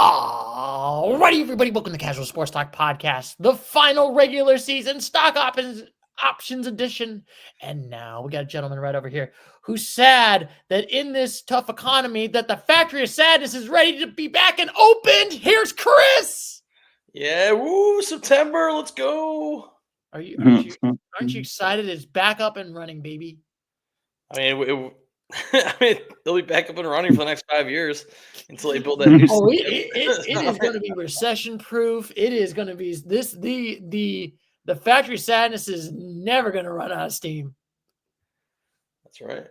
All righty, everybody, welcome to the Casual Sports Talk Podcast, the final regular season stock options edition. And now we got a gentleman right over here who's sad that in this tough economy that the factory of sadness is ready to be back and opened. Here's Chris. Yeah, woo, September, let's go. Aren't you excited? It's back up and running, baby. I mean, they'll be back up and running for the next 5 years until they build that new. It is going to be recession proof. It is going to be the factory of sadness is never going to run out of steam. That's right.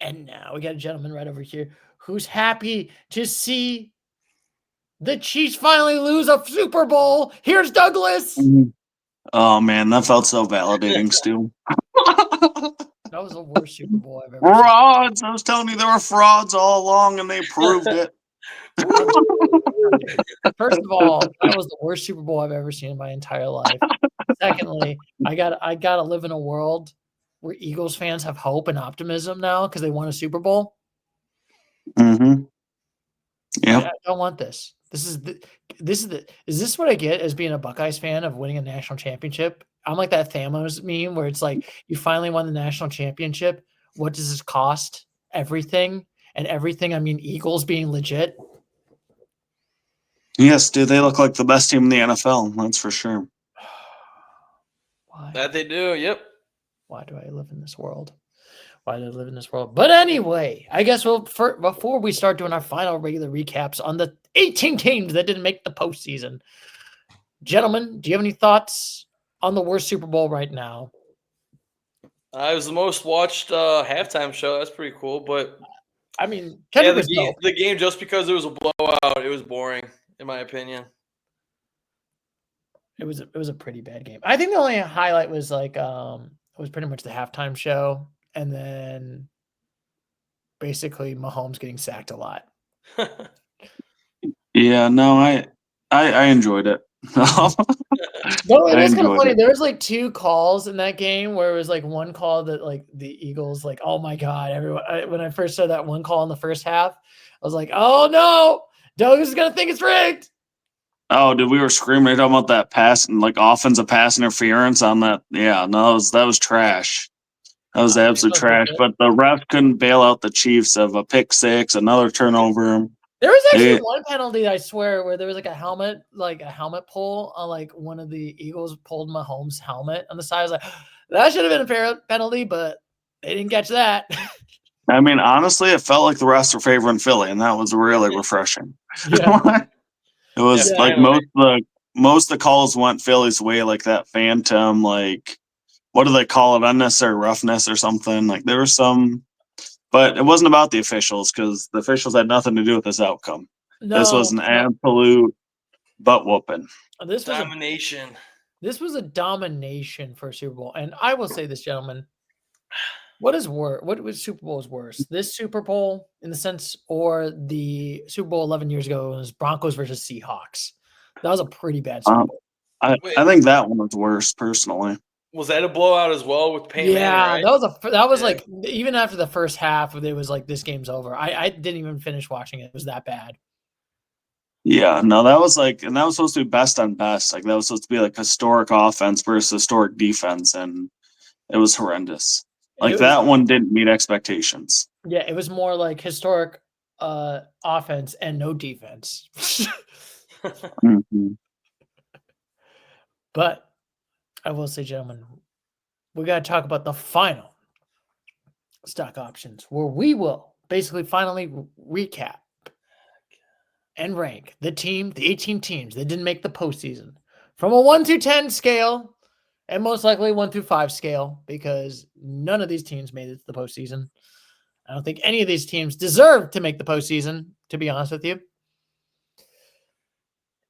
And now we got a gentleman right over here who's happy to see the Chiefs finally lose a Super Bowl. Here's Douglas. Oh man, that felt so validating, Stu. That was the worst Super Bowl I've ever frauds. I was telling you there were frauds all along, and they proved it. First of all, that was the worst Super Bowl I've ever seen in my entire life. Secondly, I gotta live in a world where Eagles fans have hope and optimism now because they won a Super Bowl. Mm-hmm. Yeah. I don't want this. Is this what I get as being a Buckeyes fan of winning a national championship? I'm like that Thamos meme where it's like, you finally won the national championship. What does this cost? Everything. And everything, I mean Eagles being legit. Yes, dude, they look like the best team in the NFL. That's for sure. Why? That they do, yep. Why do I live in this world? Why do I live in this world? But anyway, I guess before we start doing our final regular recaps on the 18 teams that didn't make the postseason, gentlemen, do you have any thoughts on the worst Super Bowl right now? It was the most watched halftime show. That's pretty cool. But I mean, the game, just because it was a blowout, it was boring, in my opinion. It was a pretty bad game. I think the only highlight was like it was pretty much the halftime show, and then basically Mahomes getting sacked a lot. Yeah, no, I enjoyed it. No, it was kind of funny. There was like two calls in that game where it was like one call that like the Eagles, like, oh my God, everyone. When I first saw that one call in the first half, I was like, oh no, Douglas is gonna think it's rigged. Oh, dude, we were screaming about that pass and like offensive pass interference on that. Yeah, no, that was trash. That was absolute trash. But the ref couldn't bail out the Chiefs of a pick six, another turnover. There was actually one penalty, I swear, where there was like a helmet pull on like one of the Eagles pulled Mahomes' helmet on the side. I was like, that should have been a fair penalty, but they didn't catch that. I mean, honestly, it felt like the refs were favoring Philly, and that was really refreshing. Yeah. It was like most of the calls went Philly's way, like that phantom, like what do they call it, unnecessary roughness or something. Like there was some. But it wasn't about the officials because the officials had nothing to do with this outcome. No, this was an absolute butt whooping. This was domination. This was a domination for a Super Bowl. And I will say this, gentlemen. What is worse? What was Super Bowl is worse? This Super Bowl in the sense, or the Super Bowl 11 years ago was Broncos versus Seahawks. That was a pretty bad Super Bowl. I think that one was worse, personally. Was that a blowout as well with Peyton Manning, right? that was like, even after the first half, it was like, this game's over. I didn't even finish watching it. It was that bad. Yeah, no, that was like, and that was supposed to be best on best. Like that was supposed to be like historic offense versus historic defense, and it was horrendous. Like that one didn't meet expectations. Yeah, it was more like historic offense and no defense. Mm-hmm. But I will say, gentlemen, we got to talk about the final stock options, where we will basically finally recap and rank the 18 teams that didn't make the postseason from a 1 through 10 scale, and most likely 1 through 5 scale, because none of these teams made it to the postseason. I don't think any of these teams deserve to make the postseason, to be honest with you.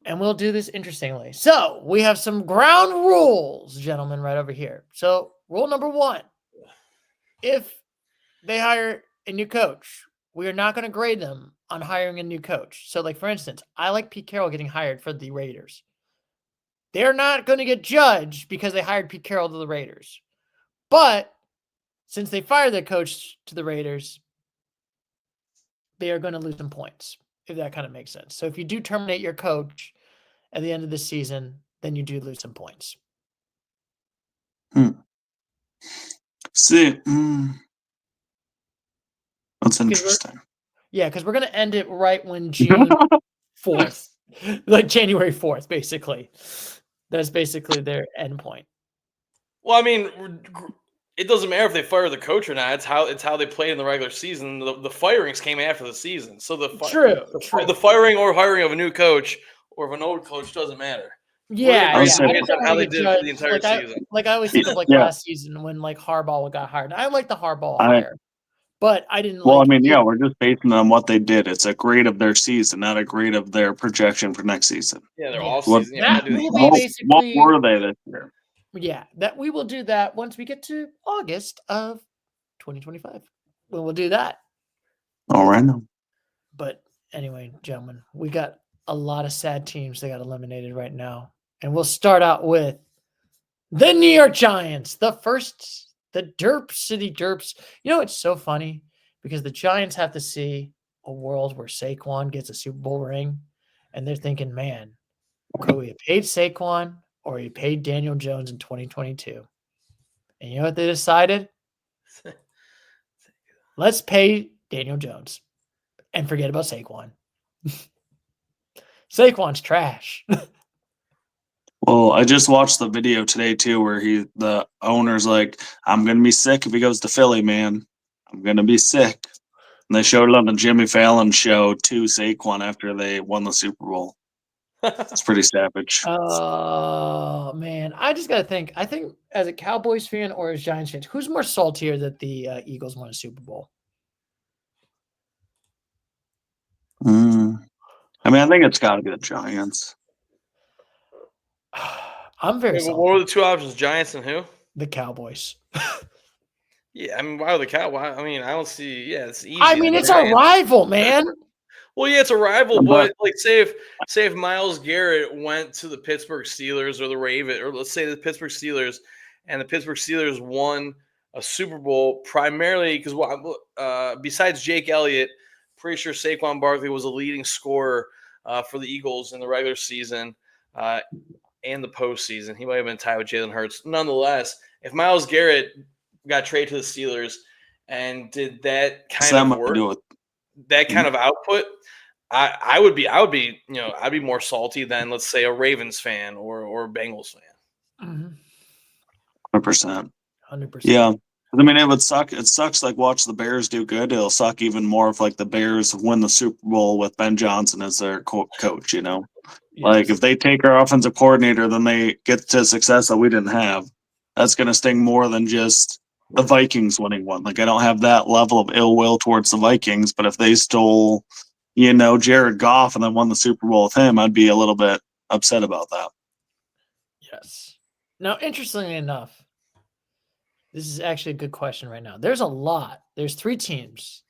And we'll do this interestingly. So we have some ground rules, gentlemen, right over here. So rule number 1, if they hire a new coach, we are not going to grade them on hiring a new coach. So like, for instance, I like Pete Carroll getting hired for the Raiders. They're not going to get judged because they hired Pete Carroll to the Raiders. But since they fired their coach to the Raiders, they are going to lose some points. if that kind of makes sense. So if you do terminate your coach at the end of the season, then you do lose some points. See, that's interesting. Yeah, because we're going to end it right when June 4th, like January 4th, basically. That's basically their end point. Well, I mean, it doesn't matter if they fire the coach or not. It's how they played in the regular season. The firings came after the season, so the firing or hiring of a new coach or of an old coach doesn't matter. Yeah, I just how they did for the entire season. I always think of last season when Harbaugh got hired. I like the Harbaugh hire, but I didn't. Well, I mean, we're just basing on what they did. It's a grade of their season, not a grade of their projection for next season. Yeah, their off season. That will be basically. What were they this year? Yeah, that we will do that once we get to August of 2025. We will do that. All right. But anyway, gentlemen, we got a lot of sad teams that got eliminated right now. And we'll start out with the New York Giants, the Derp City Derps. You know, it's so funny because the Giants have to see a world where Saquon gets a Super Bowl ring. And they're thinking, man, could we have paid Saquon or he paid Daniel Jones in 2022? And you know what they decided? Let's pay Daniel Jones and forget about Saquon. Saquon's trash. Well, I just watched the video today too, where the owner's like, "I'm gonna be sick if he goes to Philly, man. I'm gonna be sick." And they showed it on the Jimmy Fallon show to Saquon after they won the Super Bowl. It's pretty savage. Oh man, I just gotta think. I think as a Cowboys fan or as Giants fans, who's more saltier that the Eagles won a Super Bowl? I mean, I think it's got to be the Giants. I'm very salty. What were the two options? Giants and who? The Cowboys. Yeah, I mean, why are the Cowboys? I mean, I don't see. Yeah, it's easy. I mean, it's a rival, man. Well, yeah, it's a rival, but like, say if Myles Garrett went to the Pittsburgh Steelers or the Ravens, or let's say the Pittsburgh Steelers, and the Pittsburgh Steelers won a Super Bowl primarily because besides Jake Elliott, pretty sure Saquon Barkley was a leading scorer for the Eagles in the regular season and the postseason. He might have been tied with Jalen Hurts. Nonetheless, if Myles Garrett got traded to the Steelers and did that kind of work, that kind of output, I would be I'd be more salty than, let's say, a Ravens fan or a Bengals fan. 100%. 100%. Yeah. I mean, it would suck. It sucks. Like, watch the Bears do good. It'll suck even more if the Bears win the Super Bowl with Ben Johnson as their coach. You know, yes. Like if they take our offensive coordinator, then they get to success that we didn't have. That's going to sting more than just the Vikings winning one. Like, I don't have that level of ill will towards the Vikings, but if they stole, Jared Goff and then won the Super Bowl with him, I'd be a little bit upset about that. Yes. Now, interestingly enough, this is actually a good question right now. There's 3 teams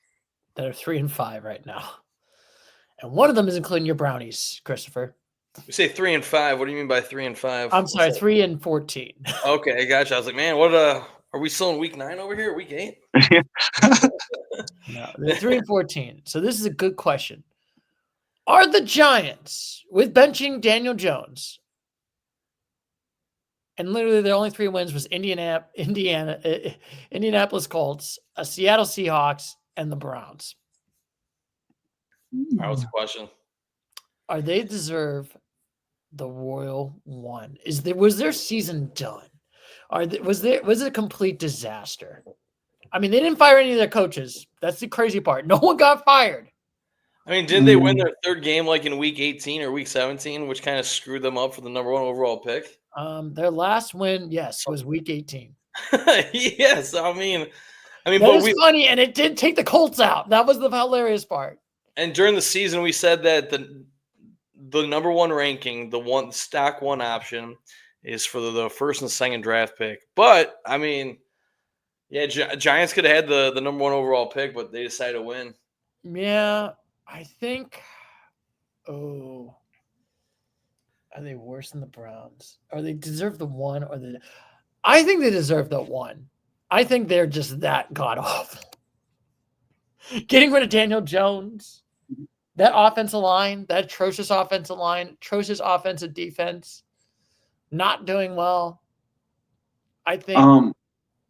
that are 3-5 right now. And one of them is including your Brownies, Christopher. You say 3-5. What do you mean by 3-5? I'm sorry, 3-14. Okay, I gotcha. I was like, man, what are we still in week 9 over here? Week 8? No, they're 3-14. So this is a good question. Are the Giants, with benching Daniel Jones, and literally their only 3 wins was Indianapolis Colts, Seattle Seahawks, and the Browns. That was the question. Are they deserve the Royal One? Was their season done? Was it a complete disaster? I mean, they didn't fire any of their coaches. That's the crazy part. No one got fired. I mean, didn't they win their 3rd game like in week 18 or week 17, which kind of screwed them up for the number 1 overall pick? Their last win, yes, was week 18. Yes, I mean, that was funny, and it did take the Colts out. That was the hilarious part. And during the season, we said that the number 1 ranking, the stock 1 option, is for the 1st and 2nd draft pick. But I mean, yeah, Giants could have had the number 1 overall pick, but they decided to win. Yeah, I think. Oh. Are they worse than the Browns? Or they deserve the 1 or the? I think they deserve the 1. I think they're just that god awful. Getting rid of Daniel Jones, That offensive line, that atrocious offensive line, atrocious offensive defense, not doing well. I think.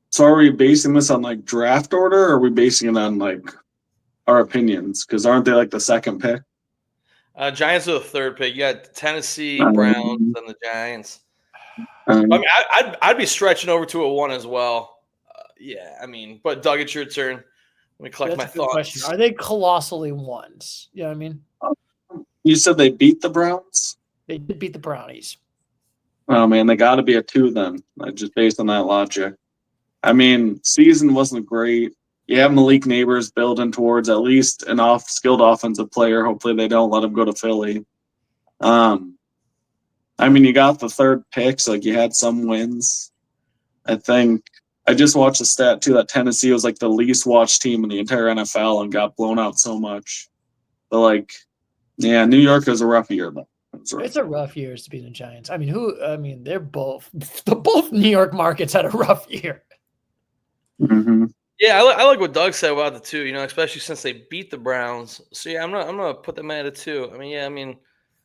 So are we basing this on like draft order, or are we basing it on like our opinions? Because aren't they like the second pick? Giants are the third pick. You got Tennessee, Um, Browns, and the Giants. um, I mean, I'd be stretching over to a 1 as well. Yeah, I mean, but Doug, it's your turn. Let me collect That's my a good question. thoughts. Are they colossally ones? You know what I mean? you said they beat the Browns? They did beat the Brownies. Oh man, they got to be a 2 then, just based on that logic. I mean, season wasn't great. You have Malik Neighbors building towards at least an skilled offensive player. Hopefully, they don't let him go to Philly. I mean, you got the third pick, so like you had some wins. I think I just watched a stat too that Tennessee was like the least watched team in the entire NFL and got blown out so much. But like, yeah, New York is a rough year though. It's a rough year to be the Giants. I mean, they're both New York markets had a rough year. Mm-hmm. Yeah, I like what Doug said about the 2. You know, especially since they beat the Browns. So yeah, I'm gonna put them at a 2. I mean,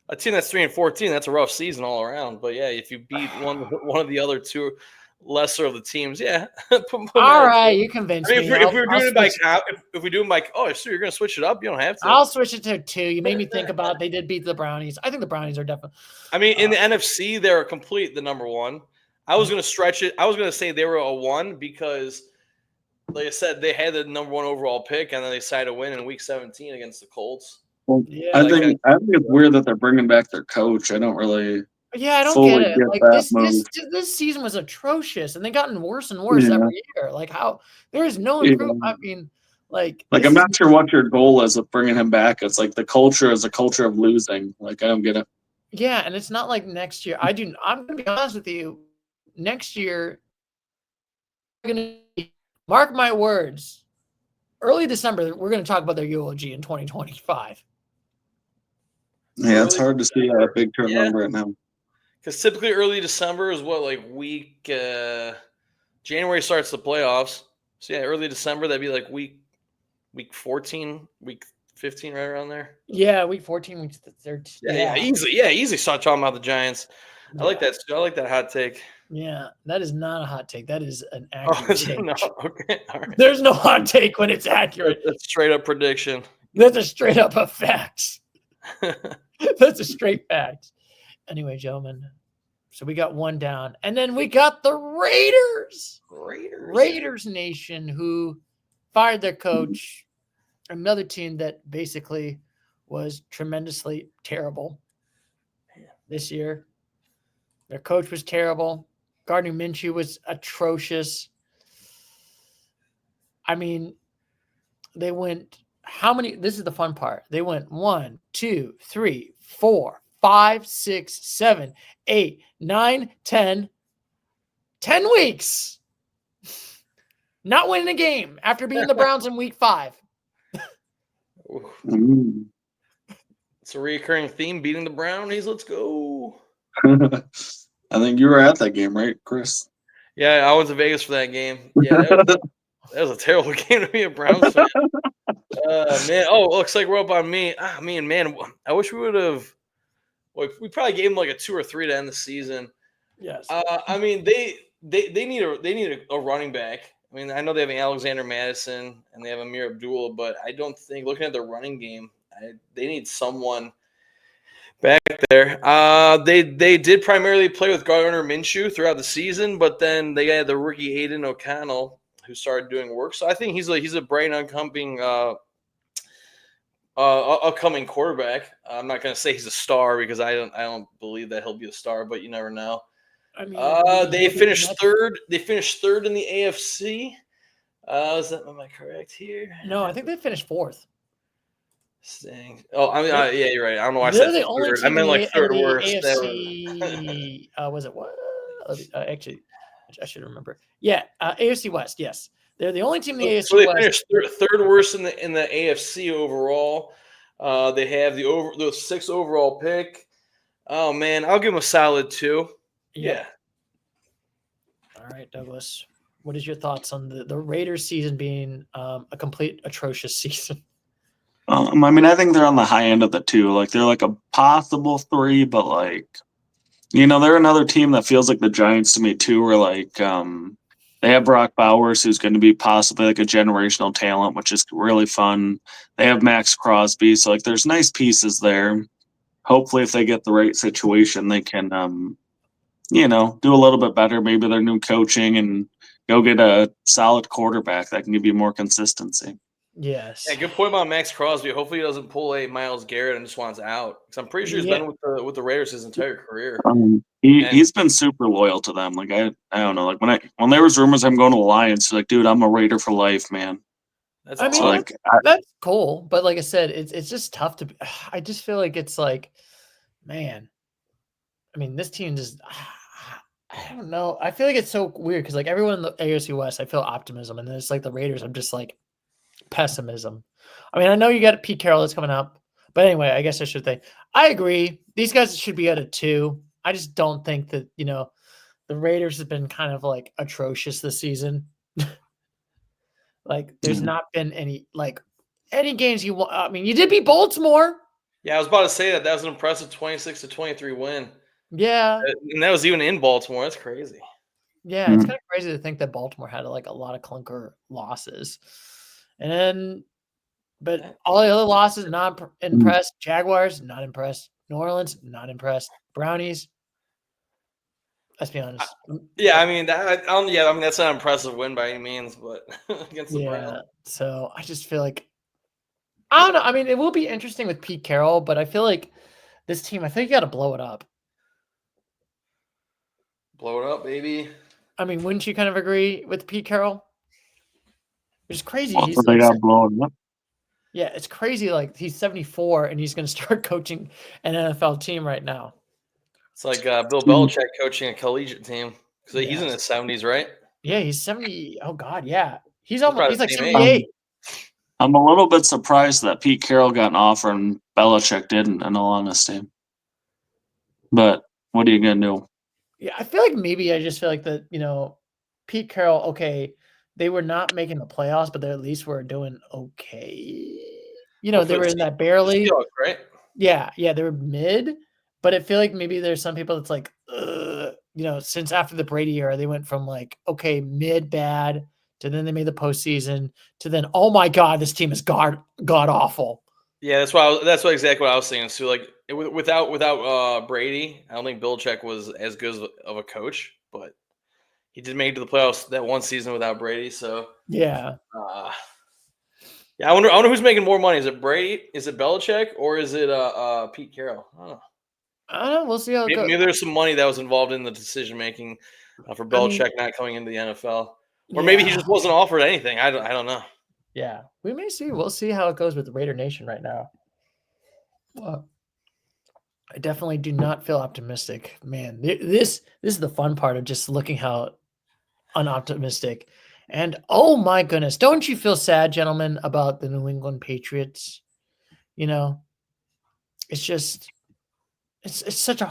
a team that's 3-14, that's a rough season all around. But yeah, if you beat one of the other 2 lesser of the teams, yeah. All right, you convinced I mean, me. if we're doing it by count, if we do them by, so you're gonna switch it up, you don't have to. I'll switch it to 2. You made me think about they did beat the Brownies. I think the Brownies are definitely. I mean, in the NFC, they're the number 1. I was gonna stretch it. I was gonna say they were a 1 because, like I said, they had the number 1 overall pick, and then they decided to win in Week 17 against the Colts. Well, Yeah, I think it's weird that they're bringing back their coach. I don't really. Yeah, I don't fully get it. Like that this move. this season was atrocious, and they gotten worse and worse every year. Like how there is no improvement. I mean, like I'm not sure what your goal is of bringing him back. It's like the culture is a culture of losing. Like I don't get it. Yeah, and it's not like next year. I'm gonna be honest with you. Next year, mark my words. Early December, we're gonna talk about their eulogy in 2025. Yeah, it's hard to see a big turnover right now. Because typically early December is what, like week January starts the playoffs. So yeah, early December, that'd be like week 14, week 15, right around there. Yeah, week 14, week 13. Yeah, easy. Start talking about the Giants. I like that. I like that hot take. Yeah, that is not a hot take. That is an accurate take. No, okay, all right. There's no hot take when it's accurate. That's straight up prediction. That's a straight up a fact. That's a straight fact. Anyway, gentlemen, so we got 1 down, and then we got the Raiders Nation, who fired their coach. Another team that basically was tremendously terrible this year. Their coach was terrible. Gardner Minshew was atrocious. I mean, they went how many? This is the fun part. They went 1, 2, 3, 4, 5, 6, 7, 8, 9, 10 weeks. Not winning a game after beating the Browns in week 5. It's a recurring theme, beating the Brownies. Let's go. I think you were at that game, right, Chris? Yeah, I went to Vegas for that game. Yeah, that was a terrible game to be a Browns fan. Man, looks like we're up on me. Man, I wish we would have. Well, we probably gave them like a 2 or 3 to end the season. Yes. I mean, they need a running back. I mean, I know they have Alexander Madison and they have Amir Abdullah, but I don't think, looking at their running game, they need someone back there. They did primarily play with Gardner Minshew throughout the season, but then they had the rookie Aiden O'Connell who started doing work. So I think he's a bright upcoming quarterback. I'm not going to say he's a star because I don't believe that he'll be a star, but you never know. I mean, they finished third. They finished third in the AFC. Am I correct here? No, I think they finished 4th. Oh, I mean, yeah, you're right. I don't know why I said third. I meant like third worst. AFC, was it what? Actually, I should remember. Yeah, AFC West. Yes, they're the only team in the AFC so they West. finished third worst in the AFC overall. They have the 6th overall pick. Oh man, I'll give them a solid 2. Yeah. All right, Douglas. What is your thoughts on the Raiders season being a complete atrocious season? I mean, I think they're on the high end of the 2. Like, they're like a possible 3, but like, they're another team that feels like the Giants to me too. Where like, they have Brock Bowers, who's going to be possibly like a generational talent, which is really fun. They have Max Crosby, so like, there's nice pieces there. Hopefully, if they get the right situation, they can, do a little bit better. Maybe their new coaching and go get a solid quarterback that can give you more consistency. Yes. Yeah, good point about Max Crosby. Hopefully, he doesn't pull a Myles Garrett and just wants out. Because I'm pretty sure he's been with the Raiders his entire career. He's been super loyal to them. Like I don't know. Like when there was rumors I'm going to the Lions, he's like, dude, I'm a Raider for life, man. That's I mean, awesome. that's cool, but like I said, it's just tough to. I just feel like it's like, man. I mean, this team just. I don't know. I feel like it's so weird because like everyone in the AFC West, I feel optimism, and then it's like the Raiders, I'm just like pessimism. I mean, I know you got Pete Carroll that's coming up, but anyway, I guess I should say I agree. These guys should be at a 2. I just don't think that the Raiders have been kind of like atrocious this season. Like, there's not been any games you want. I mean, you did beat Baltimore. Yeah, I was about to say that was an impressive 26-23 win. Yeah, and that was even in Baltimore. That's crazy. Yeah, it's kind of crazy to think that Baltimore had like a lot of clunker losses, but all the other losses not impressed. Jaguars not impressed. New Orleans not impressed. Brownies. Let's be honest. Yeah, I mean that's not an impressive win by any means, but against the Browns. So I just feel like I don't know. I mean, it will be interesting with Pete Carroll, but I feel like this team. I think you got to blow it up. Blow it up, baby. I mean, wouldn't you kind of agree with Pete Carroll? It's crazy. He's they got blown up. Yeah, it's crazy. Like, he's 74 and he's going to start coaching an NFL team right now. It's like Bill Belichick coaching a collegiate team because he's in his 70s, right? Yeah, he's 70. Oh God, yeah, he's like 78. I'm a little bit surprised that Pete Carroll got an offer and Belichick didn't, in all honesty. But what are you gonna do? Yeah, I feel like maybe I just feel like that. Pete Carroll. Okay, they were not making the playoffs, but they at least were doing okay. They were in that barely. Seahawks, right? Yeah, they were mid, but I feel like maybe there's some people that's like, since after the Brady era, they went from like, okay, mid bad to then they made the postseason to then, oh my God, this team is god awful. Yeah, that's exactly what I was saying. So like without Brady, I don't think Belichick was as good of a coach, but he did make it to the playoffs that one season without Brady. So yeah. I wonder who's making more money. Is it Brady? Is it Belichick? Or is it Pete Carroll? I don't know. We'll see how it goes. Maybe there's some money that was involved in the decision making for Belichick not coming into the NFL, or maybe he just wasn't offered anything. I don't know. Yeah, we may see. We'll see how it goes with the Raider Nation right now. Well, I definitely do not feel optimistic, man. This is the fun part of just looking how unoptimistic. And oh my goodness, don't you feel sad, gentlemen, about the New England Patriots? It's just it's such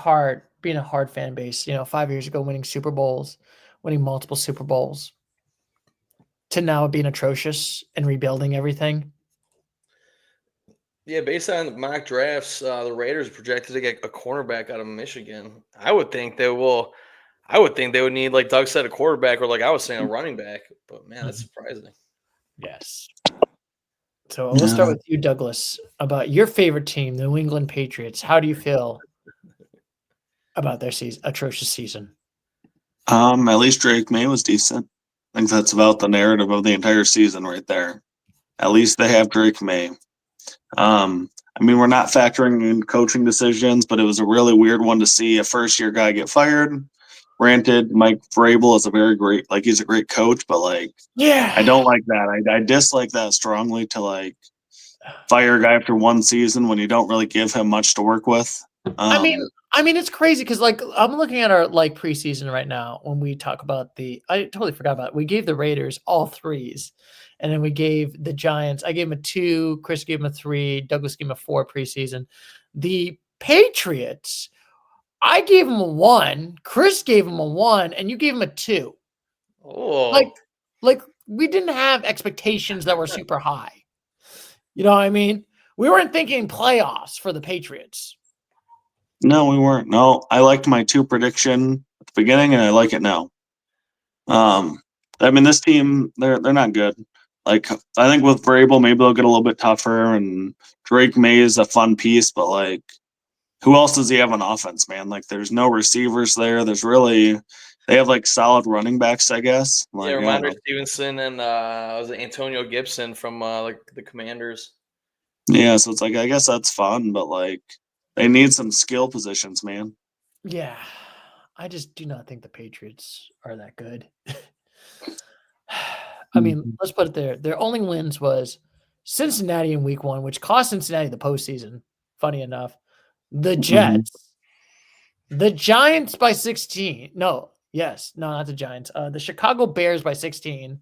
being a hard fan base. 5 years ago, winning Super Bowls, winning multiple Super Bowls, to now being atrocious and rebuilding everything. Yeah, based on mock drafts, the Raiders projected to get a cornerback out of Michigan. I would think they would need, like Doug said, a quarterback, or like I was saying, a running back. But man, that's surprising. Yes. So we'll start with you, Douglas, about your favorite team, the New England Patriots. How do you feel about their atrocious season? At least Drake May was decent. I think that's about the narrative of the entire season right there. At least they have Drake May. I mean, we're not factoring in coaching decisions, but it was a really weird one to see a first-year guy get fired. Granted, Mike Vrabel is he's a great coach, but I don't like that. I dislike that strongly to fire a guy after one season when you don't really give him much to work with. I mean, it's crazy because I'm looking at our preseason right now when we talk about I totally forgot about it. We gave the Raiders all 3s. And then we gave the Giants, I gave him a 2, Chris gave him a 3, Douglas gave him a 4 preseason. The Patriots, I gave him a 1, Chris gave him a 1, and you gave him a 2. Oh. Like we didn't have expectations that were super high. You know what I mean? We weren't thinking playoffs for the Patriots. No, we weren't. No, I liked my 2 prediction at the beginning, and I like it now. I mean, this team, they're not good. Like, I think with Vrabel, maybe they'll get a little bit tougher, and Drake May is a fun piece, but like, who else does he have on offense, man? Like, there's no receivers there. They have like solid running backs, I guess. Like, Ramondre Stevenson and was it Antonio Gibson from like the Commanders. Yeah, so it's like, I guess that's fun, but like, they need some skill positions, man. Yeah, I just do not think the Patriots are that good. I mean, let's put it there. Their only wins was Cincinnati in week 1, which cost Cincinnati the postseason, funny enough. The Jets. The Giants by 16. No, not the Giants. The Chicago Bears by 16.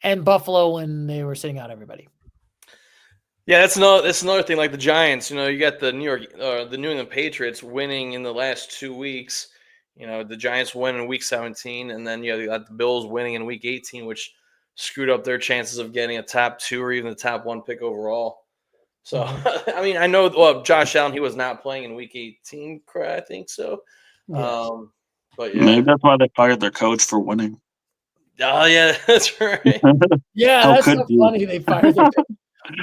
And Buffalo when they were sitting out everybody. Yeah, that's another thing. Like the Giants, you got the New England Patriots winning in the last 2 weeks. The Giants win in week 17, and then you got the Bills winning in week 18, which screwed up their chances of getting a top 2 or even the top 1 pick overall. So, I mean, I know Josh Allen, he was not playing in week 18, I think so. Yes. But yeah. Maybe that's why they fired their coach for winning. Oh, yeah, that's right. Yeah, that's so funny they fired their coach.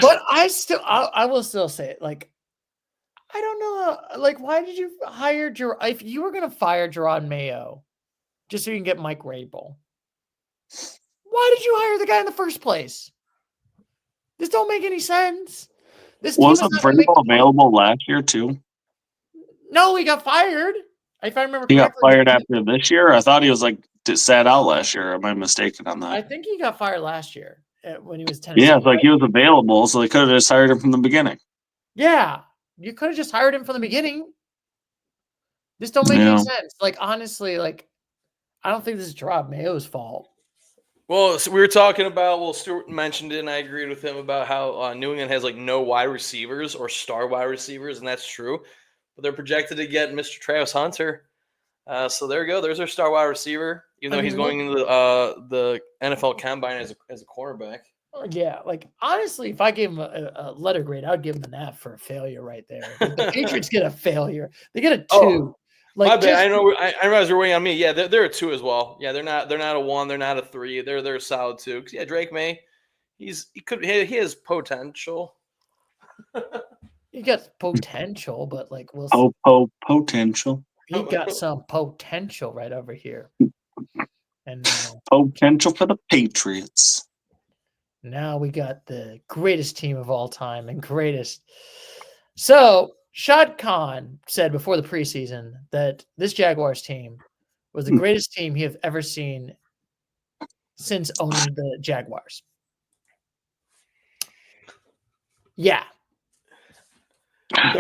But I will still say it. Like, I don't know. Like, why did you hire if you were going to fire Gerard Mayo just so you can get Mike Rabel, why did you hire the guy in the first place? This don't make any sense. Wasn't Vrabel available last year too? No, he got fired. If I remember correctly. He got fired after this year? I thought he was like sat out last year. Am I mistaken on that? I think he got fired last year when he was Tennessee. Yeah, it's like he was available, so they could have just hired him from the beginning. Yeah, you could have just hired him from the beginning. This don't make any sense. Like, honestly, like, I don't think this is Gerard Mayo's fault. Well, so we were talking about, Stuart mentioned it, and I agreed with him about how New England has like no wide receivers or star wide receivers, and that's true. But they're projected to get Mr. Travis Hunter. So there you go. There's our star wide receiver, even though he's going into the NFL Combine as a cornerback. Yeah, like, honestly, if I gave him a letter grade, I would give him an F for a failure right there. Like, the Patriots get a failure. They get a 2. Oh, like, my bad. I realize you're waiting on me. Yeah, they're a 2 as well. Yeah, they're not a 1. They're not a 3. They're a solid 2. Yeah, Drake May, he has potential. He got potential, but like potential. He got some potential right over here. And potential for the Patriots. Now we got the greatest team of all time and greatest. So Shad Khan said before the preseason that this Jaguars team was the greatest team he have ever seen since owning the Jaguars. Yeah. I'm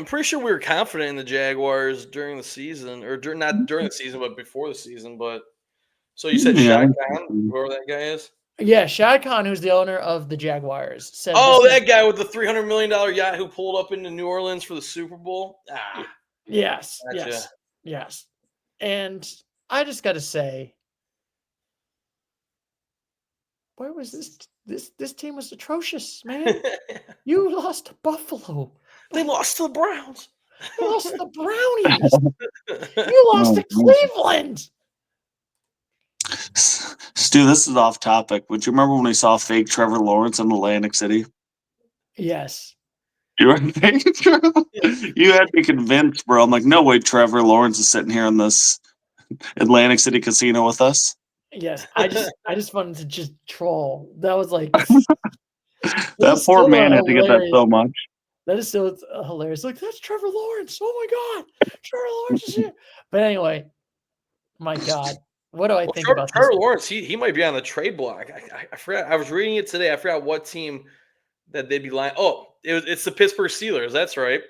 pretty sure we were confident in the Jaguars during the season, or not during the season, but before the season. But so you said Shad Khan, whoever that guy is? Yeah, Shad Khan, who's the owner of the Jaguars, said. Oh, that guy with the $300 million yacht who pulled up into New Orleans for the Super Bowl. Yes, gotcha. yes. And I just got to say, where was this? This team was atrocious, man. You lost to Buffalo. They lost to the Browns. You lost to the Brownies. You lost to Cleveland. Stu, this is off topic. Would you remember when we saw fake Trevor Lawrence in Atlantic City? Yes. You were fake Trevor? You had me convinced, bro. I'm like, no way Trevor Lawrence is sitting here in this Atlantic City casino with us. Yes. I just wanted to just troll. That was like that poor man had to get that so much. That is so hilarious. Like, that's Trevor Lawrence. Oh my God. Trevor Lawrence is here. But anyway, my God. What do I think about Trevor Lawrence? He might be on the trade block. I forgot. I was reading it today. I forgot what team that they'd be lying. Oh, it's the Pittsburgh Steelers. That's right.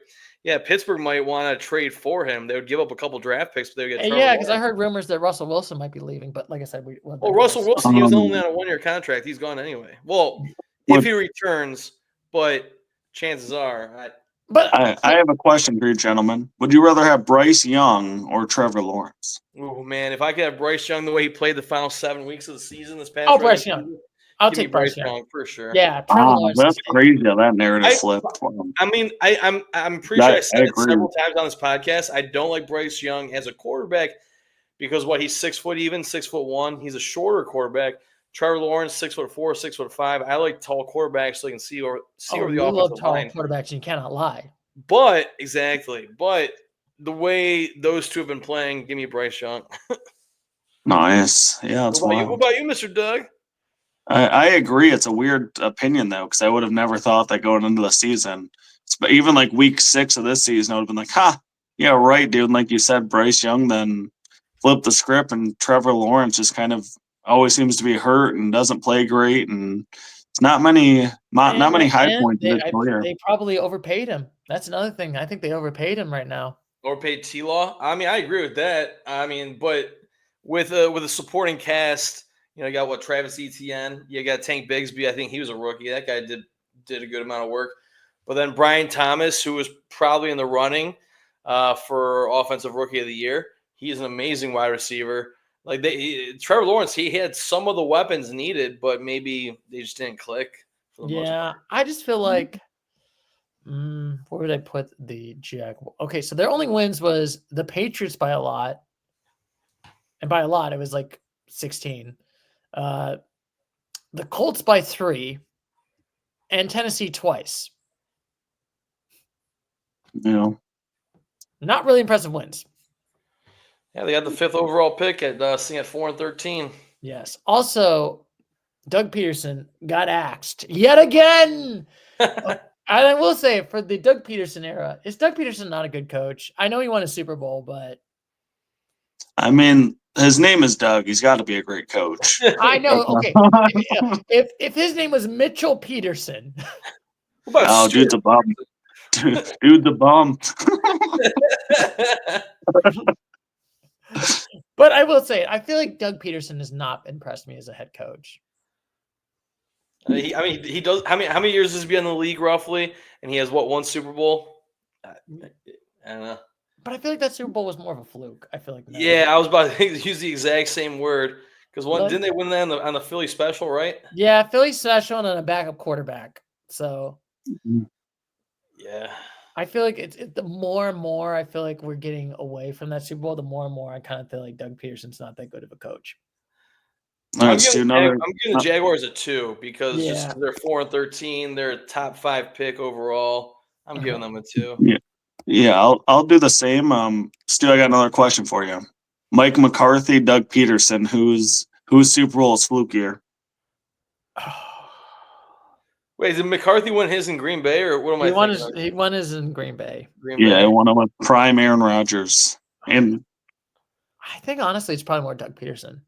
Yeah, Pittsburgh might want to trade for him. They would give up a couple draft picks, but they would get. Yeah, because I heard rumors that Russell Wilson might be leaving. But like I said, Russell Wilson, he was only on a 1-year contract. He's gone anyway. Well, if he returns, but chances are. I have a question for you, gentlemen. Would you rather have Bryce Young or Trevor Lawrence? Oh man, if I could have Bryce Young the way he played the final 7 weeks of the season this past. Bryce Young. I'll Give me take Bryce Bryce Young. Young for sure. Yeah, Trevor Lawrence. That's crazy how that narrative flipped. I mean, I'm pretty sure I said it agree. several times on this podcast. I don't like Bryce Young as a quarterback because he's 6 foot even, 6'1". He's a shorter quarterback. Trevor Lawrence, 6'4", 6'5". I like tall quarterbacks so they can see over the you love offensive tall line. quarterbacks, and you cannot lie. But the way those two have been playing, give me Bryce Young. Nice. Yeah, that's wild. What about you, Mr. Doug? I agree. It's a weird opinion though, because I would have never thought that going into the season. But even like week 6 of this season, I would have been like, "Ha, yeah, right, dude." And like you said, Bryce Young then flipped the script, and Trevor Lawrence just kind of always seems to be hurt and doesn't play great, and it's not many high points in his career. They probably overpaid him. That's another thing. I think they overpaid him right now. Overpaid T-Law. I mean, I agree with that. I mean, but with a supporting cast. You got Travis Etienne. You got Tank Bigsby. I think he was a rookie. That guy did a good amount of work. But then Brian Thomas, who was probably in the running for Offensive Rookie of the Year. He's an amazing wide receiver. Trevor Lawrence, he had some of the weapons needed, but maybe they just didn't click. For the most part. I just feel like where would I put the Jaguars? Okay, so their only wins was the Patriots by a lot, and by a lot it was like 16. The Colts by 3, and Tennessee twice. Not really impressive wins. Yeah, they got the 5th overall pick at 4-13. Yes. Also, Doug Peterson got axed yet again. And I will say, for the Doug Peterson era, is Doug Peterson not a good coach? I know he won a Super Bowl, but I mean, his name is Doug. He's got to be a great coach. I know. Okay, if his name was Mitchell Peterson, dude's a bum. Dude's a bum. But I will say, I feel like Doug Peterson has not impressed me as a head coach. He does. How many years has he been in the league roughly? And he has one Super Bowl? I don't know. But I feel like that Super Bowl was more of a fluke. I feel like no. Yeah, I was about to use the exact same word because didn't they win that on the Philly special, right? Yeah, Philly special and a backup quarterback. So yeah, I feel like it's the more and more I feel like we're getting away from that Super Bowl, the more and more I kind of feel like Doug Peterson's not that good of a coach. I'm giving the Jaguars a 2 because just they're 4-13, they're a top 5 pick overall. I'm giving them a 2. Yeah, I'll do the same. Stu, I got another question for you. Mike McCarthy, Doug Peterson, whose Super Bowl is flukier? Wait, did McCarthy win his in Green Bay, or what am I thinking? He won his in Green Bay. He won him with prime Aaron Rodgers. And I think honestly it's probably more Doug Peterson.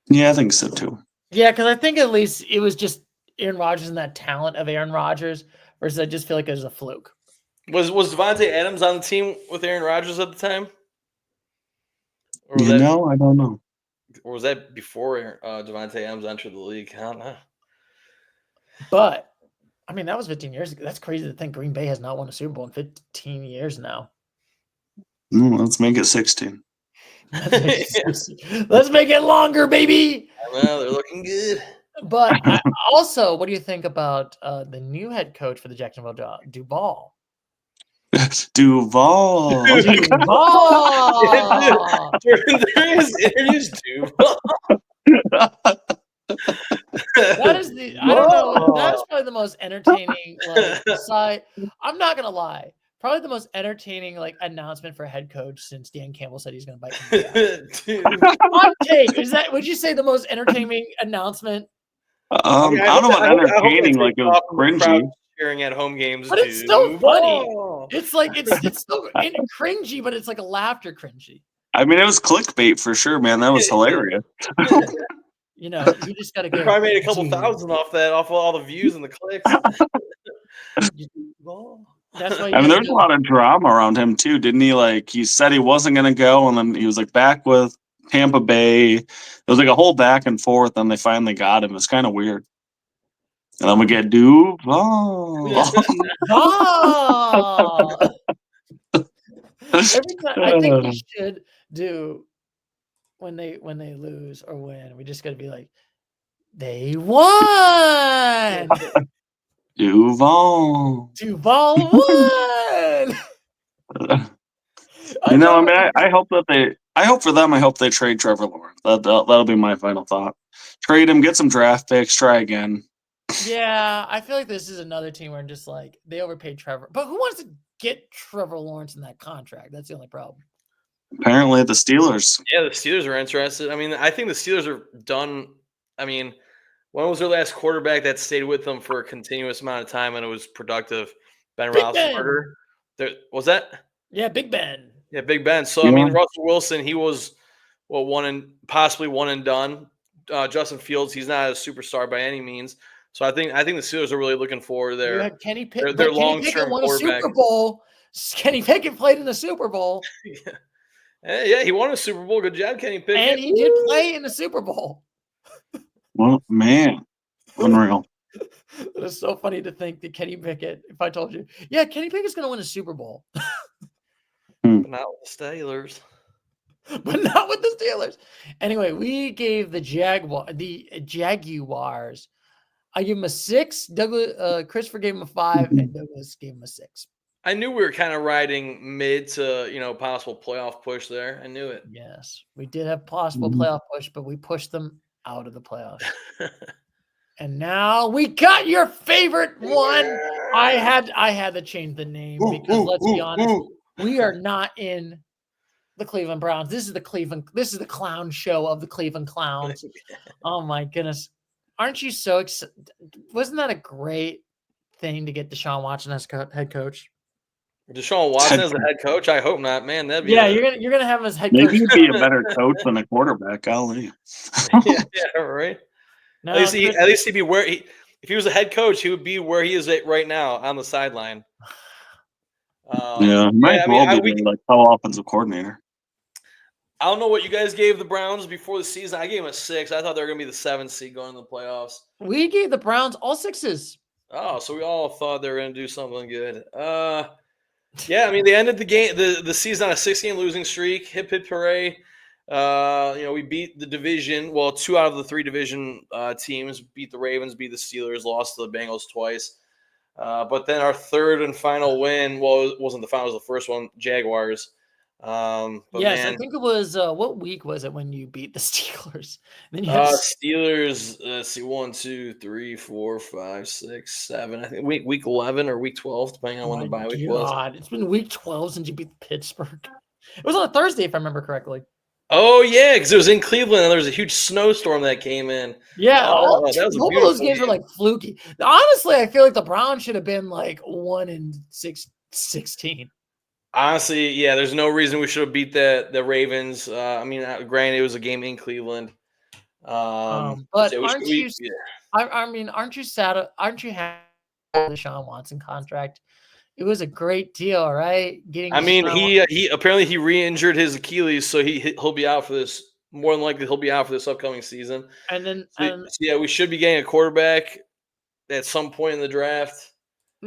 Yeah, I think so too. Yeah, because I think at least it was just Aaron Rodgers and that talent of Aaron Rodgers versus I just feel like it was a fluke. Was Devontae Adams on the team with Aaron Rodgers at the time? I don't know. Or was that before Devontae Adams entered the league? I don't know. But, I mean, that was 15 years ago. That's crazy to think Green Bay has not won a Super Bowl in 15 years now. Let's make it 16. Let's make it longer, baby. I know, they're looking good. But also, what do you think about the new head coach for the Jacksonville Duval? Duval. Introduce Duval. That is I don't know. That's probably the most entertaining side. I'm not gonna lie. Probably the most entertaining announcement for a head coach since Dan Campbell said he's gonna bite him. Hot take. Would you say the most entertaining announcement? I don't know about entertaining, it was cringy. Cheering at home games, but it's still funny. It's it's still cringy, but it's like a laughter cringy. I mean, it was clickbait for sure, man. That was hilarious. You just gotta go. Probably made a couple thousand off of all the views and the clicks. That's why. There was a lot of drama around him too, didn't he? He said he wasn't gonna go, and then he was back with Tampa Bay. It was a whole back and forth, and they finally got him. It's kind of weird. And then we get Duval. Every time, I think we should do when they lose or win. We just got to be like They won. Duval. Duval won. I mean, I hope that I hope for them. I hope they trade Trevor Lawrence. That'll be my final thought. Trade him, get some draft picks, try again. Yeah, I feel like this is another team where just like they overpaid Trevor, but who wants to get Trevor Lawrence in that contract? That's the only problem. Apparently, the Steelers. Yeah, the Steelers are interested. I mean, I think the Steelers are done. I mean, when was their last quarterback that stayed with them for a continuous amount of time and it was productive? Ben Big Roethlisberger. Was that? Yeah, Big Ben. Yeah, Big Ben. So Yeah. I mean, Russell Wilson, he was possibly one and done. Justin Fields, he's not a superstar by any means. So I think the Steelers are really looking for You their had Kenny Pickett. their Kenny long-term Pickett won a quarterback. Super Bowl. Kenny Pickett played in the Super Bowl. Yeah, he won a Super Bowl. Good job, Kenny Pickett. And he did play in the Super Bowl. Well, man, unreal. It is so funny to think that Kenny Pickett, if I told you, yeah, Kenny Pickett's going to win a Super Bowl. But not with the Steelers. But not with the Steelers. Anyway, we gave the Jaguars. I give him a 6. Douglas, Christopher gave him a 5, and Douglas gave him a 6. I knew we were kind of riding mid to possible playoff push there. I knew it. Yes, we did have possible playoff push, but we pushed them out of the playoffs. And now we got your favorite one. I had to change the name because let's be honest, we are not in the Cleveland Browns. This is the clown show of the Cleveland Clowns. Oh my goodness. Aren't you so excited? Wasn't that a great thing to get Deshaun Watson as head coach? Deshaun Watson as the head coach? I hope not, man. That'd be you're gonna have him as head coach. Maybe he'd be a better coach than a quarterback, golly. yeah, right. No, at least he'd be if he was a head coach, he would be where he is at right now on the sideline. Might be like offensive coordinator. I don't know what you guys gave the Browns before the season. I gave them a 6. I thought they were going to be the 7th seed going to the playoffs. We gave the Browns all 6s. Oh, so we all thought they were going to do something good. Yeah, I mean, they ended the season on a 6-game losing streak. Hip hip hooray! We beat the division. Well, 2 out of the 3 division teams beat the Ravens, beat the Steelers, lost to the Bengals twice. But then our third and final win, well, it wasn't the final, it was the first one, Jaguars. But yes, man, I think it was what week was it when you beat the Steelers? And then Steelers, let's see, 1, 2, 3, 4, 5, 6, 7. I think week 11 or week 12, depending on when the bye week was. It's been week 12 since you beat Pittsburgh. It was on a Thursday, if I remember correctly. Oh yeah, because it was in Cleveland and there was a huge snowstorm that came in. Yeah, both of those games were like fluky. Honestly, I feel like the Browns should have been like 1-16. Honestly, yeah, there's no reason we should have beat the Ravens. I mean, granted, it was a game in Cleveland. But so aren't you? Yeah. I mean, aren't you sad? Aren't you happy with the Deshaun Watson contract? It was a great deal, right? He apparently he re-injured his Achilles, so he'll be out for this. More than likely, he'll be out for this upcoming season. And then, we should be getting a quarterback at some point in the draft.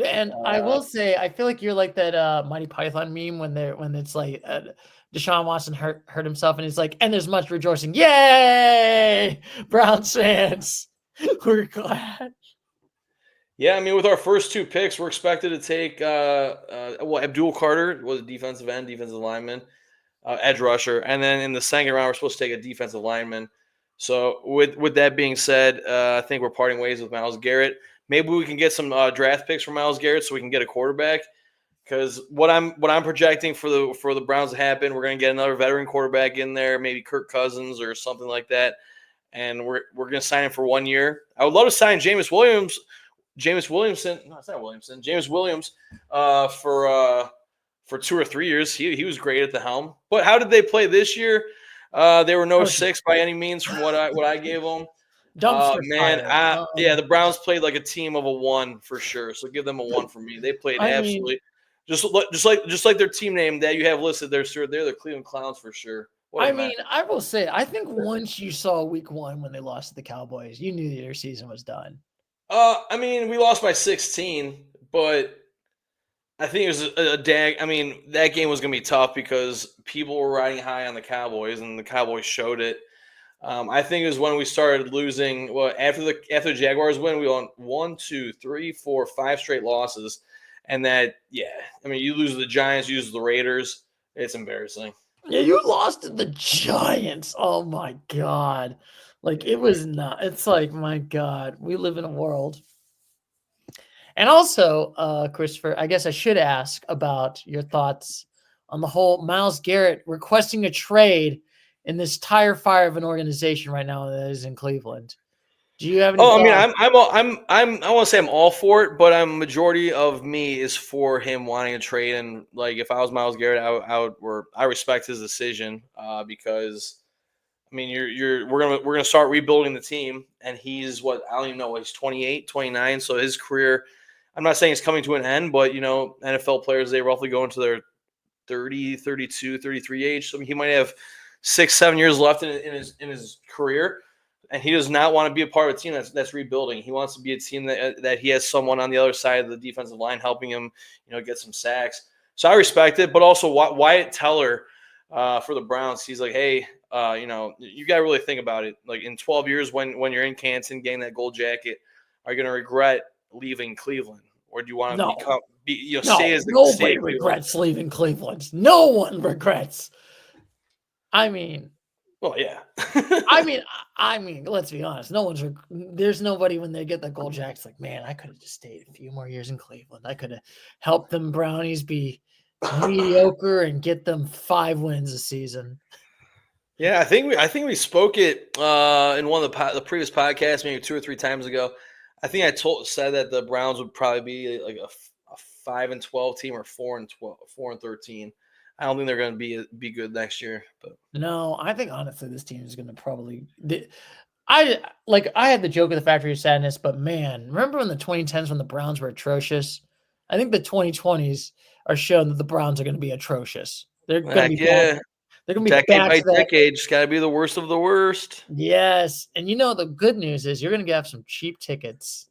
And I will say, I feel like you're like that Monty Python meme when it's like Deshaun Watson hurt himself, and he's like, and there's much rejoicing. Yay, Browns fans! We're glad. Yeah, I mean, with our first 2 picks, we're expected to take Abdul Carter was a defensive end, defensive lineman, edge rusher, and then in the second round, we're supposed to take a defensive lineman. So with that being said, I think we're parting ways with Myles Garrett. Maybe we can get some draft picks for Myles Garrett so we can get a quarterback. Because what I'm projecting for the Browns to happen, we're going to get another veteran quarterback in there, maybe Kirk Cousins or something like that, and we're going to sign him for 1 year. I would love to sign James Williams for 2 or 3 years. He was great at the helm. But how did they play this year? They were no 6 by any means from what I gave them. The Browns played like a team of a 1 for sure. So give them a 1 for me. They played absolutely just like their team name that you have listed there, sir. They're the Cleveland Clowns for sure. I will say, I think once you saw week 1 when they lost to the Cowboys, you knew their season was done. I mean, we lost by 16, but I think it was that game was going to be tough because people were riding high on the Cowboys, and the Cowboys showed it. I think it was when we started losing. Well, after the Jaguars win, we won 1, 2, 3, 4, 5 straight losses, and that I mean, you lose to the Giants, you lose to the Raiders. It's embarrassing. Yeah, you lost to the Giants. Oh my God. Like it was not. It's like, my God, we live in a world. And also, Christopher, I guess I should ask about your thoughts on the whole Myles Garrett requesting a trade in this tire fire of an organization right now that is in Cleveland. Do you have any Oh, I mean, thoughts? I want to say I'm all for it, but majority of me is for him wanting a trade. And like, if I was Myles Garrett, I respect his decision because I mean, we're gonna start rebuilding the team, and he's what, I don't even know, he's 28, 29. So his career, I'm not saying it's coming to an end, but NFL players, they roughly go into their 30, 32, 33 age. So he might have 6, 7 years left in his career, and he does not want to be a part of a team that's rebuilding. He wants to be a team that he has someone on the other side of the defensive line helping him, get some sacks. So I respect it, but also Wyatt Teller for the Browns, he's like, hey, you got to really think about it. Like in 12 years, when you're in Canton getting that gold jacket, are you going to regret leaving Cleveland, or do you want to stay as nobody regrets leaving Cleveland. No one regrets. I mean, well, yeah. I mean, let's be honest. There's nobody when they get the gold jackets like, man, I could have just stayed a few more years in Cleveland. I could have helped them Brownies be mediocre and get them 5 wins a season. Yeah, I think we spoke it in one of the previous podcasts, maybe 2 or 3 times ago. I think I said that the Browns would probably be like a 5-12 team or 4-12, 4-13. I don't think they're going to be good next year. But no, I think honestly this team is going to probably. I had the joke of the factory of sadness, but man, remember in the 2010s when the Browns were atrocious? I think the 2020s are showing that the Browns are going to be atrocious. They're going to be back. They're going to be decade back by to that. decade. Just got to be the worst of the worst. Yes, and the good news is you're going to have some cheap tickets.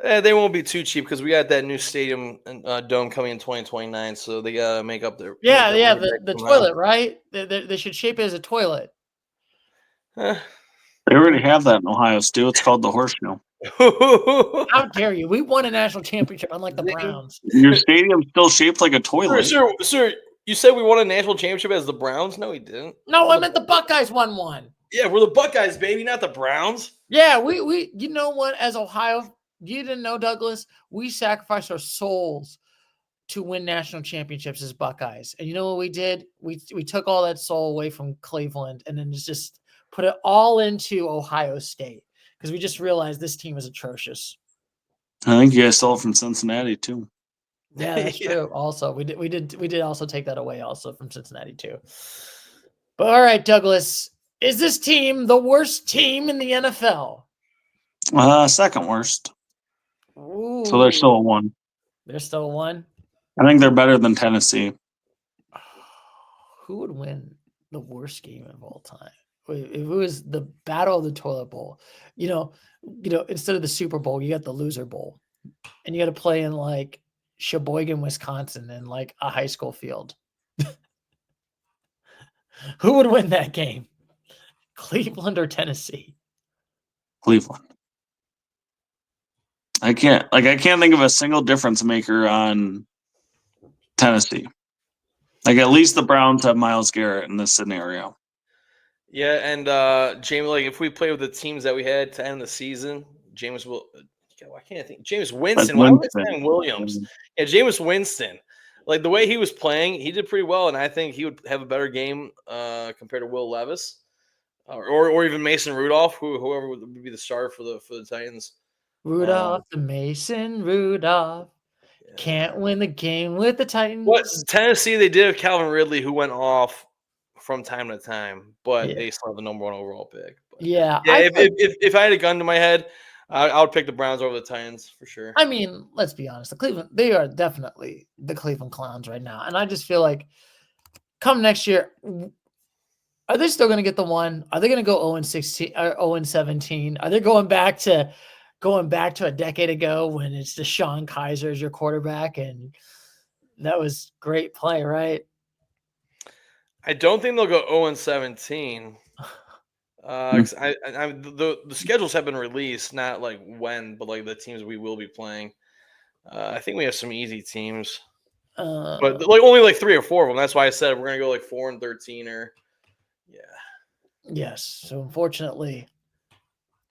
They won't be too cheap because we got that new stadium dome coming in 2029, so they got to make up their the toilet, right? They should shape it as a toilet. They already have that in Ohio, Stu. It's called the Horseshoe. How dare you? We won a national championship, unlike the Browns. Your stadium's still shaped like a toilet. Sir, you said we won a national championship as the Browns? No, we didn't. No, I meant the Buckeyes won one. Yeah, we're the Buckeyes, baby, not the Browns. Yeah, we you know what? As Ohio, you didn't know, Douglas, we sacrificed our souls to win national championships as Buckeyes. And you know what we did? We took all that soul away from Cleveland and then just put it all into Ohio State because we just realized this team is atrocious. I think you guys stole it from Cincinnati too. Yeah, that's true. Also, we did also take that away also from Cincinnati too. But all right, Douglas, is this team the worst team in the NFL? Second worst. Ooh. So they're still a 1. They're still a 1? I think they're better than Tennessee. Who would win the worst game of all time? If it was the Battle of the Toilet Bowl, instead of the Super Bowl, you got the Loser Bowl. And you got to play in like Sheboygan, Wisconsin, in like a high school field. Who would win that game? Cleveland or Tennessee? Cleveland. I can't think of a single difference maker on Tennessee. Like at least the Browns have Myles Garrett in this scenario. Yeah, and James, like if we play with the teams that we had to end the season, James will. Why can't I think? James Winston. Why am I saying Williams? Yeah, James Winston. Like the way he was playing, he did pretty well, and I think he would have a better game compared to Will Levis, or even Mason Rudolph, whoever would be the starter for the Titans. Rudolph the Mason Rudolph can't win the game with the Titans. What Tennessee? They did have Calvin Ridley, who went off from time to time, but they still have the number 1 overall pick. But, if I had a gun to my head, I would pick the Browns over the Titans for sure. I mean, let's be honest. They are definitely the Cleveland Clowns right now. And I just feel like come next year, are they still going to get the 1? Are they going to go 0-16 or 0-17? Are they going back to a decade ago when it's Deshaun Kaiser as your quarterback? And that was great play, right? I don't think they'll go 0-17. The schedules have been released, not like when, but like the teams we will be playing. I think we have some easy teams, but like only like 3 or 4 of them. That's why I said we're gonna go like 4-13 or Yes. So unfortunately,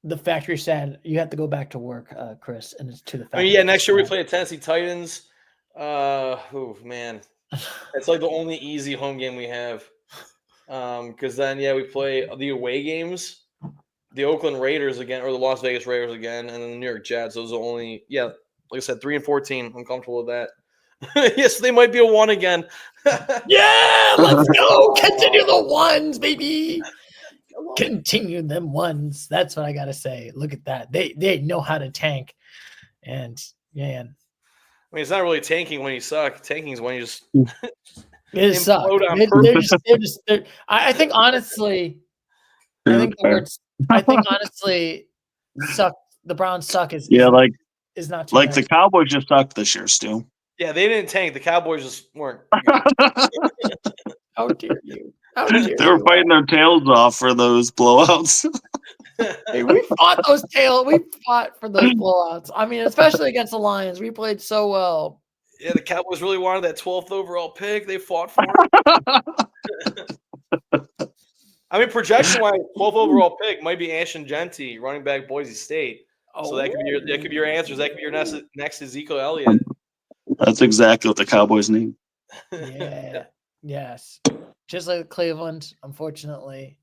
the factory said you have to go back to work, Chris, and it's to the factory. I mean, next year we play the Tennessee Titans. Oh man, it's like the only easy home game we have. Because then we play the away games, the Oakland Raiders again, or the Las Vegas Raiders again, and then the New York Jets. Those are only like I said, 3-14. I'm comfortable with that. Yes, they might be a 1 again. Yeah, let's go. Continue the ones, baby. Continue them ones. That's what I gotta say. Look at that. They know how to tank. And man. I mean, it's not really tanking when you suck. Tanking is when you just it sucks. I think honestly, suck. The Browns suck is not too like bad. the Cowboys just sucked this year, Stu. Yeah, they didn't tank. The Cowboys just weren't. How dare you? They were fighting their tails off for those blowouts. Hey, we fought for those blowouts. I mean, especially against the Lions. We played so well. Yeah, the Cowboys really wanted that 12th overall pick. They fought for it. I mean, projection-wise, 12th overall pick might be Ashton Genty, running back Boise State. So that could be your answers. That could be your next Ezekiel Elliott. That's exactly what the Cowboys need. Yeah. Yes. Just like Cleveland, unfortunately.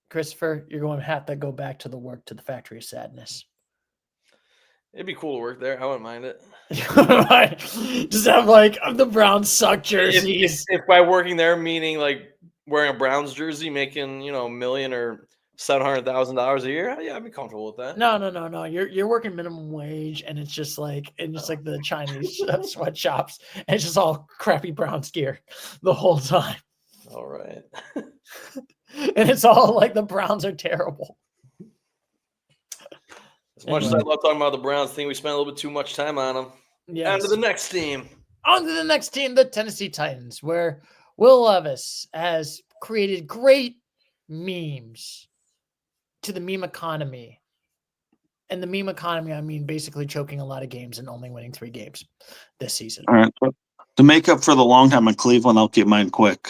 Christopher, you're going to have to go back to the factory of sadness. It'd be cool to work there. I wouldn't mind it. Just have like the Browns suck jerseys. If by working there, meaning like wearing a Browns jersey, making $1 million or $700,000 a year, yeah, I'd be comfortable with that. No. You're working minimum wage, and it's just like the Chinese sweatshops, and it's just all crappy Browns gear the whole time. All right. And it's all like the Browns are terrible. As much as I love talking about the Browns, I think we spent a little bit too much time on them. Yes. On to the next team. The Tennessee Titans, where Will Levis has created great memes to the meme economy. And the meme economy, I mean, basically choking a lot of games and only winning 3 games this season. All right. To make up for the long time in Cleveland, I'll keep mine quick.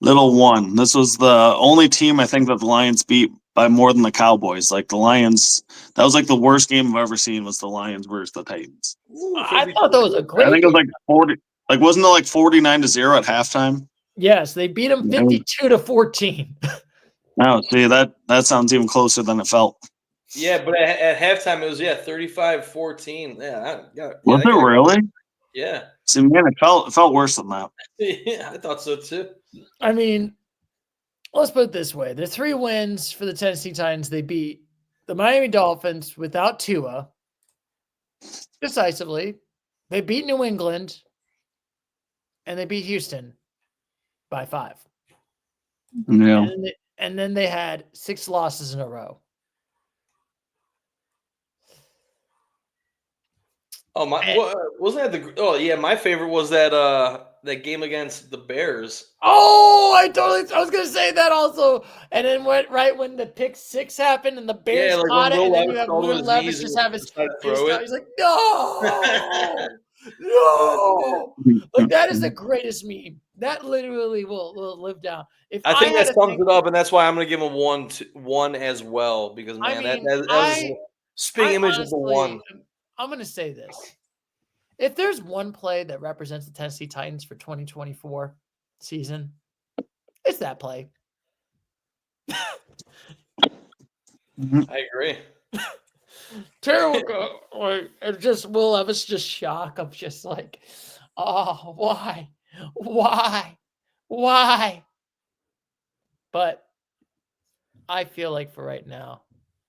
Little one. This was the only team I think that the Lions beat by more than the Cowboys. Like the Lions, that was like the worst game I've ever seen was the Lions versus the Titans. I thought that was a great I think it was like 40. Like, wasn't it like 49-0 at halftime? Yes, they beat them 52-14. Oh, see, that sounds even closer than it felt. Yeah, but at halftime it was 35-14. Was it really? Yeah. See, man, it felt worse than that. Yeah, I thought so too. I mean, let's put it this way: the 3 wins for the Tennessee Titans. They beat the Miami Dolphins without Tua decisively. They beat New England, and they beat Houston by 5. Yeah. And then they had 6 losses in a row. Oh wasn't that my favorite was that game against the Bears. Oh, I was gonna say that also. And then right when the pick 6 happened and the Bears caught it, and then you have Will Levis just have his throw it. He's like, no, no. Like that is the greatest meme. That literally will live down. I think that sums it up, and that's why I'm gonna give him 1 as well, because man, that was a spitting image of the 1. I'm going to say this. If there's one play that represents the Tennessee Titans for 2024 season, it's that play. I agree. Terrible. Like, just Will Levis just shock of just like, oh, why? But I feel like for right now,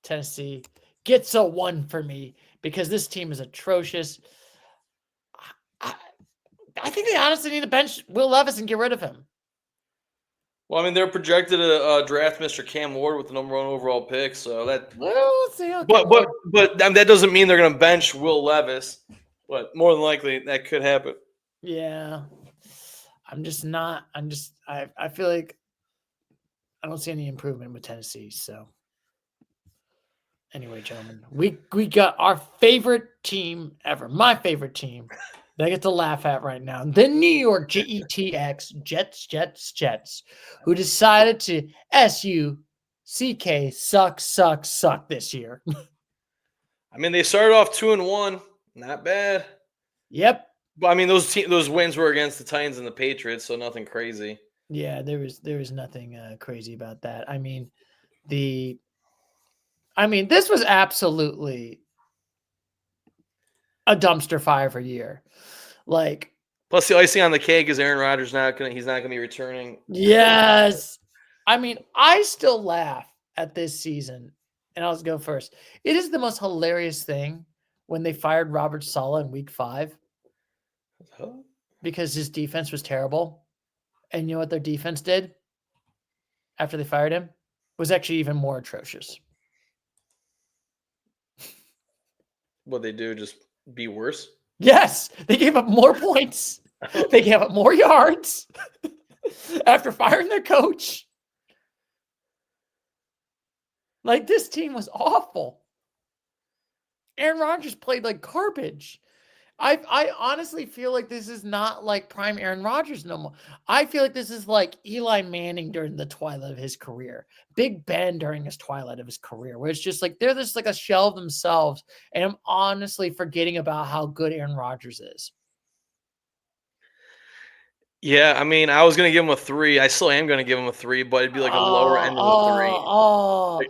Tennessee gets a 1 for me because this team is atrocious. I think they honestly need to bench Will Levis and get rid of him. Well, I mean, they're projected to draft Mr. Cam Ward with the number 1 overall pick, so that. Well, let's see. But that doesn't mean they're going to bench Will Levis. But more than likely, that could happen. Yeah, I feel like I don't see any improvement with Tennessee. So anyway, gentlemen, we got our favorite team ever, my favorite team that I get to laugh at right now, the New York Jets, who decided to suck this year. I mean, they started off 2-1, not bad. Yep. But I mean, those wins were against the Titans and the Patriots, so nothing crazy. Yeah, there was nothing crazy about that. I mean, this was absolutely a dumpster fire year. Like, plus the icing on the cake is Aaron Rodgers he's not gonna be returning. Yes. I mean, I still laugh at this season, and I'll go first. It is the most hilarious thing when they fired Robert Saleh in week 5 because his defense was terrible. And you know what their defense did after they fired him? Was actually even more atrocious. What they do, just be worse? Yes, they gave up more points. They gave up more yards after firing their coach. Like, this team was awful. Aaron Rodgers played like garbage. I honestly feel like this is not like prime Aaron Rodgers no more. I feel like this is like Eli Manning during the twilight of his career, Big Ben during his twilight of his career, where it's just like they're just like a shell of themselves. And I'm honestly forgetting about how good Aaron Rodgers is. Yeah, I mean, I was gonna give him a 3. I still am gonna give him a 3, but it'd be like a lower end of a 3.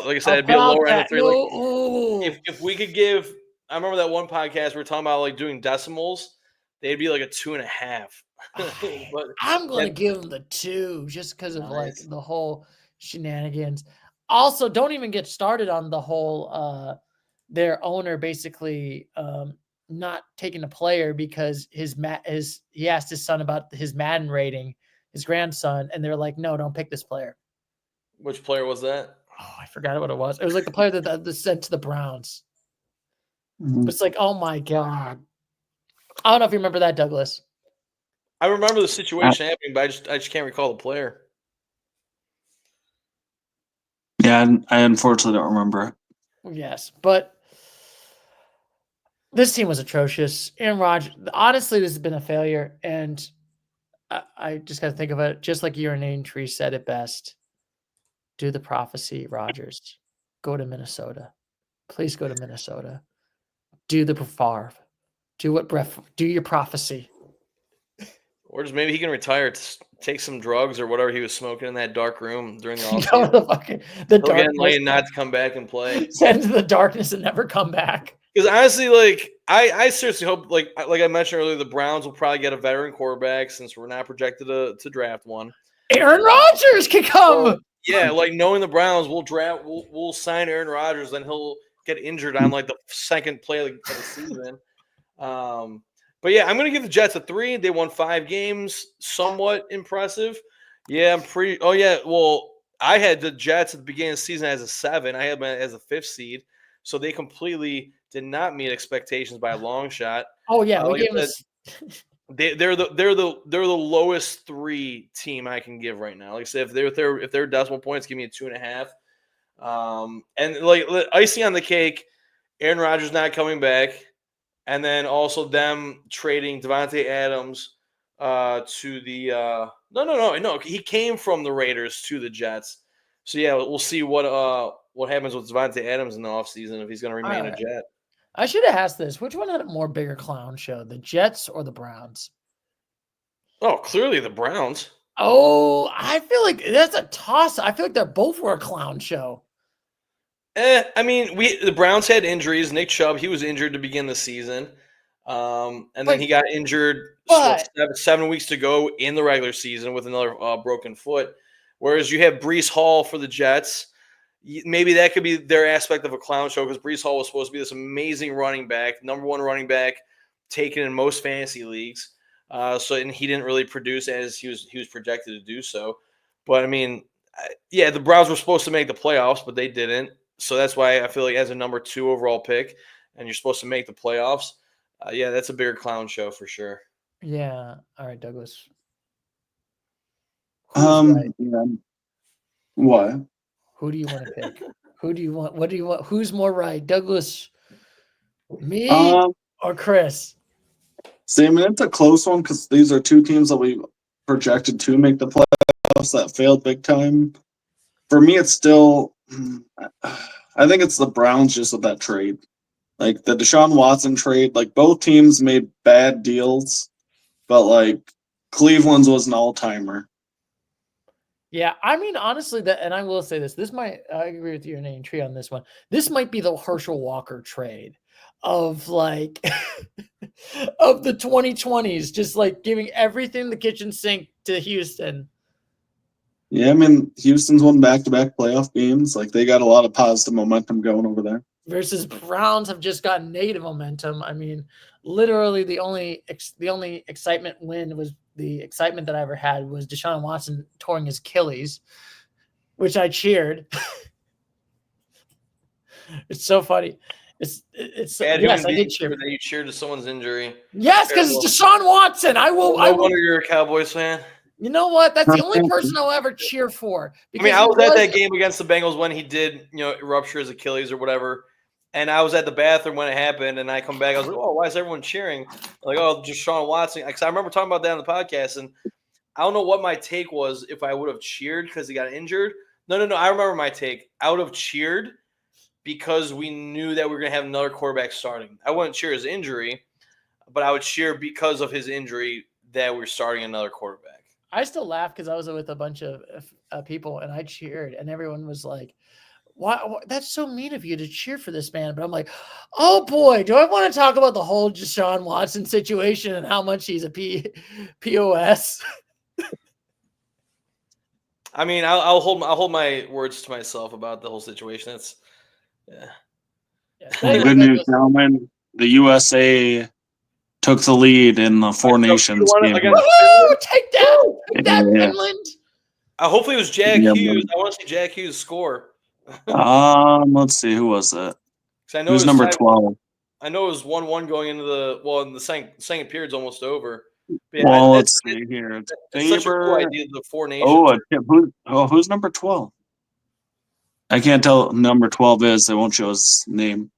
Like I said, it'd be a lower end of 3. Like if we could give, I remember that one podcast we were talking about like doing decimals, they'd be like a 2.5. But I'm gonna give them the 2 just because of like the whole shenanigans. Also, don't even get started on the whole their owner basically not taking a player because he asked his son about his Madden rating, his grandson, and they're like, no, don't pick this player. Which player was that? Oh, I forgot what it was. It was like the player that sent to the Browns. Mm-hmm. It's like, oh my God. I don't know if you remember that, Douglas. I remember the situation happening, but I just can't recall the player. Yeah, I unfortunately don't remember. Yes, but this team was atrocious. Aaron Rodgers, honestly, this has been a failure, and I just got to think of it just like your name tree said it best. Do the prophecy, Rodgers. Go to Minnesota. Please go to Minnesota. Do the Favre. Do your prophecy. Or just maybe he can retire to take some drugs or whatever he was smoking in that dark room during the offseason. The darkness, not to come back and play. Send to the darkness and never come back. Because honestly, like I seriously hope, like I mentioned earlier, the Browns will probably get a veteran quarterback since we're not projected to draft one. Aaron Rodgers can come. So, yeah, like knowing the Browns, we'll sign Aaron Rodgers, then he'll get injured on like the second play of the season. But yeah, I'm going to give the Jets a 3. They won 5 games, somewhat impressive. Yeah, I'm pretty. Oh yeah, well, I had the Jets at the beginning of the season as a 7. I had them as a 5th seed, so they completely did not meet expectations by a long shot. Oh yeah, we gave them. They're the lowest 3 team I can give right now. Like I said, if they're decimal points, give me a 2.5. And like icing on the cake, Aaron Rodgers not coming back. And then also them trading Devontae Adams to the no. He came from the Raiders to the Jets. So yeah, we'll see what happens with Devontae Adams in the offseason if he's going to remain a Jet. I should have asked this: which one had a more bigger clown show, the Jets or the Browns? Oh, clearly the Browns. Oh, I feel like that's a toss. I feel like they both were a clown show. I mean, the Browns had injuries. Nick Chubb, he was injured to begin the season. And then he got injured 7 weeks to go in the regular season with another broken foot. Whereas you have Breece Hall for the Jets. Maybe that could be their aspect of a clown show because Breece Hall was supposed to be this amazing running back, number 1 running back taken in most fantasy leagues. And he didn't really produce as he was projected to do so. But I mean, yeah, the Browns were supposed to make the playoffs, but they didn't. So that's why I feel like as a number 2 overall pick, and you're supposed to make the playoffs, yeah, that's a bigger clown show for sure. Yeah. All right, Douglas. Yeah. What? Who do you want to pick? Who do you want? What do you want? Who's more right, Douglas, me, or Chris? See, I mean, it's a close one because these are two teams that we projected to make the playoffs that failed big time. For me, it's still, I think it's the Browns just with that trade. Like the Deshaun Watson trade, like both teams made bad deals, but like Cleveland's was an all-timer. Yeah, I mean, honestly, and I will say this. I agree with you and A Tree on this one. This might be the Herschel Walker trade of like of the 2020s, just like giving everything the kitchen sink to Houston. Yeah, I mean, Houston's won back-to-back playoff games. Like they got a lot of positive momentum going over there. Versus Browns have just got negative momentum. I mean, literally the only excitement win was the excitement that I ever had was Deshaun Watson touring his Achilles, which I cheered. It's so funny. It's yes, I did cheer. That you cheered to someone's injury. Yes, because it's Deshaun Watson. I will. No wonder you're a Cowboys fan. You know what? That's the only person I'll ever cheer for. I mean, I was at that game against the Bengals when he did, rupture his Achilles or whatever. And I was at the bathroom when it happened, and I come back. I was like, "Oh, why is everyone cheering?" Like, "Oh, just Deshaun Watson." Because I remember talking about that on the podcast, and I don't know what my take was if I would have cheered because he got injured. No. I remember my take. I would have cheered because we knew that we were going to have another quarterback starting. I wouldn't cheer his injury, but I would cheer because of his injury that we're starting another quarterback. I still laugh because I was with a bunch of people, and I cheered, and everyone was like, why, that's so mean of you to cheer for this man. But I'm like, oh boy, do I want to talk about the whole Deshaun Watson situation and how much he's a POS? I mean, I'll hold my words to myself about the whole situation. It's Good news, gentlemen. The USA took the lead in the Four Nations game. Woo-hoo! Take that, Finland. Hopefully it was Jack Hughes. I want to see Jack Hughes score. Let's see, who was it? Who's number 12? I know it was 1-1 going into the second period's almost over. Yeah, well, let's see here. It's such a cool idea, the Four Nations. Who's number 12? I can't tell what number 12 is. They won't show his name.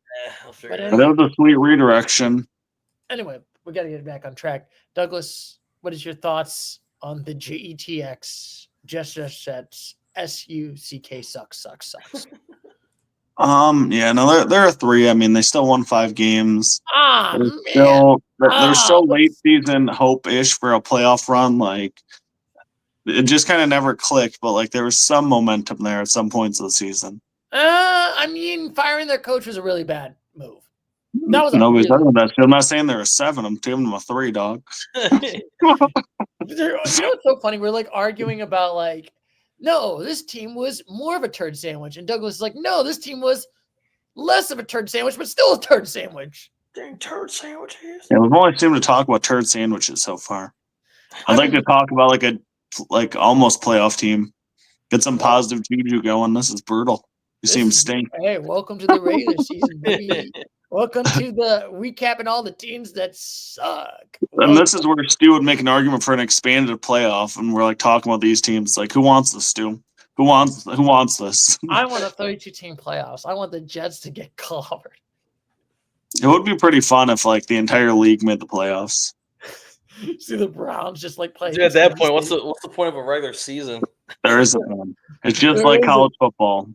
But that was a sweet redirection. Anyway, we got to get back on track. Douglas, what is your thoughts on the JETX? Just sets SUCK sucks. Yeah, no, there are 3. I mean, they still won 5 games. There's still late season hope-ish for a playoff run. Like, it just kind of never clicked, but like there was some momentum there at some points of the season. I mean, firing their coach was a really bad move. Nobody's talking about that. I'm not saying they're a 7. I'm giving them a 3, dog. You know what's so funny? We're like arguing about like, no, this team was more of a turd sandwich, and Douglas is like, no, this team was less of a turd sandwich, but still a turd sandwich. Dang turd sandwiches. Yeah, we've only seemed to talk about turd sandwiches so far. I'd like to talk about like almost playoff team. Get some positive juju going. This is brutal. You seem stink. Hey, welcome to the regular season, baby. Welcome to the recapping all the teams that suck. And this is where Stu would make an argument for an expanded playoff, and we're like talking about these teams. Like, who wants this, Stu? Who wants this? I want a 32-team playoffs. I want the Jets to get clobbered. It would be pretty fun if like the entire league made the playoffs. See the Browns just like play. Dude, at that point, what's the point of a regular season? There isn't one. It's just like college football.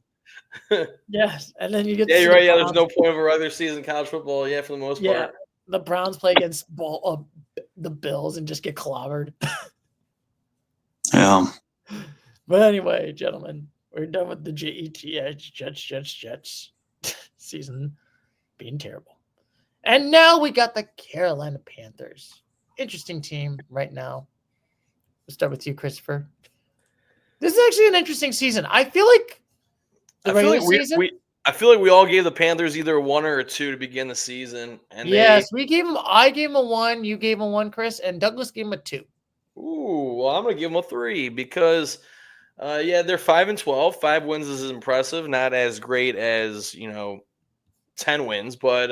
Yes, and then you get. Yeah, you're right. Yeah, there's no point of a regular season college football. Yeah, for the most part. Yeah, the Browns play against the Bills and just get clobbered. Yeah. But anyway, gentlemen, we're done with the Jets season being terrible, and now we got the Carolina Panthers. Interesting team right now. We'll start with you, Christopher. This is actually an interesting season. I feel like. I feel like we all gave the Panthers either a 1 or a 2 to begin the season. And yes, we gave them. I gave them a 1. You gave them 1, Chris, and Douglas gave them a 2. Ooh, well, I'm gonna give them a 3 because, they're 5-12. 5 wins is impressive, not as great as 10 wins, but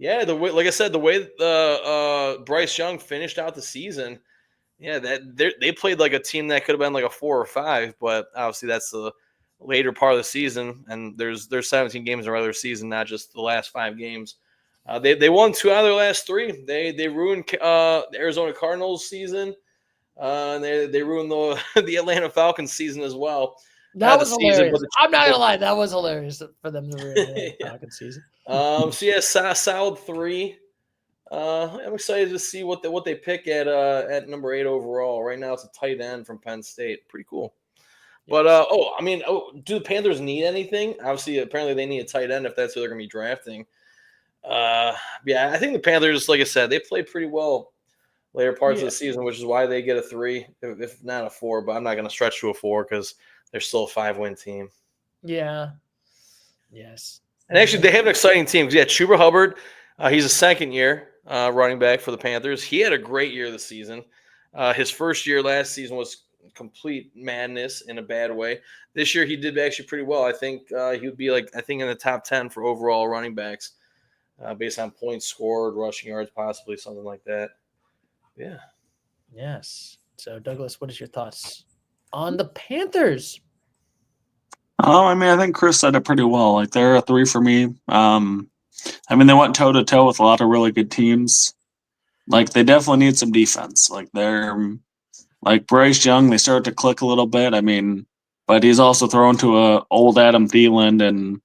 like I said, the way Bryce Young finished out the season, Yeah, they played like a team that could have been like a 4 or 5, but obviously that's the later part of the season, and there's 17 games in the regular season, not just the last 5 games. They won 2 out of their last 3. They ruined the Arizona Cardinals season, and they ruined the Atlanta Falcons season as well. That Not was the season, hilarious. I'm not gonna lie, that was hilarious for them to ruin the yeah. Falcons season. So yeah, solid 3. I'm excited to see what they pick at number 8 overall. Right now, it's a tight end from Penn State. Pretty cool. But do the Panthers need anything? Obviously, apparently they need a tight end if that's who they're going to be drafting. Yeah, I think the Panthers, like I said, they played pretty well later parts of the season, which is why they get a 3, if not a 4. But I'm not going to stretch to a 4 because they're still a 5-win team. Yeah. Yes. And actually, they have an exciting team. Yeah, Chuba Hubbard, he's a second-year running back for the Panthers. He had a great year this season. His first year last season was complete madness in a bad way. This year, he did actually pretty well. I think he would be in the top 10 for overall running backs based on points scored, rushing yards, possibly something like that. Yeah. Yes. So, Douglas, what is your thoughts on the Panthers? I mean, I think Chris said it pretty well. Like, they're a 3 for me. I mean, they went toe to toe with a lot of really good teams. Like, they definitely need some defense. Like, they're like Bryce Young. They start to click a little bit. I mean, but he's also thrown to a old Adam Thielen, and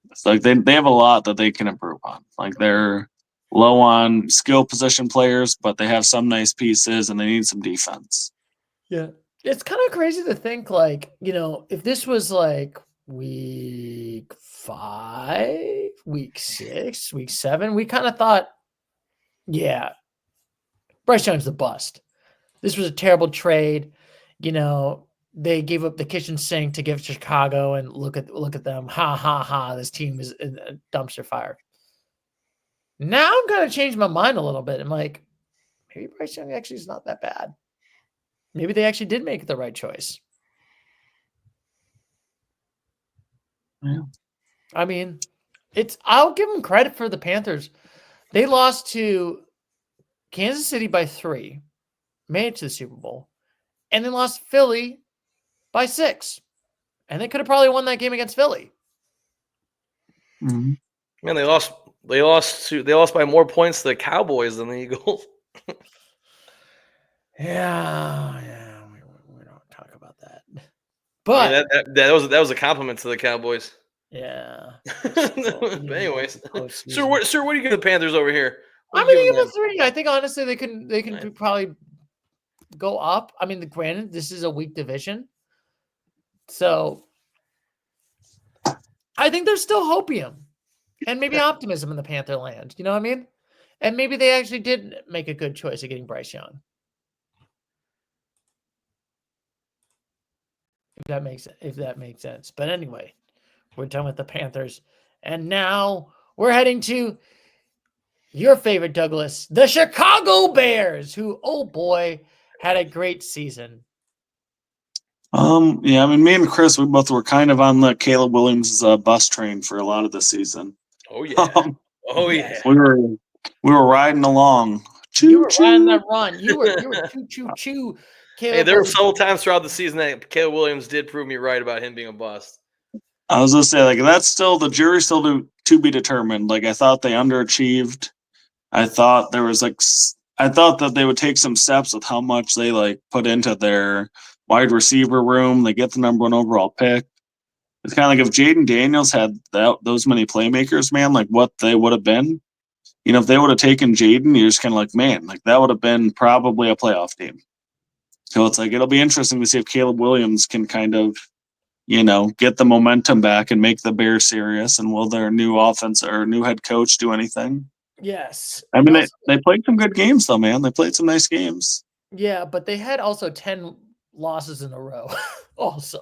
it's like they have a lot that they can improve on. Like, they're low on skill position players, but they have some nice pieces, and they need some defense. Yeah. It's kind of crazy to think, like, if this was like week 5, week 6, week 7, we kind of thought, yeah, Bryce Young's the bust. This was a terrible trade. They gave up the kitchen sink to give Chicago, and look at them. Ha, ha, ha. This team is a dumpster fire. Now I'm going to change my mind a little bit. I'm like, maybe Bryce Young actually is not that bad. Maybe they actually did make the right choice. Yeah. I mean, I'll give them credit for the Panthers. They lost to Kansas City by 3, made it to the Super Bowl, and then lost Philly by 6. And they could have probably won that game against Philly. Mm-hmm. Man, they lost by more points to the Cowboys than the Eagles. Yeah, we don't talk about that. But I mean, that was a compliment to the Cowboys. Yeah. But anyways, sir, what do you give the Panthers over here? I'm gonna give them a 3. I think honestly they can probably go up. I mean, granted, this is a weak division, so I think there's still hopium and maybe optimism in the Panther land. You know what I mean? And maybe they actually did make a good choice of getting Bryce Young. If that makes sense. But anyway, we're done with the Panthers, and now we're heading to your favorite, Douglas, the Chicago Bears, who, oh boy, had a great season. Yeah, I mean, me and Chris, we both were kind of on the Caleb Williams bus train for a lot of the season. Oh yeah, we were riding along. You were riding that run. You were choo. Hey, there were several times throughout the season that Caleb Williams did prove me right about him being a bust. I was gonna say, like, that's still the jury's still to be determined. Like, I thought they underachieved. I thought that they would take some steps with how much they put into their wide receiver room. They get the number 1 overall pick. It's kind of like if Jaden Daniels had those many playmakers, man, like what they would have been. If they would have taken Jaden, you're just kind of like, man, like that would have been probably a playoff team. So it's like it'll be interesting to see if Caleb Williams can kind of, get the momentum back and make the Bears serious. And will their new offense or new head coach do anything? Yes. I mean, they played some good games, though, man. They played some nice games. Yeah, but they had also 10 losses in a row also.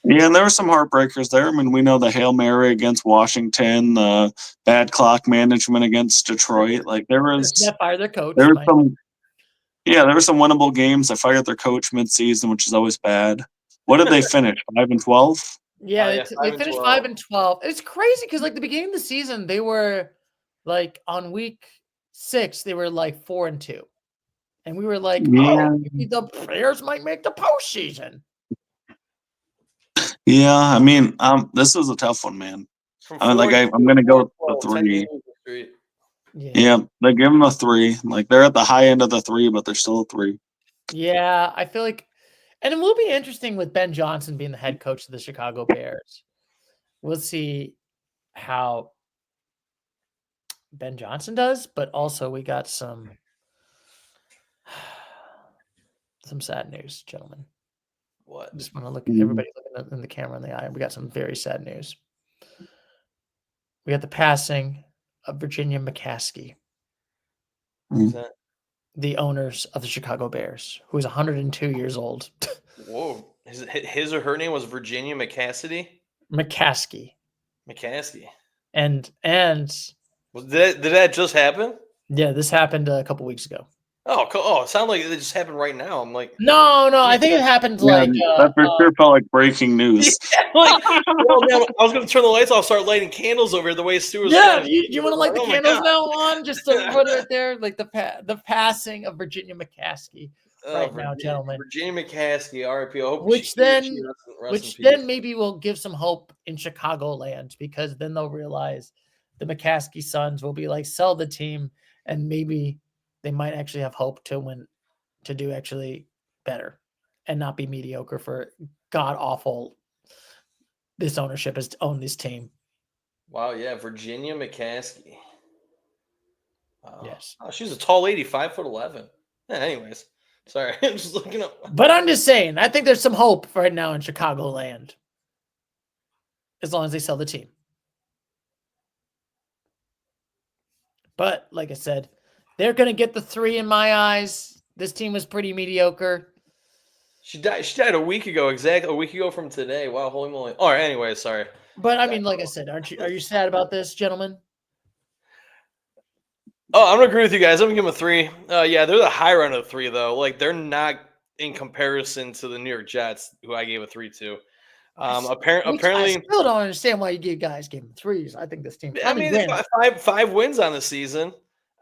Yeah, and there were some heartbreakers there. I mean, we know the Hail Mary against Washington, the bad clock management against Detroit. Like, there was that fired their coach. There were some winnable games. They fired their coach midseason, which is always bad. What did they finish? 5-12? Yeah, they finished 5-12. It's crazy because the beginning of the season, they were on week 6, they were 4-2. And we were like, Yeah. maybe the Bears might make the postseason. Yeah, I mean, this was a tough one, man. I'm gonna go with 3. Yeah, they give them a 3. Like they're at the high end of the 3, but they're still a 3. Yeah, I feel like, and it will be interesting with Ben Johnson being the head coach of the Chicago Bears. We'll see how Ben Johnson does, but also we got some sad news, gentlemen. What? I just want to look at everybody looking in the camera in the eye. We got some very sad news. We got the passing of Virginia McCaskey, Who's that? the owners of the Chicago Bears, who is 102 years old. Whoa. His or her name was Virginia McCaskey? McCaskey. And did that just happen? Yeah, this happened a couple weeks ago. Oh, it sounded like it just happened right now. I'm like, no, I think it happened that for sure felt like breaking news. Well, man, I was going to turn the lights off, start lighting candles over here the way Stu was. Yeah, you want to light the candles now on just to put it right there, like the passing of Virginia McCaskey now, gentlemen. Virginia McCaskey, RIP. Which then maybe will give some hope in Chicagoland, because then they'll realize the McCaskey sons will be like, sell the team, and maybe they might actually have hope to win, to do actually better and not be mediocre for god awful. This ownership has owned this team. Wow, yeah, Virginia McCaskey. Yes. Oh, she's a tall lady, 5'11". Yeah, anyways, sorry, I'm just looking up. But I'm just saying, I think there's some hope right now in Chicagoland, as long as they sell the team. But like I said, they're going to get the 3 in my eyes. This team was pretty mediocre. She died a week ago, exactly a week ago from today. Wow, holy moly! All right, anyway, sorry. But I mean, like I said, are you sad about this, gentlemen? Oh, I'm gonna agree with you guys. I'm gonna give them a 3. Yeah, they're the higher end of the 3 though. Like they're not in comparison to the New York Jets, who I gave a 3 to. Apparently, I still don't understand why you guys gave them 3s. I think this team. I mean, five wins on the season.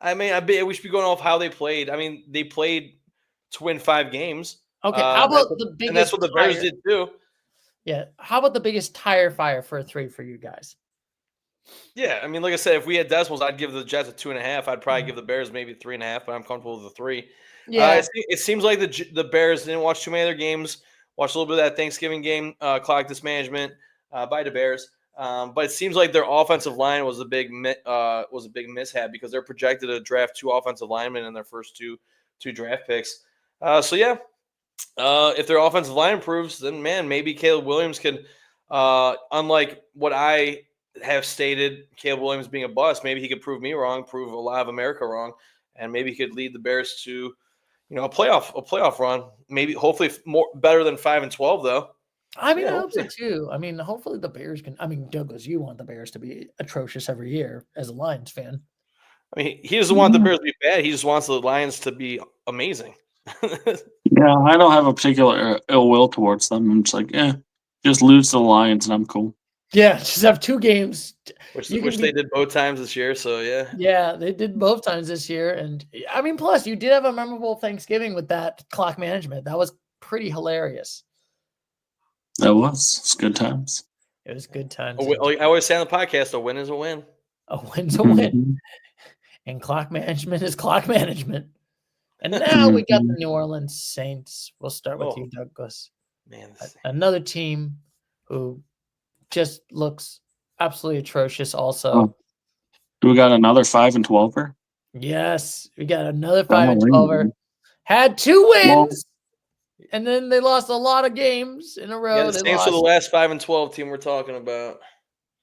I mean, we should be going off how they played. I mean, they played to win 5 games. Okay, how about the biggest? And that's what the Bears did too. Yeah, how about the biggest tire fire for a 3 for you guys? Yeah, I mean, like I said, if we had decimals, I'd give the Jets a 2.5. I'd probably give the Bears maybe 3.5, but I'm comfortable with a 3. Yeah, it seems like the Bears didn't watch too many other games. Watched a little bit of that Thanksgiving game, clock mismanagement by the Bears. But it seems like their offensive line was a big mishap, because they're projected to draft 2 offensive linemen in their first two draft picks. So yeah, if their offensive line improves, then man, maybe Caleb Williams can, unlike what I have stated, Caleb Williams being a bust, maybe he could prove me wrong, prove a lot of America wrong, and maybe he could lead the Bears to, a playoff run. Maybe, hopefully, better than 5-12 though. I mean, I hope so too. I mean, hopefully the Bears can. I mean, Douglas, you want the Bears to be atrocious every year as a Lions fan. I mean, he doesn't want the Bears to be bad. He just wants the Lions to be amazing. Yeah, I don't have a particular ill will towards them. I'm just like, just lose to the Lions and I'm cool. Yeah, just have 2 games. Which they did both times this year, so yeah. Yeah, they did both times this year. And I mean, plus you did have a memorable Thanksgiving with that clock management. That was pretty hilarious. It's good times. It was good times. I always say on the podcast, a win is a win. A win's a win. And clock management is clock management. And now we got the New Orleans Saints. We'll start with you, Douglas. Man, another team who just looks absolutely atrocious also. Oh. Do we got another 5-12er? Yes, we got another 5-12er. Had 2 wins, and then they lost a lot of games in a row. Yeah, the Saints are the last 5-12 team we're talking about.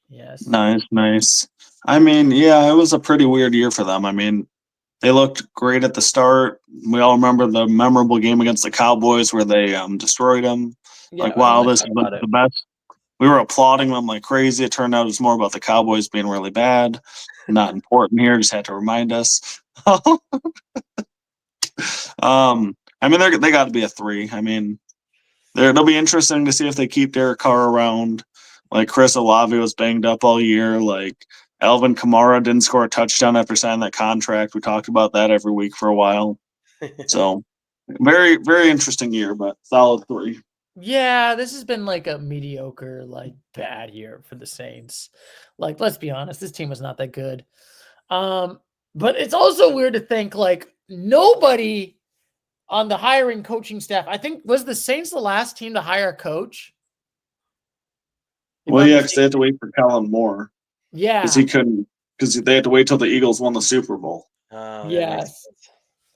Yes. Nice. I mean, yeah, it was a pretty weird year for them. I mean, they looked great at the start. We all remember the memorable game against the Cowboys where they destroyed them. Yeah, wow, this is the best. We were applauding them like crazy. It turned out it's more about the Cowboys being really bad. Not important here. Just had to remind us. I mean, they got to be a 3. I mean, it'll be interesting to see if they keep Derek Carr around. Like Chris Olave was banged up all year. Like Alvin Kamara didn't score a touchdown after signing that contract. We talked about that every week for a while. So very, very interesting year, but solid 3. Yeah, this has been like a mediocre, like bad year for the Saints. Like, let's be honest, this team was not that good. But it's also weird to think like nobody on the hiring coaching staff. I think was the Saints the last team to hire a coach? If Well, I'm yeah, because they mistaken. had to wait for Kellen Moore Yeah. because he couldn't because they had to wait till the Eagles won the Super Bowl. Oh, Yes.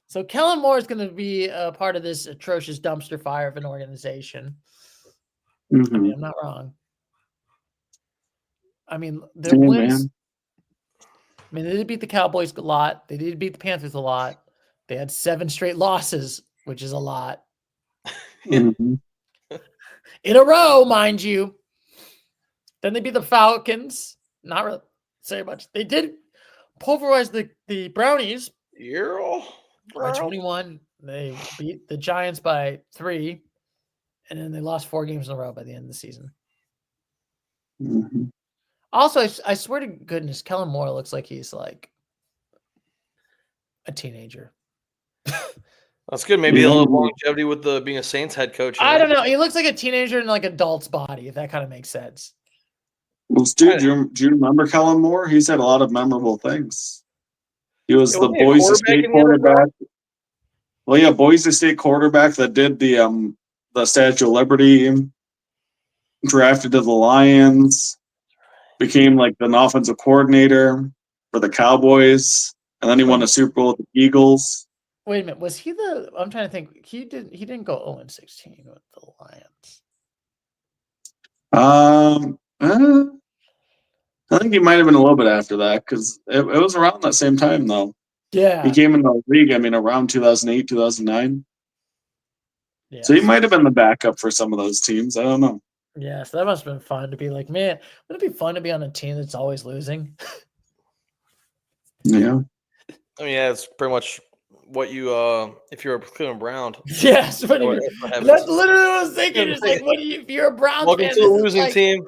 So Kellen Moore is going to be a part of this atrocious dumpster fire of an organization. I Mm-hmm. mean, I'm not wrong. I mean, their Yeah, wins. man. I mean, they did beat the Cowboys a lot. They did beat the Panthers a lot. They had 7 straight losses, which is a lot Mm-hmm. in a row, mind you. Then they beat the Falcons. Not really say much. They did pulverize the Brownies by 21. They beat the Giants by 3, and then they lost 4 games in a row by the end of the season. Mm-hmm. Also, I swear to goodness, Kellen Moore looks like he's like a teenager. That's good. Maybe a little longevity with the being a Saints head coach. I don't know. He looks like a teenager in like adult's body, if that kind of makes sense. Well, dude, do you remember Kellen Moore? He's had a lot of memorable things. He was the Boise State quarterback. Well, yeah, Boise State quarterback that did the Statue of Liberty, drafted to the Lions, became like an offensive coordinator for the Cowboys, and then he won a Super Bowl with the Eagles. Wait a minute, was he the? I'm trying to think. He didn't go 0-16 with the Lions. I think he might have been a little bit after that because it was around that same time though. Yeah, he came in the league. I mean, around 2008, 2009. Yeah, so he might have been the backup for some of those teams. I don't know. Yeah, so that must have been fun to be like, man, would it be fun to be on a team that's always losing? Yeah. I mean, yeah, it's pretty much what you if you're a Cleveland Brown. Yes, that's literally what I was thinking. It's like, what do you if you're a Brown welcome fan? to the losing team.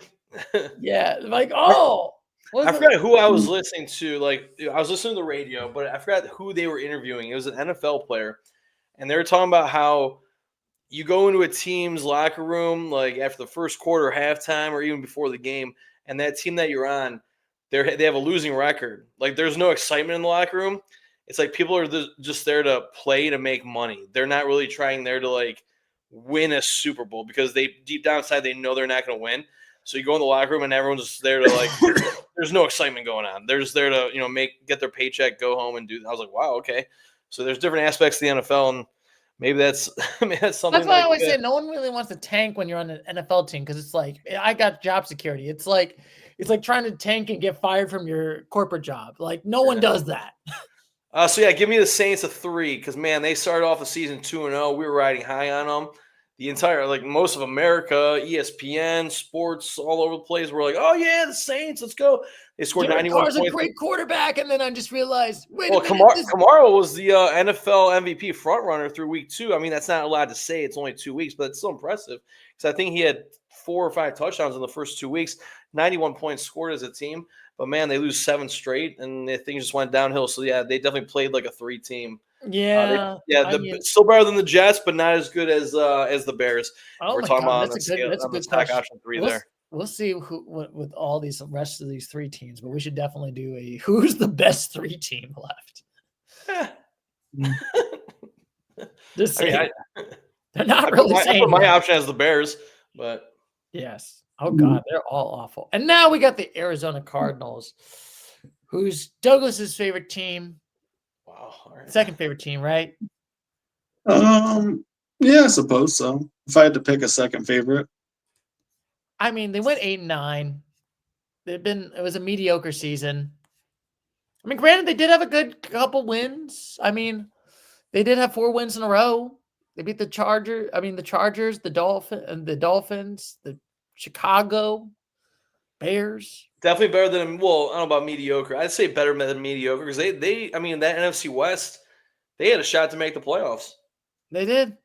Yeah, like I forgot who I was listening to. Like I was listening to the radio, but I forgot who they were interviewing. It was an NFL player, and they were talking about how you go into a team's locker room like after the first quarter, halftime, or even before the game, and that team that you're on, they have a losing record. Like there's no excitement in the locker room. It's like people are just there to play to make money. They're not really trying there to like win a Super Bowl because they deep down inside they know they're not going to win. So you go in the locker room and everyone's just there to like. There's no excitement going on. They're just there to get their paycheck, go home, and do. I was like, wow, okay. So there's different aspects of the NFL, and maybe that's something. That's why I always say no one really wants to tank when you're on an NFL team because it's like I got job security. It's like trying to tank and get fired from your corporate job. Like no one does that. So yeah, give me the Saints a 3 because man, they started off the season 2-0. We were riding high on them. The entire most of America, ESPN, sports, all over the place. We're like, oh yeah, the Saints, let's go. They scored 91 points. a great quarterback, and then I just realized, wait a minute. Kamara was the NFL MVP frontrunner through week 2. I mean, that's not allowed to say. It's only 2 weeks, but it's still impressive because I think he had 4 or 5 touchdowns in the first 2 weeks. 91 points scored as a team. But man, they lose 7 straight, and things just went downhill. So yeah, they definitely played like a 3 team. Yeah, still better than the Jets, but not as good as the Bears. Oh We're my talking God, about that's a good stock option 3 there. We'll see with all these rest of these 3 teams, but we should definitely do who's the best 3 team left. Just saying, they're not really saying my option as the Bears, but yes. Oh God, they're all awful. And now we got the Arizona Cardinals, who's Douglas's favorite team. Wow, right. Second favorite team, right? Yeah, I suppose so. If I had to pick a second favorite. I mean, they went 8-9. It was a mediocre season. I mean, granted, they did have a good couple wins. I mean, they did have 4 wins in a row. They beat the Chargers, the Dolphins, the Chicago Bears. Definitely better than, well, I don't know about mediocre. I'd say better than mediocre because that NFC West, they had a shot to make the playoffs. They did.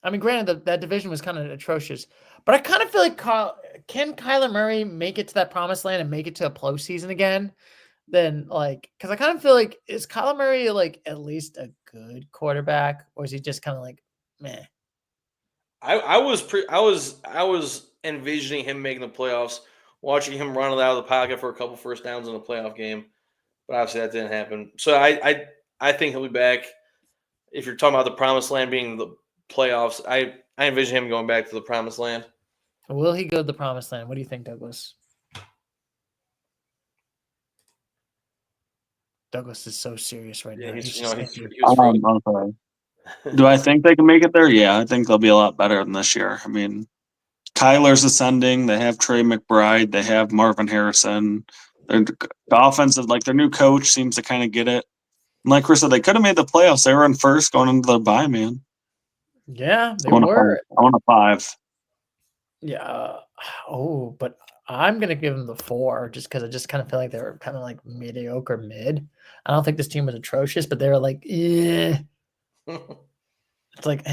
I mean, granted, that division was kind of atrocious. But I kind of feel like can Kyler Murray make it to that promised land and make it to a postseason again? then like, because I kind of feel like, is Kyler Murray like at least a good quarterback, or is he just kind of like meh? I was envisioning him making the playoffs, watching him run it out of the pocket for a couple first downs in a playoff game, but obviously that didn't happen. So I think he'll be back. If you're talking about the promised land being the playoffs, I envision him going back to the promised land. Will he go to the promised land? What do you think, Douglas? Douglas is so serious right now. He I'm was sorry. Do I think they can make it there? Yeah, I think they'll be a lot better than this year. I mean, Kyler's ascending. They have Trey McBride. They have Marvin Harrison. The offensive, like their new coach, seems to kind of get it. And like Chris said, they could have made the playoffs. They were in first going into the bye, man. Yeah, they I want were. I want a 5. Yeah. Oh, but I'm gonna give them the 4 just because I just kind of feel like they were kind of like mediocre mid. I don't think this team was atrocious, but they were like, it's like,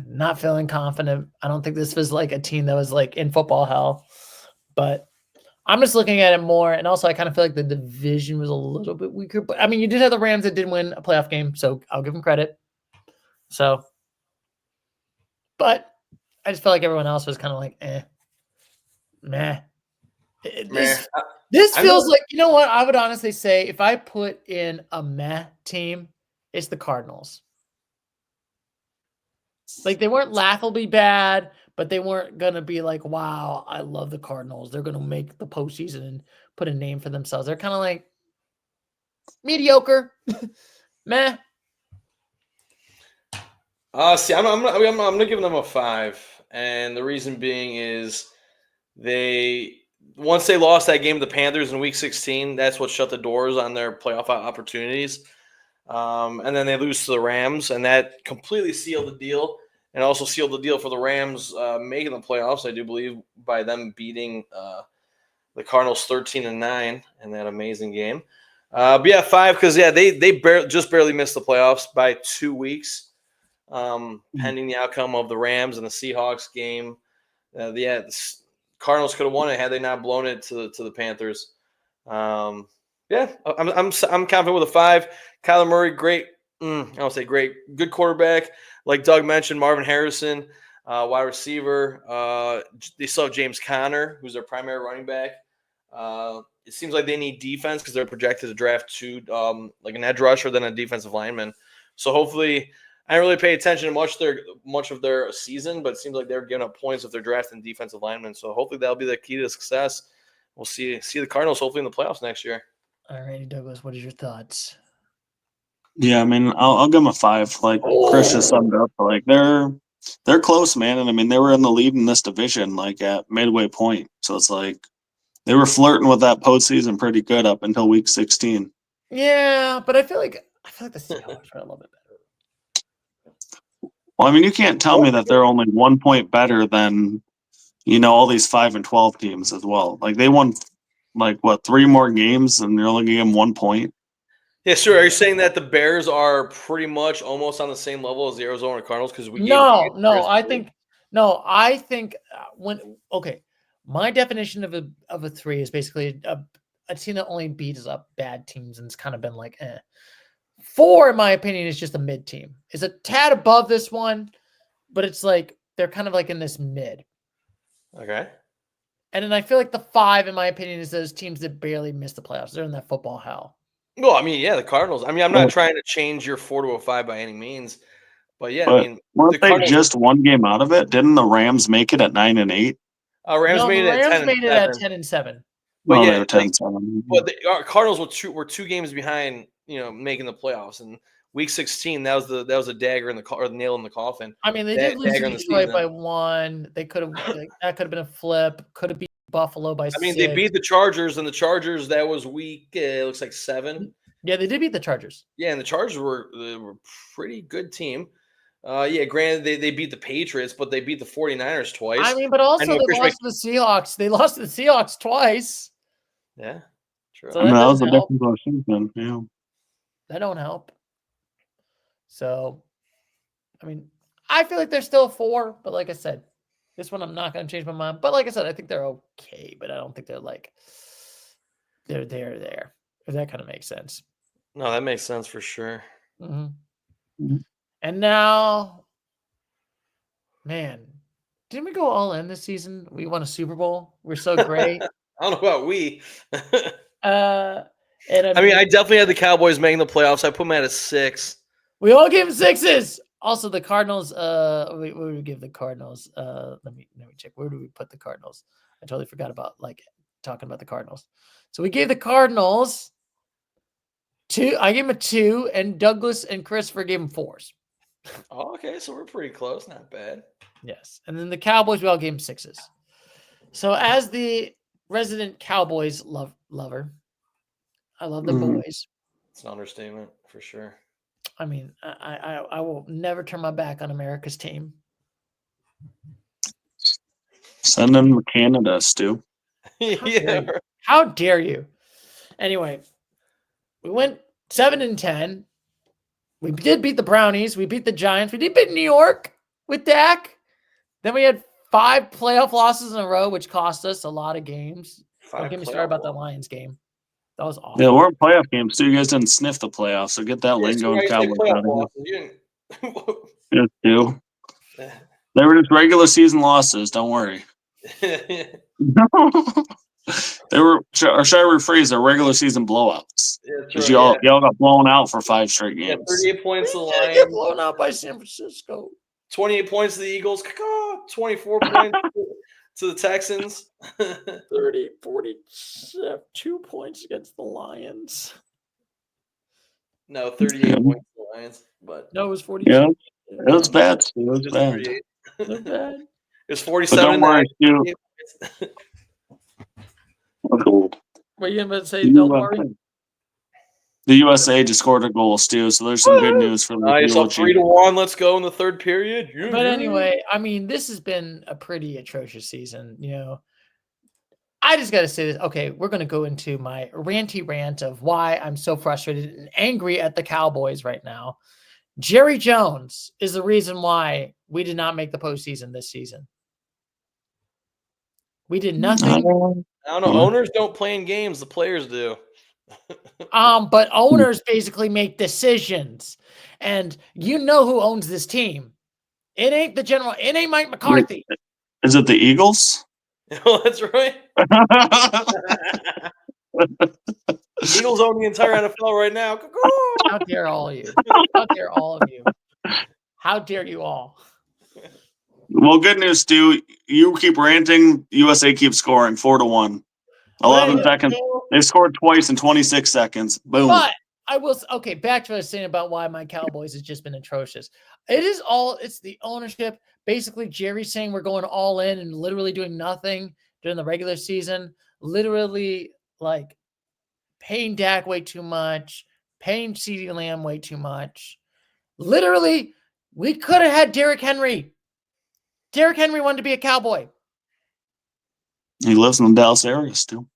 not feeling confident. I don't think this was like a team that was like in football hell. But I'm just looking at it more, and also I kind of feel like the division was a little bit weaker. But I mean, you did have the Rams that did win a playoff game, so I'll give them credit. So, but I just felt like everyone else was kind of like, meh. This feels like, you know what? I would honestly say if I put in a meh team, it's the Cardinals. Like they weren't laughably bad, but they weren't going to be like, wow, I love the Cardinals. They're going to make the postseason and put a name for themselves. They're kind of like mediocre, meh. See, I'm gonna give them a 5, and the reason being is once they lost that game to the Panthers in Week 16, that's what shut the doors on their playoff opportunities. And then they lose to the Rams, and that completely sealed the deal, and also sealed the deal for the Rams making the playoffs. I do believe by them beating the Cardinals 13-9 in that amazing game. But yeah, 5 because they just barely missed the playoffs by 2 weeks. Pending the outcome of the Rams and the Seahawks game. The Cardinals could have won it had they not blown it to the Panthers. I'm confident with a 5. Kyler Murray, great. I don't say great, good quarterback. Like Doug mentioned, Marvin Harrison, wide receiver. They still have James Conner, who's their primary running back. It seems like they need defense because they're projected to draft 2, like an edge rusher, then a defensive lineman. So hopefully. I didn't really pay attention to much of their season, but it seems like they're giving up points if they're drafting defensive linemen. So hopefully that'll be the key to success. We'll see the Cardinals hopefully in the playoffs next year. All righty, Douglas, what are your thoughts? Yeah, I mean, I'll give them a 5. Like Chris just summed up, like they're close, man. And I mean, they were in the lead in this division, like at midway point. So it's like they were flirting with that postseason pretty good up until Week 16. Yeah, but I feel like the Seahawks are a little bit better. Well, I mean, you can't tell me that they're only 1 point better than, all these 5-12 teams as well. Like they won, 3 more games, and you're only giving them 1 point. Yeah, sure. Are you saying that the Bears are pretty much almost on the same level as the Arizona Cardinals? Because I think my definition of a 3 is basically a team that only beats up bad teams, and it's kind of been like, 4, in my opinion, is just a mid team. It's a tad above this one, but it's like they're kind of like in this mid. Okay. And then I feel like the 5, in my opinion, is those teams that barely miss the playoffs. They're in that football hell. Well, I mean, yeah, the Cardinals. I mean, I'm not trying to change your 4 to a 5 by any means, but yeah, I mean, weren't they just 1 game out of it? Didn't the Rams make it at 9-8? Rams made it at 10-7. But they were 10-7. But the Cardinals were 2 games behind, making the playoffs. And Week 16, that was a dagger in the nail in the coffin. I mean, they did lose to Detroit by 1. They could have that could have been a flip. Could have beat Buffalo by 6. I mean, they beat the Chargers, and the Chargers, that was week it looks like 7. Yeah, they did beat the Chargers. Yeah, and the Chargers were a pretty good team. Granted, they beat the Patriots, but they beat the 49ers twice. I mean, but also they lost to the Seahawks. They lost to the Seahawks twice. Yeah, true. So that was a different season. Yeah, that don't help. So, I mean, I feel like they're still 4, but like I said, this one I'm not going to change my mind. But like I said, I think they're okay, but I don't think they're like they're there. If that kind of makes sense. No, that makes sense for sure. Mm-hmm. And now, man, didn't we go all in this season? We won a Super Bowl. We're so great. I don't know about we. And I mean, I definitely had the Cowboys making the playoffs. I put them at a 6. We all gave them 6s. Also, the Cardinals. What did we give the Cardinals? Let me check. Where do we put the Cardinals? I totally forgot about talking about the Cardinals. So we gave the Cardinals 2. I gave them a 2, and Douglas and Christopher gave them 4s. Oh, okay, so we're pretty close. Not bad. Yes, and then the Cowboys, we all gave them 6s. So as the resident Cowboys lover, I love the boys. It's an understatement for sure. I mean, I will never turn my back on America's team. Send them to Canada, Stu. How dare you? Anyway, we went 7-10. We did beat the Brownies. We beat the Giants. We did beat New York with Dak. Then we had 5 playoff losses in a row, which cost us a lot of games. Don't get me started about the Lions game. That was awful. Yeah, we're in playoff games, too. You guys didn't sniff the playoffs, so get that lingo and Cowboys out of here. Yes, too. They were just regular season losses. Don't worry. They were, or should I rephrase, they're regular season blowouts. Because y'all got blown out for 5 straight games. 38 points to the Lions. Get blown out by San Francisco. 28 points to the Eagles. 24 points to the Texans. 30, 47, 2 points against the Lions. No, 38 points to the Lions. But no, it was 42. Yeah, it was bad. It was bad. It was bad. It was 47. But don't worry, Stu. What are you going to say? Don't worry. The USA just scored a goal, Stu, so there's some good news for the Nice, up 3-1. Let's go in the third period. But anyway, I mean, this has been a pretty atrocious season. You know, I just got to say this. Okay, we're going to go into my ranty rant of why I'm so frustrated and angry at the Cowboys right now. Jerry Jones is the reason why we did not make the postseason this season. We did nothing. I don't know. Owners don't play in games. The players do. But owners basically make decisions. And you know who owns this team. It ain't the general. It ain't Mike McCarthy. Is it the Eagles? Well, that's right. Eagles own the entire NFL right now. How dare all of you? How dare all of you? How dare you all? Well, good news, Stu. You keep ranting. USA keeps scoring 4-1. 11 seconds. They scored twice in 26 seconds. Boom. But I will. Okay, back to what I was saying about why my Cowboys has just been atrocious. It's the ownership. Basically, Jerry saying we're going all in and literally doing nothing during the regular season. Literally, like, paying Dak way too much, paying CeeDee Lamb way too much. Literally, we could have had Derrick Henry. Derrick Henry wanted to be a Cowboy. He lives in the Dallas area still.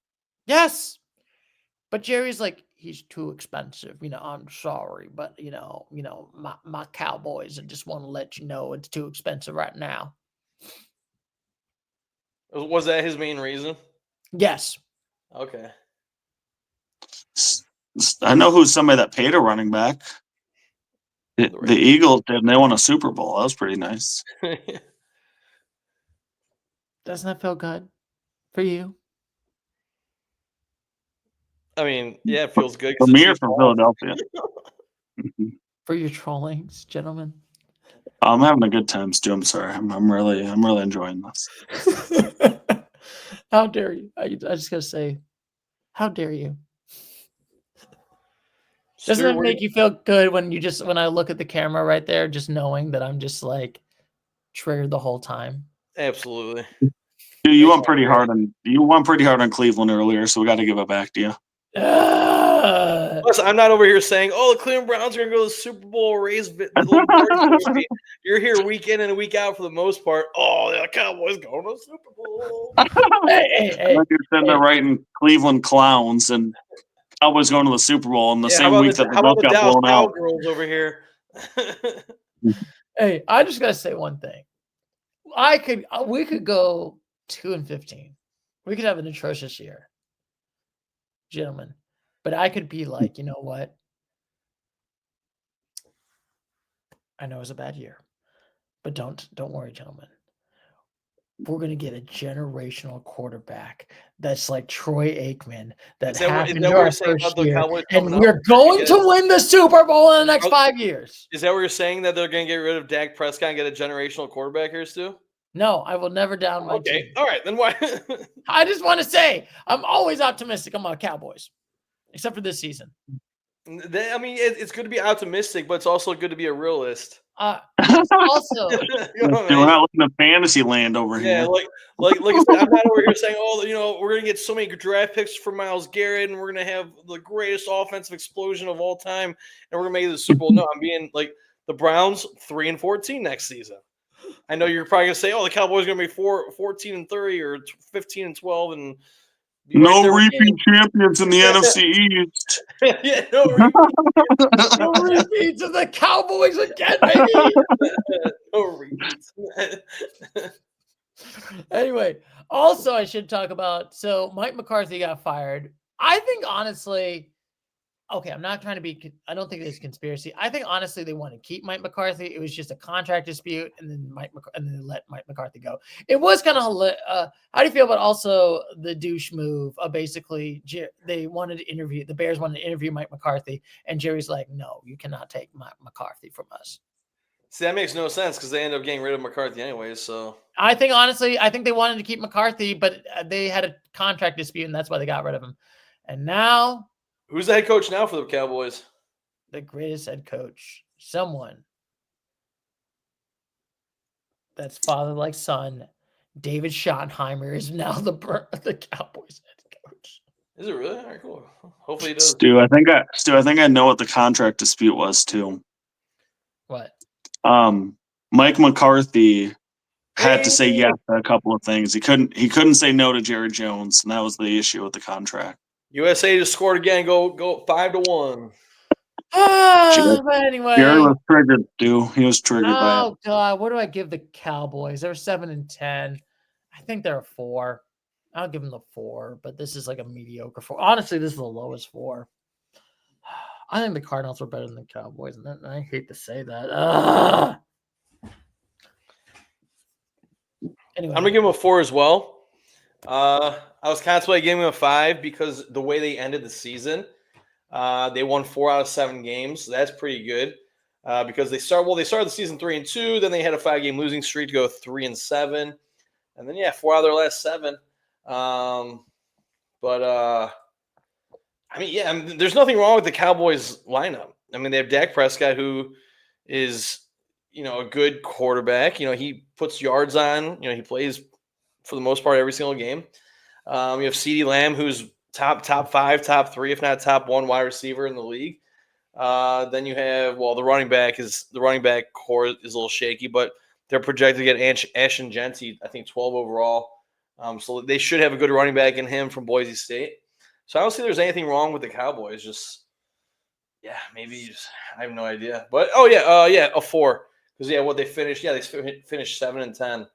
Yes. But Jerry's like, he's too expensive. You know, I'm sorry, but my Cowboys, I just want to let you know it's too expensive right now. Was that his main reason? Yes. Okay. I know who's somebody that paid a running back. The Eagles did, and they won a Super Bowl. That was pretty nice. Doesn't that feel good for you? I mean, yeah, it feels good. For me or from Philadelphia? For your trollings, gentlemen. I'm having a good time, Stu. I'm sorry. I'm really enjoying this. How dare you? I just gotta say, how dare you? Doesn't it make you feel good when I look at the camera right there, just knowing that I'm just like triggered the whole time? Absolutely. Dude, you went pretty hard on Cleveland earlier, so we got to give it back to you. Plus, I'm not over here saying, "Oh, the Cleveland Browns are going to go to the Super Bowl, raise You're here week in and week out for the most part. Oh, the Cowboys going to the Super Bowl. Hey. You're sitting there writing Cleveland clowns and Cowboys going to the Super Bowl in the same week that the Bills got blown out. Girls over here. Hey, I just gotta say one thing. We could go 2-15. We could have an atrocious year, gentlemen. But I could be like, you know what? I know it was a bad year, but don't worry, gentlemen. We're gonna get a generational quarterback that's like Troy Aikman that Is that what happened you're our saying about first the year, Cowboys and coming up? we're going to win the Super Bowl in the next 5 years. Is that what you're saying, that they're going to get rid of Dak Prescott and get a generational quarterback here, Stu? No, I will never down my team. All right, then why? I just want to say I'm always optimistic about Cowboys, except for this season. I mean, it's good to be optimistic, but it's also good to be a realist. Also, You know what I We're mean? not looking at fantasy land over Yeah, here. like I said, I'm not over here saying, oh, we're gonna get so many draft picks for Myles Garrett, and we're gonna have the greatest offensive explosion of all time, and we're gonna make it to the Super Bowl. No, I'm being like the Browns 3-14 next season. I know you're probably gonna say, oh, the Cowboys are gonna be 14-30 or 15-12, and be right No there with repeat champions in the NFC East. yeah, no repeat. no repeats of the Cowboys again, baby. No repeats. Anyway, also I should talk about. So Mike McCarthy got fired. I think honestly, okay, I'm not trying to be. I don't think it's conspiracy. I think honestly they want to keep Mike McCarthy. It was just a contract dispute, and then they let Mike McCarthy go. It was kind of. How do you feel about also the douche move? Basically, they wanted to interview the Bears wanted to interview Mike McCarthy, and Jerry's like, "No, you cannot take Mike McCarthy from us." See, that makes no sense because they ended up getting rid of McCarthy anyways. So I think honestly, I think they wanted to keep McCarthy, but they had a contract dispute, and that's why they got rid of him. And now. who's the head coach now for the Cowboys? The greatest head coach, someone that's father like son. David Schottenheimer is now the Cowboys head coach. Is it really? All right, cool. Hopefully he does. Stu, I think I know what the contract dispute was too. What? Mike McCarthy had to say yes to a couple of things. He couldn't say no to Jerry Jones, and that was the issue with the contract. USA just scored again. Go 5-1. But anyway, Jerry was triggered, Stu. He was triggered by it. Oh God, what do I give the Cowboys? They're 7-10. I think they're a 4. I'll give them the 4, but this is like a mediocre 4. Honestly, this is the lowest 4. I think the Cardinals are better than the Cowboys, and I hate to say that. Anyway, I'm gonna give them a 4 as well. I was contemplating giving them a 5 because the way they ended the season, they won 4 out of 7 games. So that's pretty good because they started the season 3-2, then they had a 5-game losing streak to go 3-7, and then 4 out of their last 7. I mean, there's nothing wrong with the Cowboys lineup. I mean, they have Dak Prescott, who is, a good quarterback. He puts yards on. He plays for the most part every single game. You have CeeDee Lamb, who's top 5, top 3, if not top 1 wide receiver in the league. Then you have, the running back core is a little shaky, but they're projected to get Ashton Genty, I think 12 overall. So they should have a good running back in him from Boise State. So I don't see there's anything wrong with the Cowboys. Maybe I have no idea. But a 4 because what they finished. Yeah, they finished 7-10,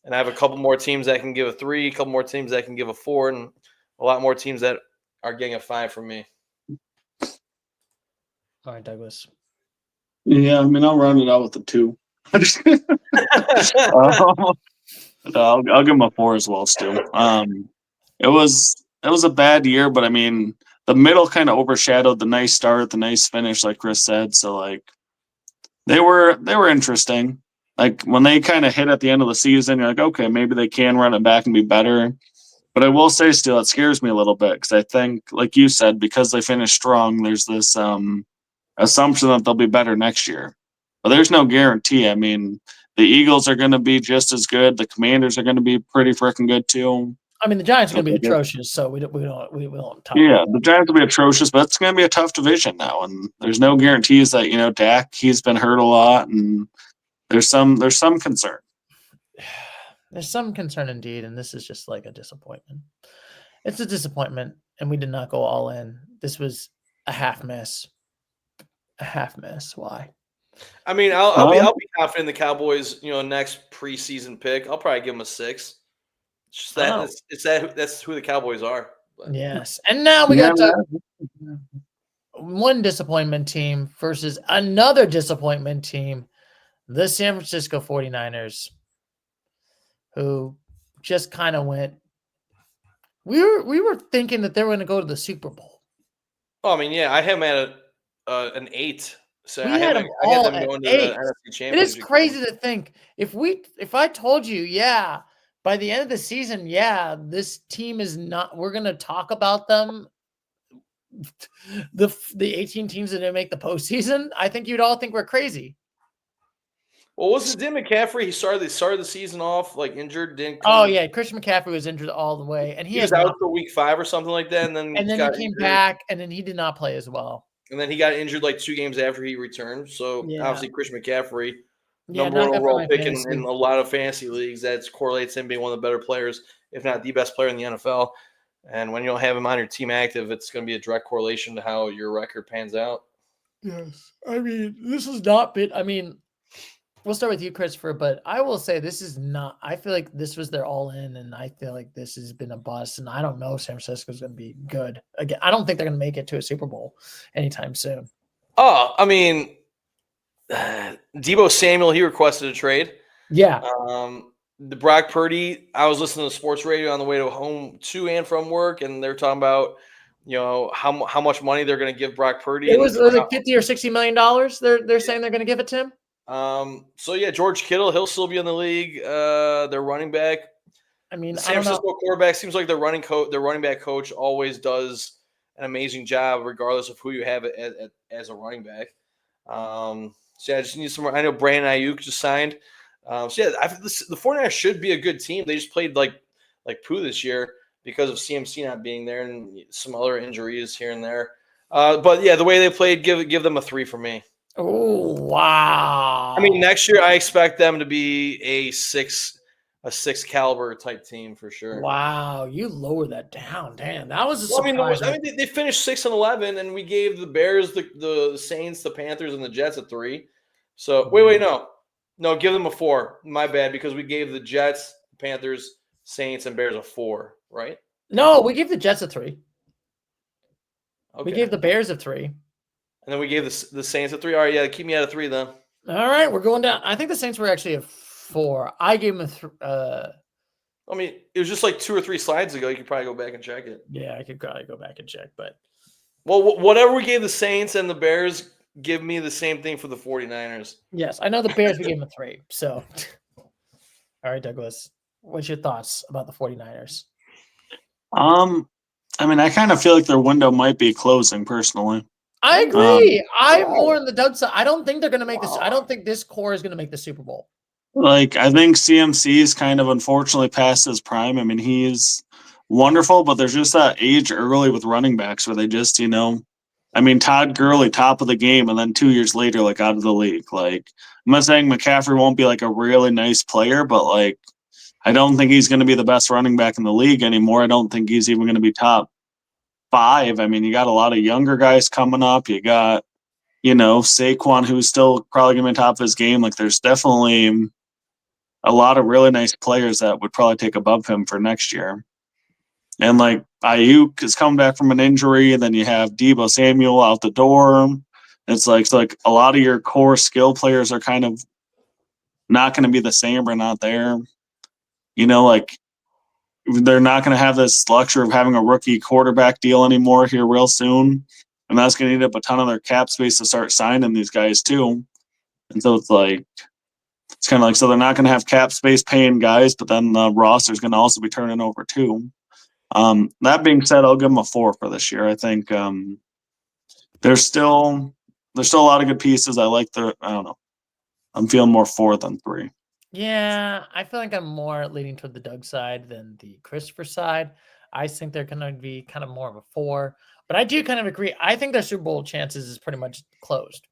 and I have a couple more teams that can give a 3, a couple more teams that can give a 4, and a lot more teams that are getting a 5 from me. all right, Douglas. Yeah, I mean, I'll round it out with a 2. I'll give them a 4 as well, Stu. It was a bad year, but I mean, the middle kind of overshadowed the nice start, the nice finish, like Chris said. So like, they were interesting. Like when they kind of hit at the end of the season, you're like, okay, maybe they can run it back and be better. But I will say, still, it scares me a little bit because I think, like you said, because they finished strong, there's this assumption that they'll be better next year. But there's no guarantee. I mean, the Eagles are going to be just as good. The Commanders are going to be pretty freaking good too. I mean, the Giants are going to be atrocious, so we don't talk. Yeah, the Giants will be atrocious, but it's going to be a tough division now, and there's no guarantees that Dak, he's been hurt a lot, and there's some concern. There's some concern indeed, and this is just like a disappointment. It's a disappointment, and we did not go all in. This was a half miss. A half miss. Why? I mean, I'll be confident in the Cowboys. Next preseason pick, I'll probably give them a 6. That's who the Cowboys are. But. Yes. And now we got one disappointment team versus another disappointment team, the San Francisco 49ers, who just kind of went. We were thinking that they were going to go to the Super Bowl. Oh, I mean, yeah, I have them at an 8. So We I had had them I had all them at going to 8. the NFC It Championship. is crazy to think if I told you, yeah, by the end of the season, yeah, this team is not. We're going to talk about them. The 18 teams that didn't make the postseason, I think you'd all think we're crazy. Well, was it McCaffrey? He started the season off like injured. Didn't Oh come, yeah, Christian McCaffrey was injured all the way, and he was out for week 5 or something like that, and then he got came injured. back, and then he did not play as well. And then he got injured like 2 games after he returned. So obviously, Christian McCaffrey, number 1 overall pick in a lot of fantasy leagues, that correlates him being one of the better players, if not the best player in the NFL. And when you don't have him on your team active, it's going to be a direct correlation to how your record pans out. Yes, I mean this has not been. I mean, we'll start with you, Christopher, but I will say this is not. I feel like this was their all in, and I feel like this has been a bust. And I don't know if San Francisco's going to be good again. I don't think they're going to make it to a Super Bowl anytime soon. Oh, I mean, Deebo Samuel, he requested a trade. Yeah. The Brock Purdy, I was listening to sports radio on the way to home to and from work, and they're talking about, how much money they're going to give Brock Purdy. It was like $50 or $60 million. They're saying they're going to give it to him. So yeah, George Kittle, he'll still be in the league. Their running back. I mean, the San Francisco quarterback seems like their running back coach always does an amazing job, regardless of who you have as a running back. So yeah, I just need some more. I know Brandon Ayuk just signed. So yeah, the 49ers should be a good team. They just played like poo this year because of CMC not being there and some other injuries here and there. But yeah, the way they played, give them a 3 for me. Oh wow! I mean, next year I expect them to be a 6 caliber type team for sure. Wow, you lower that down. Damn, that was a surprise. I mean, they finished 6-11, and we gave the Bears, the Saints, the Panthers, and the Jets a 3. So wait, no, give them a 4. My bad, because we gave the Jets, Panthers, Saints, and Bears a 4, right? No, we gave the Jets a 3. Okay. We gave the Bears a 3. And then we gave the Saints a 3. All right, yeah, keep me at a 3 then. All right, we're going down. I think the Saints were actually a 4. I gave them a I mean, it was just like 2 or 3 slides ago. You could probably go back and check it. Yeah, I could probably go back and check, but well, whatever we gave the Saints and the Bears, give me the same thing for the 49ers. Yes, I know the Bears, we gave them a 3. So, all right, Douglas, what's your thoughts about the 49ers? I mean, I kind of feel like their window might be closing personally. I agree. I'm more on the Doug side. I don't think they're going to make this. I don't think this core is going to make the Super Bowl. Like, I think CMC is kind of unfortunately past his prime. I mean, he's wonderful, but there's just that age early with running backs where they just, I mean, Todd Gurley, top of the game, and then 2 years later, like, out of the league. Like, I'm not saying McCaffrey won't be, like, a really nice player, but, like, I don't think he's going to be the best running back in the league anymore. I don't think he's even going to be top 5. I mean, you got a lot of younger guys coming up. You got, Saquon, who's still probably going to be top of his game. Like, there's definitely a lot of really nice players that would probably take above him for next year. And, like, Ayuk is coming back from an injury, and then you have Deebo Samuel out the door. It's like a lot of your core skill players are kind of not going to be the same or not there. Like, they're not going to have this luxury of having a rookie quarterback deal anymore here real soon. And that's going to eat up a ton of their cap space to start signing these guys too. And so it's kind of like, so they're not going to have cap space paying guys, but then the roster's going to also be turning over too. That being said, I'll give them a 4 for this year. I think there's still a lot of good pieces. I don't know. I'm feeling more 4 than 3. Yeah, I feel like I'm more leaning toward the Doug side than the Christopher side. I think they're going to be kind of more of a 4, but I do kind of agree. I think their Super Bowl chances is pretty much closed.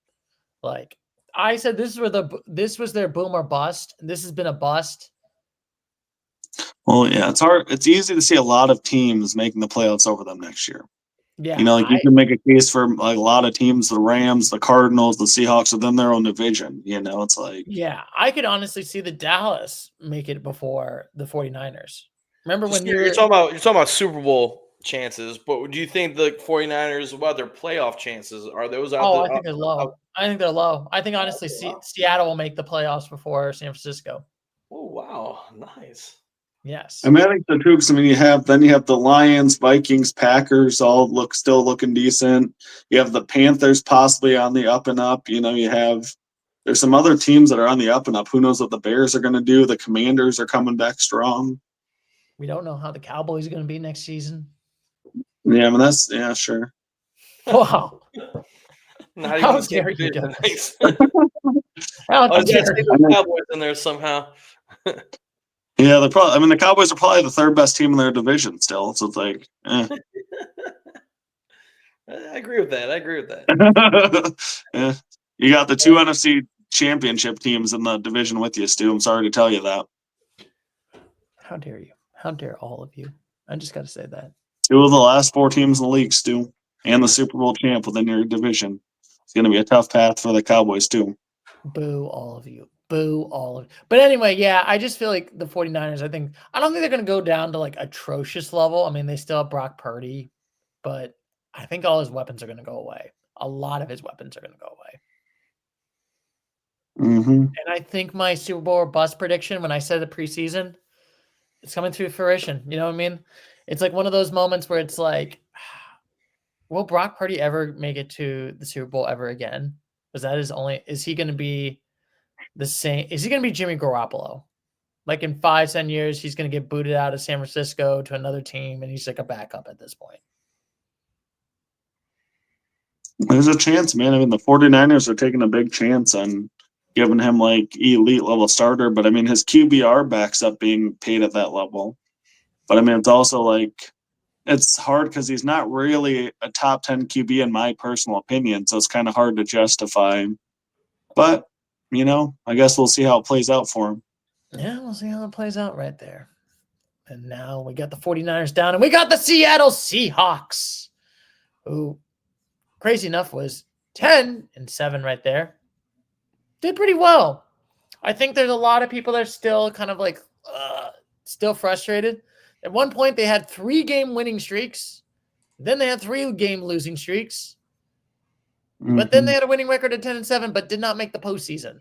Like I said, this was their boom or bust. This has been a bust. Well, yeah, it's hard. It's easy to see a lot of teams making the playoffs over them next year. Yeah, you can make a case for like a lot of teams, the Rams, the Cardinals, the Seahawks within their own division. It's like, yeah, I could honestly see the Dallas make it before the 49ers. Remember when you're talking about Super Bowl chances. But do you think the 49ers, what about their playoff chances? Are those out Oh, there? I think they're low. I think they're low. I think honestly, wow. Seattle will make the playoffs before San Francisco. Oh, wow. Nice. Yes. I mean, I think the troops. I mean, you have the Lions, Vikings, Packers all still looking decent. You have the Panthers possibly on the up and up. You know, there's some other teams that are on the up and up. Who knows what the Bears are going to do? The Commanders are coming back strong. We don't know how the Cowboys are going to be next season. Yeah, I mean sure. Wow. Not How even the dare you, division. Douglas? I How was going to dare say you? the Cowboys in there somehow. Yeah, the Cowboys are probably the third best team in their division still. So it's like, I agree with that. yeah. You got the two NFC championship teams in the division with you, Stu. I'm sorry to tell you that. How dare you? How dare all of you? I just got to say that. Two of the last four teams in the league, Stu, and the Super Bowl champ within your division. It's going to be a tough path for the Cowboys, too. Boo, all of you. Boo, all of you. But anyway, yeah, I just feel like the 49ers, I don't think they're going to go down to like atrocious level. I mean, they still have Brock Purdy, but I think all his weapons are going to go away. A lot of his weapons are going to go away. Mm-hmm. And I think my Super Bowl bust prediction, when I said the preseason, it's coming to fruition. You know what I mean? It's like one of those moments where it's like, will Brock Purdy ever make it to the Super Bowl ever again? Because is he going to be the same? Is he going to be Jimmy Garoppolo? Like in 5-10 years, he's going to get booted out of San Francisco to another team, and he's like a backup at this point. There's a chance, man. I mean, the 49ers are taking a big chance on giving him like elite level starter, but I mean, his QBR backs up being paid at that level. But I mean, it's also like, it's hard because he's not really a top 10 QB in my personal opinion. So it's kind of hard to justify. But, you know, I guess we'll see how it plays out for him. Yeah, we'll see how it plays out right there. And now we got the 49ers down, and we got the Seattle Seahawks, who, crazy enough, was 10-7 right there. Did pretty well. I think there's a lot of people that are still kind of like still frustrated. At one point, they had 3-game winning streaks. Then they had 3-game losing streaks. But then they had a winning record of 10-7, but did not make the postseason.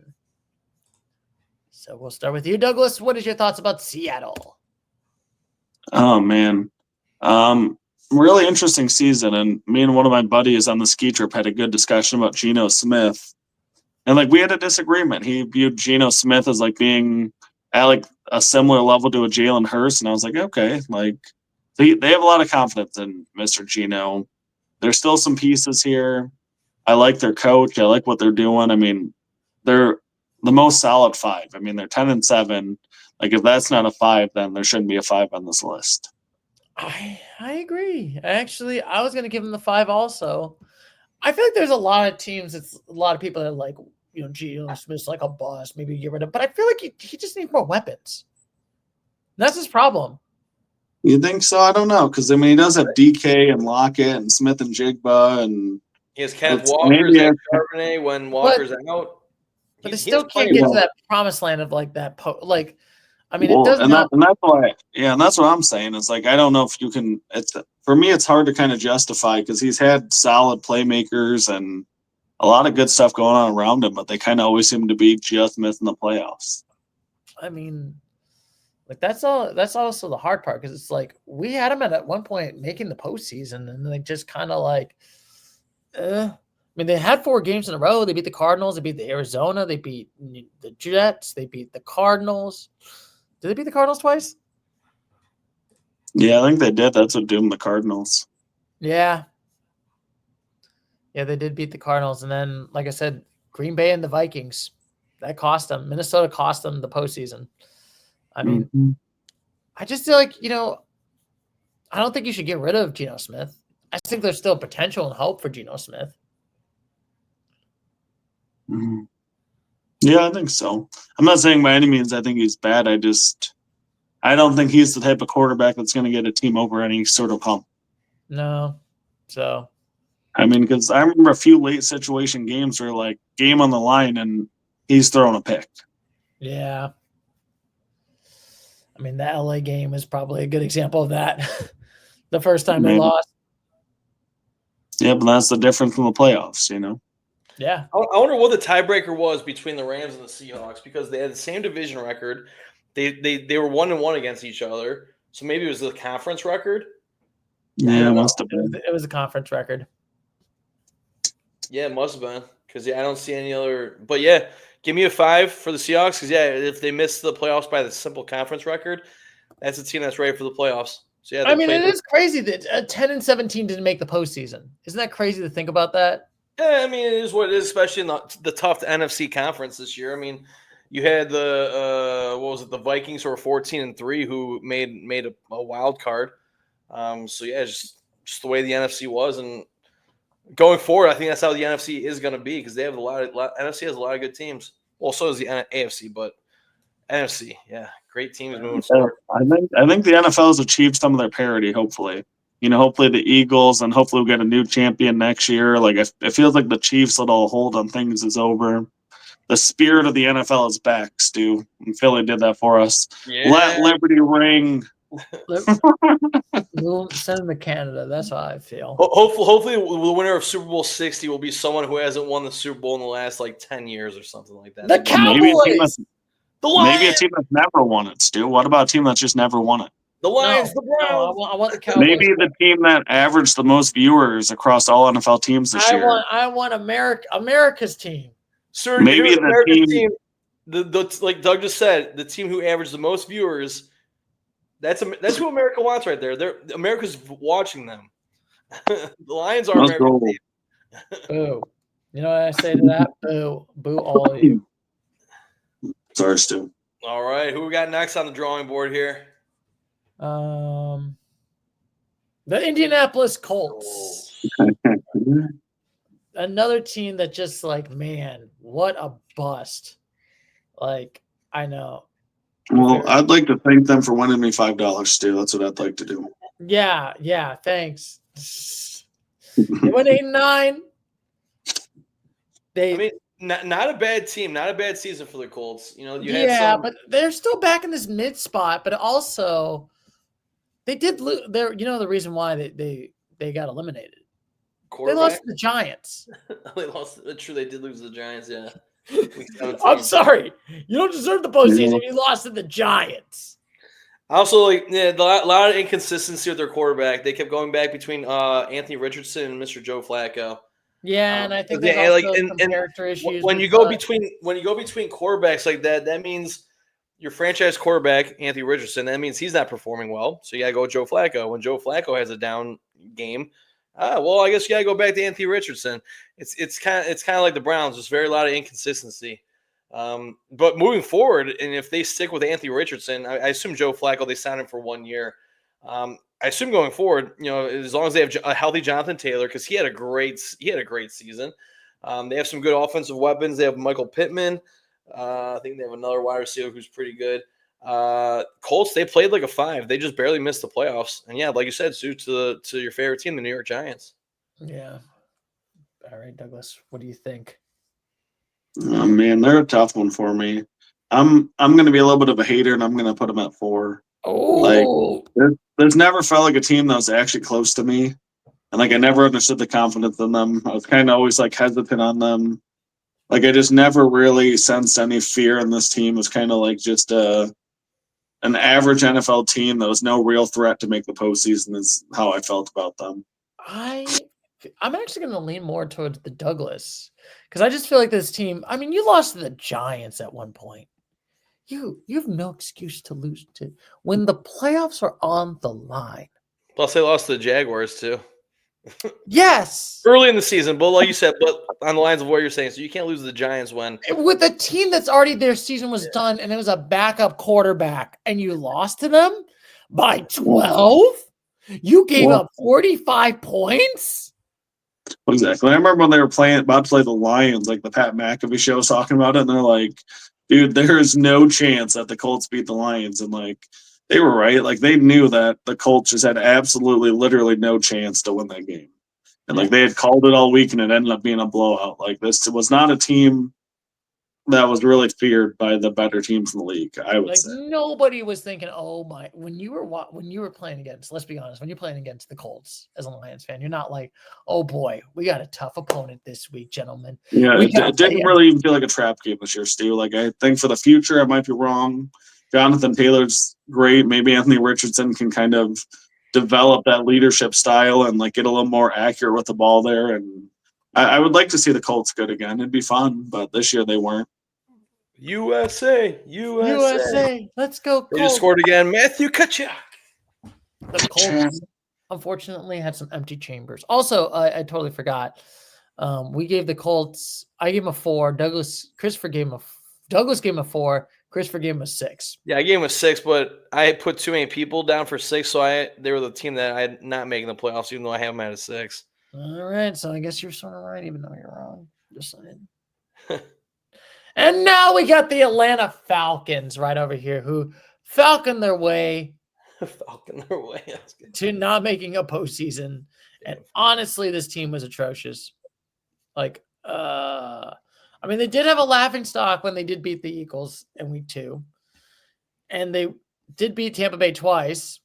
So we'll start with you, Douglas. What is your thoughts about Seattle? Oh, man. Really interesting season. And me and one of my buddies on the ski trip had a good discussion about Geno Smith. And like we had a disagreement. He viewed Geno Smith as like being at like a similar level to a Jalen Hurts. And I was like, okay, like they have a lot of confidence in Mr. Geno. There's still some pieces here. I like their coach. I like what they're doing. I mean, they're the most solid 5. I mean, they're 10-7. Like if that's not a 5, then there shouldn't be a 5 on this list. I agree. Actually, I was going to give him the 5 also. I feel like there's a lot of teams. It's a lot of people that are like, you know, Geno Smith's like a boss. Maybe get rid of. But I feel like he just needs more weapons. That's his problem. You think so? I don't know. Because, I mean, he does have DK and Lockett and Smith and Jigba. And he has Kenneth Walker, Zach Charbonnet when Walker's out. But they still can't get to that promised land of like that. I mean, it doesn't. And that's why, and that's what I'm saying. It's like I don't know if you can. For me, it's hard to kind of justify because he's had solid playmakers and a lot of good stuff going on around him, but they kind of always seem to be just missing the playoffs. I mean, like that's also the hard part because it's like we had him at one point making the postseason, and they just kind of like, I mean, they had 4 games in a row. They beat the Cardinals. They beat the Arizona. They beat the Jets. They beat the Cardinals. Did they beat the Cardinals twice? Yeah, I think they did. That's what doomed the Cardinals. Yeah. Yeah, they did beat the Cardinals. And then, like I said, Green Bay and the Vikings. That cost them. Minnesota cost them the postseason. I mean, I just feel like, you know, I don't think you should get rid of Geno Smith. I think there's still potential and hope for Geno Smith. Mm-hmm. Yeah, I think so. I'm not saying by any means I think he's bad. I don't think he's the type of quarterback that's going to get a team over any sort of hump. No. So. I mean, because I remember a few late situation games where like game on the line and he's throwing a pick. Yeah. I mean, the LA game is probably a good example of that. The first time they Maybe. lost. Yeah, but that's the difference from the playoffs, you know? Yeah. I wonder what the tiebreaker was between the Rams and the Seahawks because they had the same division record. They were 1-1 against each other. So maybe it was the conference record. Yeah, it must have been. It was a conference record. Yeah, it must have been because I don't see any other. But yeah, give me a 5 for the Seahawks because if they miss the playoffs by the simple conference record, that's a team that's ready for the playoffs. So yeah, I mean, it is crazy that 10-17 didn't make the postseason. Isn't that crazy to think about that? Yeah, I mean, it is what it is, especially in the tough NFC conference this year. I mean, you had the the Vikings who were 14-3 who made a wild card. So yeah, just the way the NFC was, and going forward, I think that's how the NFC is going to be because they have NFC has a lot of good teams. Well, so does the AFC, but NFC, yeah, great teams moving forward. I think the NFL has achieved some of their parity. Hopefully, hopefully the Eagles, and hopefully we'll get a new champion next year. Like it feels like the Chiefs' little hold on things is over. The spirit of the NFL is back, Stu. And Philly did that for us. Yeah. Let Liberty ring. We'll send them to Canada. That's how I feel. Hopefully, the winner of Super Bowl 60 will be someone who hasn't won the Super Bowl in the last 10 years or something like that. The Cowboys. Maybe a team that's never won it, Stu. What about a team that's just never won it? The Lions, the Browns. I want the Cowboys. Maybe the team that averaged the most viewers across all NFL teams this year. I want America's team. Sir, maybe the America's team. Like Doug just said, the team who averaged the most viewers. That's who America wants right there. America's watching them. The Lions are America's team. Boo. You know what I say to that? Boo. Boo all of you. Sorry, Stu. All right. Who we got next on the drawing board here? The Indianapolis Colts. Another team that just man, what a bust. I know. Well, I'd like to thank them for winning me $5, Stu. That's what I'd like to do. Yeah, thanks. They went 8-9. Not a bad team, not a bad season for the Colts. But they're still back in this mid spot. But also, they did lose. The reason why they got eliminated. They lost to the Giants. They did lose to the Giants. Yeah. I'm sorry. You don't deserve the postseason. You lost to the Giants. Also, a lot of inconsistency with their quarterback. They kept going back between Anthony Richardson and Mr. Joe Flacco. Yeah, and I think there's also some character issues. When you go between quarterbacks like that, that means your franchise quarterback, Anthony Richardson, that means he's not performing well. So you gotta go with Joe Flacco. When Joe Flacco has a down game, I guess you gotta go back to Anthony Richardson. It's kind of like the Browns. There's a lot of inconsistency. But moving forward, and if they stick with Anthony Richardson, I assume Joe Flacco, they signed him for 1 year. I assume going forward, as long as they have a healthy Jonathan Taylor, because he had a great season. They have some good offensive weapons. They have Michael Pittman. I think they have another wide receiver who's pretty good. Colts, they played like a 5. They just barely missed the playoffs. And yeah, like you said, Sue, to your favorite team, the New York Giants. Yeah. All right, Douglas, what do you think? Oh, man, they're a tough one for me. I'm going to be a little bit of a hater, and I'm going to put them at 4. Oh, there's never felt like a team that was actually close to me, and I never understood the confidence in them. I was kind of always hesitant on them. I just never really sensed any fear in this team. It was kind of just an average NFL team that was no real threat to make the postseason. Is how I felt about them. I'm actually going to lean more towards the Douglas because I just feel like this team. I mean, you lost to the Giants at one point. You have no excuse to lose to when the playoffs are on the line. Plus, they lost to the Jaguars too. Yes, early in the season, but like you said, but on the lines of what you're saying, so you can't lose to the Giants when with a team that's already their season was done and it was a backup quarterback, and you lost to them by 12. You gave up 45 points. Exactly. I remember when they were about to play the Lions, the Pat McAfee show was talking about it, and they're like, dude, there is no chance that the Colts beat the Lions. And they were right. They knew that the Colts just had absolutely, literally no chance to win that game. And they had called it all week, and it ended up being a blowout. This was not a team that was really feared by the better teams in the league, I would Like say. nobody was thinking, "Oh my!" When you were playing against, let's be honest, when you're playing against the Colts as a Lions fan, you're not like, "Oh boy, we got a tough opponent this week, gentlemen." Yeah, We it gotta play didn't against- really even feel like a trap game this year, Stu. Like, I think for the future, I might be wrong. Jonathan Taylor's great. Maybe Anthony Richardson can kind of develop that leadership style and like get a little more accurate with the ball there. And I would like to see the Colts good again. It'd be fun, but this year they weren't. USA. Let's go. They just Colts. scored again. Matthew Kachuk. The Colts, unfortunately, had some empty chambers. Also, I totally forgot. We gave the Colts. I gave him a 4. Douglas gave him a 4. Christopher gave him a 6. Yeah, I gave him a 6, but I put too many people down for 6, so they were the team that I had not making the playoffs, even though I have them at a 6. All right, so I guess you're sort of right, even though you're wrong. Just saying. And now we got the Atlanta Falcons right over here, who falcon their way to not making a postseason. And honestly, this team was atrocious. Like, I mean, they did have a laughing stock when they did beat the Eagles in week 2. And they did beat Tampa Bay twice.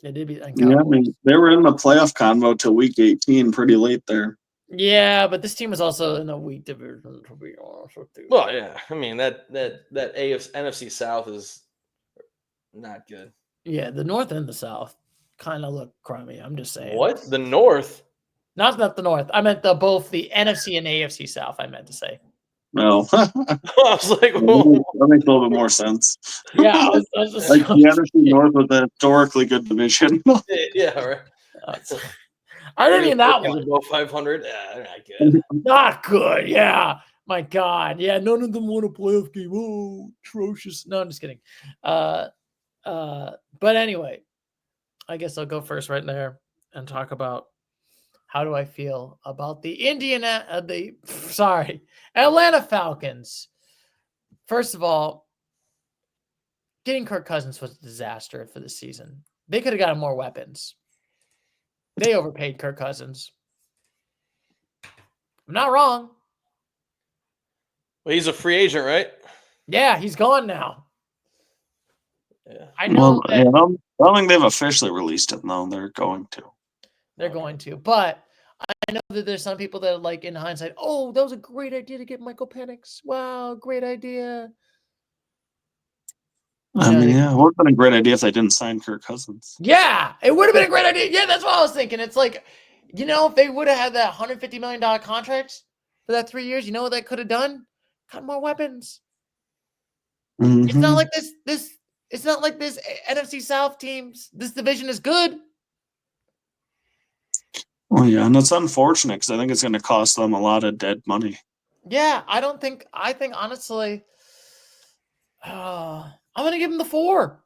They did beat Yeah, I mean, they were in the playoff convo till week 18, pretty late there. Yeah, but this team was also in a weak division, to be honest with you. Well, yeah. I mean, that NFC South is not good. Yeah, the North and the South kind of look crummy. I'm just saying. What? The North? Not the North. I meant both the NFC and AFC South, I meant to say. No. I was like, whoa. That makes a little bit more sense. Yeah, I was just like the NFC North was a historically good division. Yeah, right. I didn't mean that one. Above 500. Yeah, they're not good. Not good. Yeah. My God. Yeah. None of them won a playoff game. Oh, atrocious. No, I'm just kidding. But anyway, I guess I'll go first right there and talk about how do I feel about the Atlanta Falcons. First of all, getting Kirk Cousins was a disaster for the season. They could have gotten more weapons. They overpaid Kirk Cousins. I'm not wrong. Well, he's a free agent, right? Yeah, he's gone now. Yeah. I know that I don't think they've officially released him, though. They're going to. they're going to. But I know that there's some people that are like, in hindsight, oh, that was a great idea to get Michael Penix. Wow, great idea. I mean, yeah, it would have been a great idea if they didn't sign Kirk Cousins. Yeah, it would have been a great idea. Yeah, that's what I was thinking. It's like, if they would have had that $150 million contract for that 3 years, you know what that could have done? Got more weapons. Mm-hmm. It's not like this. It's not like this NFC South teams. This division is good. Well, yeah, and it's unfortunate because I think it's going to cost them a lot of dead money. Yeah, I think honestly, I'm going to give them the 4.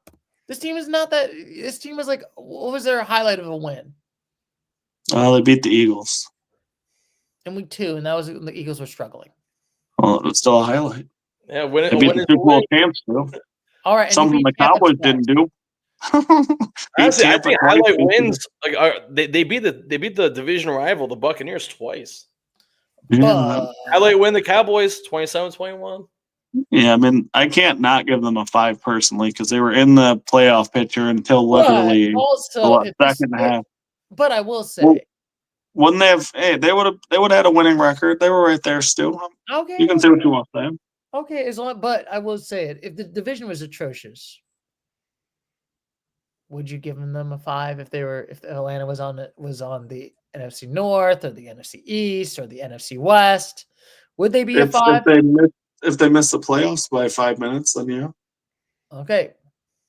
This team is not that. This team was like, what was their highlight of a win? They beat the Eagles. In week 2, and that was the Eagles were struggling. Well, it's still a highlight. Yeah, win They beat the Super Bowl champs, too. All right, Something the Cowboys didn't do. Honestly, I think highlight wins. Like they beat the division rival, the Buccaneers, twice. Highlight win the Cowboys 27-21. Yeah, I mean, I can't not give them a 5 personally because they were in the playoff picture until literally the second half. But I will say, wouldn't they have? Hey, they would have had a winning record. They were right there, Stu. Okay, you can say what you want to say. Okay, but I will say it. If the division was atrocious, would you give them a 5 if Atlanta was on the NFC North or the NFC East or the NFC West? Would they be a 5? If they miss the playoffs by 5 minutes, then yeah. Okay,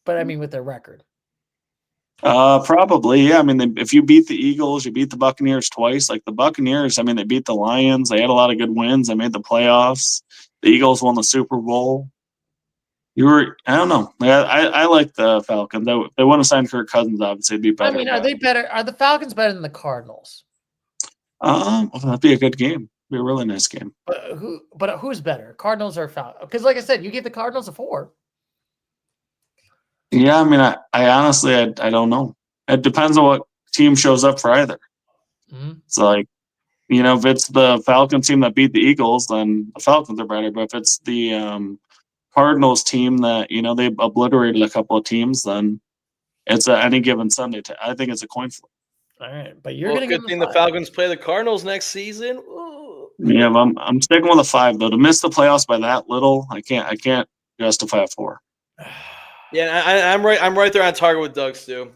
but I mean with their record. Probably, yeah. I mean, if you beat the Eagles, you beat the Buccaneers twice. Like the Buccaneers, I mean, they beat the Lions. They had a lot of good wins. They made the playoffs. The Eagles won the Super Bowl. I don't know. I like the Falcons. They want to sign Kirk Cousins, obviously, it'd be better. I mean, are they better? Are the Falcons better than the Cardinals? Well, that'd be a good game. It'd be a really nice game. But who's better, Cardinals or Falcons? Because, like I said, you gave the Cardinals a 4. Yeah, I mean, I honestly, I don't know. It depends on what team shows up for either. Mm-hmm. So, like, if it's the Falcons team that beat the Eagles, then the Falcons are better. But if it's the Cardinals team that they obliterated a couple of teams, then it's any given Sunday. I think it's a coin flip. All right, but you're gonna good give thing them the Falcons play the Cardinals next season. Ooh. Yeah, but I'm sticking with a 5 though. To miss the playoffs by that little, I can't justify a 4. Yeah, I'm right. I'm right there on target with Doug Stu.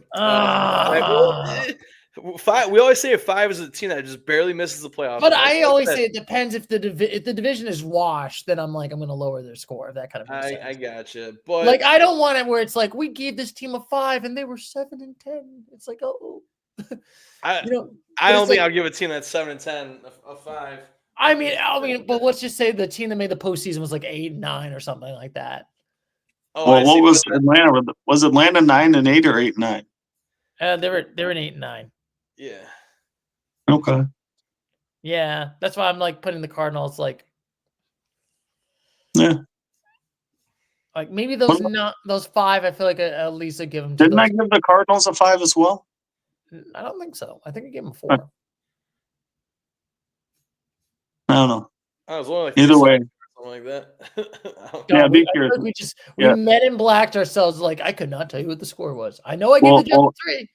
Five. We always say a 5 is a team that just barely misses the playoffs. But I always say it depends if the division is washed. Then I'm going to lower their score. If that kind of makes sense. I gotcha. But I don't want it where it's like we gave this team a 5 and they were 7-10. It's like I don't think I'll give a team that's 7-10 a 5. I mean, but let's just say the team that made the postseason was like 8-9 or something like that. Oh, well, what was Atlanta? Was Atlanta 9-8 or 8-9? They were an 8-9. Yeah. Okay. Yeah, that's why I'm putting the Cardinals Yeah. Maybe those 5. I feel like at least I give them. Didn't I give the Cardinals a 5 as well? I don't think so. I think I gave them 4. I don't know. I was only either way. Something like that. Yeah, be curious. We met and blacked ourselves. I could not tell you what the score was. I know I gave the Jets 3.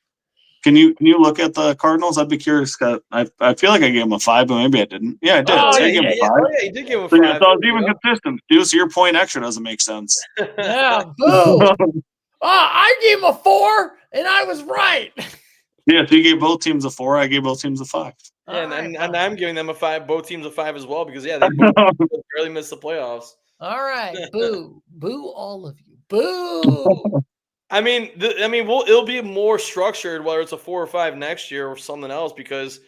Can you look at the Cardinals? I'd be curious. I feel like I gave them a 5, but maybe I didn't. Yeah, I did. Oh, I gave them a 5. Oh, yeah, you did give them a 5. So it's even consistent. Dude, so your point extra doesn't make sense. Yeah, boom. I gave them a 4, and I was right. Yeah, so you gave both teams a 4. I gave both teams a 5. Yeah, and I'm giving them a 5. Both teams a 5 as well because they both barely missed the playoffs. All right, boo, boo, all of you, boo. I mean, it'll be more structured whether it's a 4 or 5 next year or something else because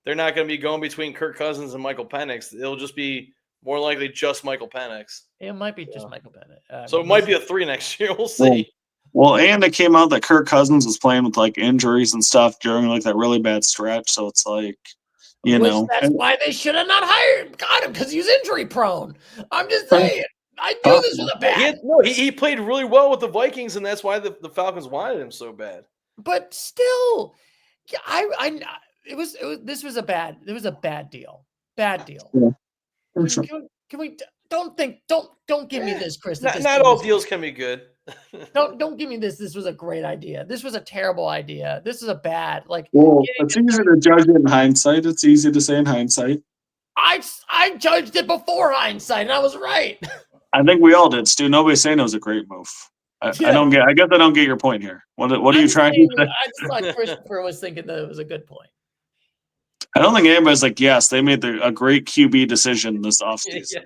they're not going to be going between Kirk Cousins and Michael Penix. It'll just be more likely just Michael Penix. It might be just Michael Penix. So it might be a 3 next year. We'll see. Well, and it came out that Kirk Cousins was playing with injuries and stuff during that really bad stretch. So it's that's why they should have not got him because he's injury prone. I'm just saying. I knew this was a bad. He played really well with the Vikings, and that's why the Falcons wanted him so bad. But still, this was a bad deal. Bad deal. Yeah. Can we don't give me this, Chris. Not all deals can be good. Don't give me this. This was a great idea. This was a terrible idea. This is a bad Well, it's easy to judge it in hindsight. It's easy to say in hindsight. I judged it before hindsight, and I was right. I think we all did, Stu. Nobody's saying it was a great move. I guess I don't get your point here. What are you trying to say? I just thought Christopher was thinking that it was a good point. I don't think anybody's yes, they made a great QB decision this offseason. Yeah.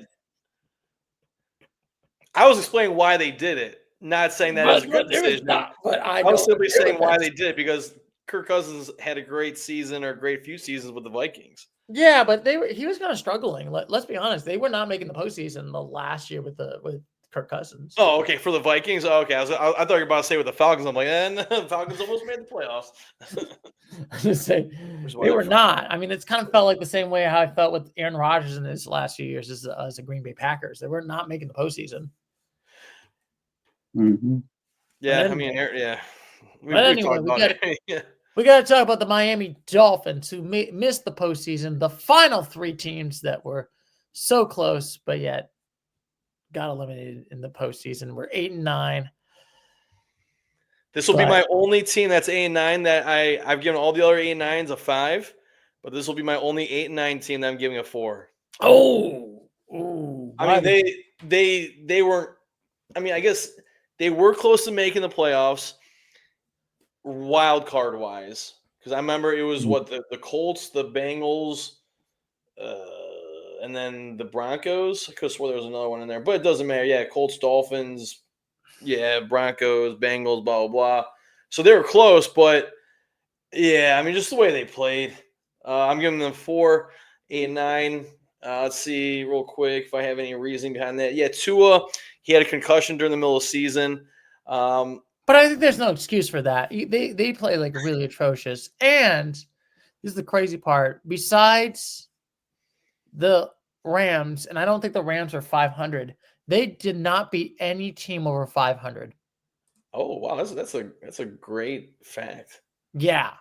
I was explaining why they did it, not saying that it was a good decision. I was simply saying why they did it because Kirk Cousins had a great season or a great few seasons with the Vikings. Yeah, but he was kind of struggling. Let's be honest, they were not making the postseason the last year with Kirk Cousins. Oh, okay, for the Vikings. Oh, okay, I thought you were about to say with the Falcons. I'm like, the Falcons almost made the playoffs. I just say they were not. I mean, it's kind of felt like the same way how I felt with Aaron Rodgers in his last few years as the Green Bay Packers. They were not making the postseason. Mm-hmm. Yeah, yeah. We got to talk about the Miami Dolphins who missed the postseason. The final 3 teams that were so close, but yet got eliminated in the postseason. We're 8-9. This will be my only team that's 8-9 that I've given all the other 8-9s a 5, but this will be my only 8-9 team that I'm giving a 4. Oh, I mean they weren't. I mean, I guess they were close to making the playoffs. Wild card wise, because I remember it was the Colts, the Bengals, and then the Broncos. I could have swore there was another one in there, but it doesn't matter. Yeah, Colts, Dolphins, Broncos, Bengals, blah blah blah. So they were close, but yeah, I mean just the way they played. I'm giving them 4, 8, 9. Let's see real quick if I have any reason behind that. Yeah, Tua, he had a concussion during the middle of the season. But I think there's no excuse for that. They play really atrocious. And this is the crazy part. Besides the Rams, and I don't think the Rams are 500, they did not beat any team over 500. Oh wow, that's a great fact. Yeah.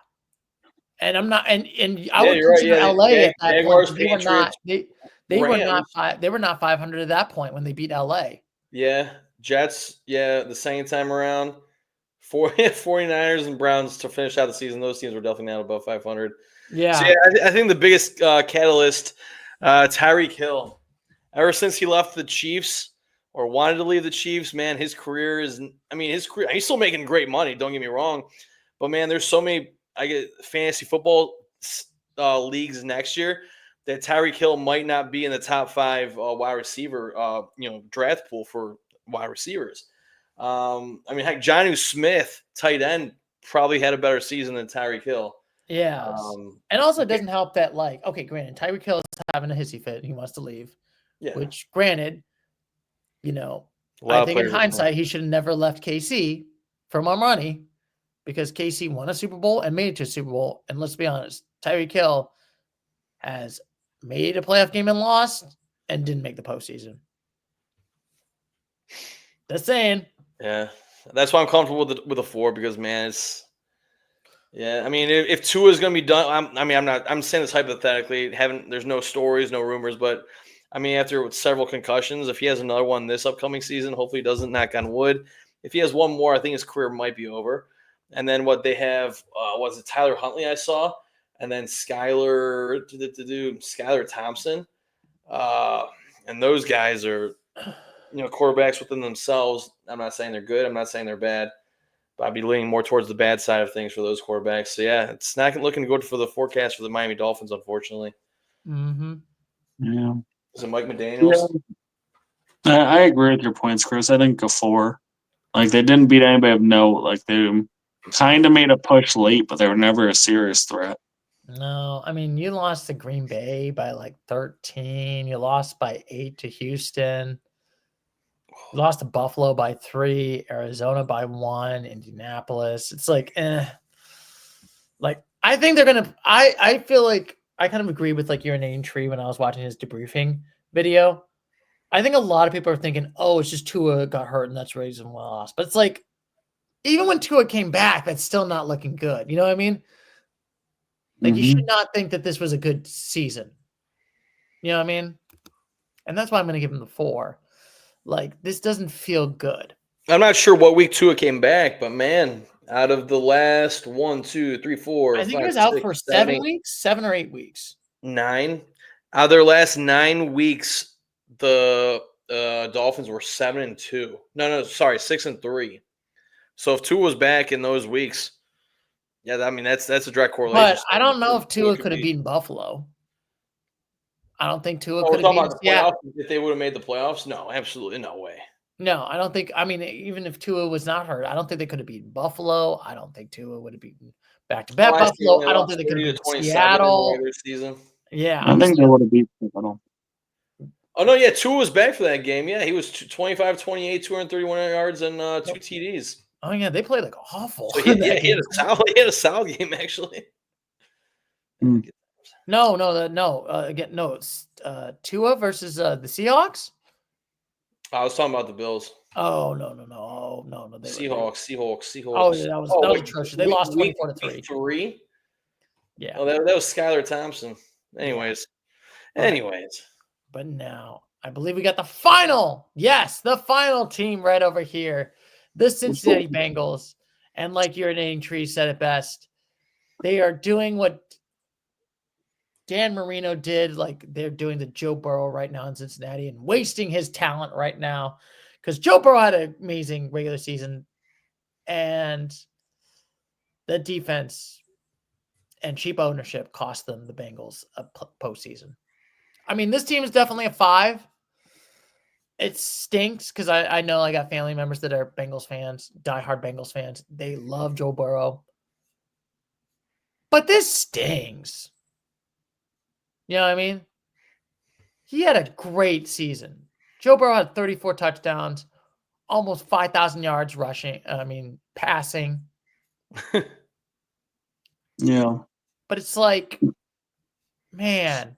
And I'm not, and I would you're right. consider Yeah, LA at that Jaguars, point. They were not. Patriots, They were Rams. not. They were not 500 at that point when they beat LA. Yeah, Jets. Yeah, the second time around. 49ers and Browns to finish out the season. Those teams were definitely not above 500. Yeah. So yeah, I think the biggest catalyst, Tyreek Hill. Ever since he left the Chiefs or wanted to leave the Chiefs, man, his career is. I mean, his career. He's still making great money. Don't get me wrong, but man, there's so many. I get fantasy football leagues next year that Tyreek Hill might not be in the top 5 wide receiver, draft pool for wide receivers. I mean, heck, Jonnu Smith, tight end, probably had a better season than Tyreek Hill. Yeah. And also, it doesn't help that, like, okay, granted, Tyreek Hill is having a hissy fit. He wants to leave. Yeah. Which, granted, I think in hindsight, he should have never left KC for more money because KC won a Super Bowl and made it to a Super Bowl. And let's be honest, Tyreek Hill has made a playoff game and lost and didn't make the postseason. Just saying. Yeah, that's why I'm comfortable with a 4 because, man, it's – yeah, I mean, if Tua is going to be done – I'm saying this hypothetically. There's no stories, no rumors, but – I mean, after several concussions, if he has another one this upcoming season, hopefully he doesn't, knock on wood. If he has one more, I think his career might be over. And then what they have, was it Tyler Huntley I saw? And then Skylar Thompson. And those guys are, quarterbacks within themselves. I'm not saying they're good. I'm not saying they're bad. But I'd be leaning more towards the bad side of things for those quarterbacks. So, yeah, it's not looking good for the forecast for the Miami Dolphins, unfortunately. Mm-hmm. Yeah. Is it Mike McDaniels? Yeah. I agree with your points, Chris. I think a 4. Like, they didn't beat anybody of note. Like, they kind of made a push late, but they were never a serious threat. No, I mean, you lost to Green Bay by like 13. You lost by 8 to Houston. You lost to Buffalo by 3, Arizona by 1, Indianapolis. It's like, Like, I think they're going to – I feel like I kind of agree with, like, urinating tree when I was watching his debriefing video. I think a lot of people are thinking, oh, it's just Tua got hurt and that's the reason we lost. But it's like, even when Tua came back, that's still not looking good. You know what I mean? Like, you should not think that this was a good season. You know what I mean? And that's why I'm going to give him the 4. Like, this doesn't feel good. I'm not sure what week Tua came back, but, man, out of the last 1, 2, 3, 4, I think 5, he was out 6, for 7 weeks, 7 or 8 weeks. 9. Out of their last 9 weeks, the Dolphins were 7-2. No, sorry, 6-3. So if Tua was back in those weeks, yeah, I mean that's a direct correlation. But I don't know if Tua could have beaten Buffalo. I don't think Tua could have beaten Seattle. If they would have made the playoffs, no, absolutely no way. No, I don't think. I mean, even if Tua was not hurt, I don't think they could have beaten Buffalo. I don't think Tua would have beaten back-to-back Buffalo. I don't think they could have beaten Seattle. Season. Yeah, I think they would have beat Seattle. Oh, no, yeah, Tua was back for that game. Yeah, he was 25-28, 231 yards, and 2 TDs. Oh, yeah, they played like awful. So he had a solid game, actually. No. It's Tua versus the Seahawks. I was talking about the Bills. Oh, no. Seahawks. Oh, yeah, that was atrocious. They lost 24-3. 3? Yeah. Oh, that was Skylar Thompson. Anyways. But now, I believe we got the final. Yes, the final team right over here. The Cincinnati Bengals. And like your name tree said it best, they are doing what Dan Marino did. Like, they're doing the Joe Burrow right now in Cincinnati and wasting his talent right now. Because Joe Burrow had an amazing regular season. And the defense and cheap ownership cost them, the Bengals, a postseason. I mean, this team is definitely a 5. It stinks because I know I got family members that are Bengals fans, diehard Bengals fans. They love Joe Burrow. But this stings. You know what I mean? He had a great season. Joe Burrow had 34 touchdowns, almost 5,000 yards passing. Yeah. But it's like, man,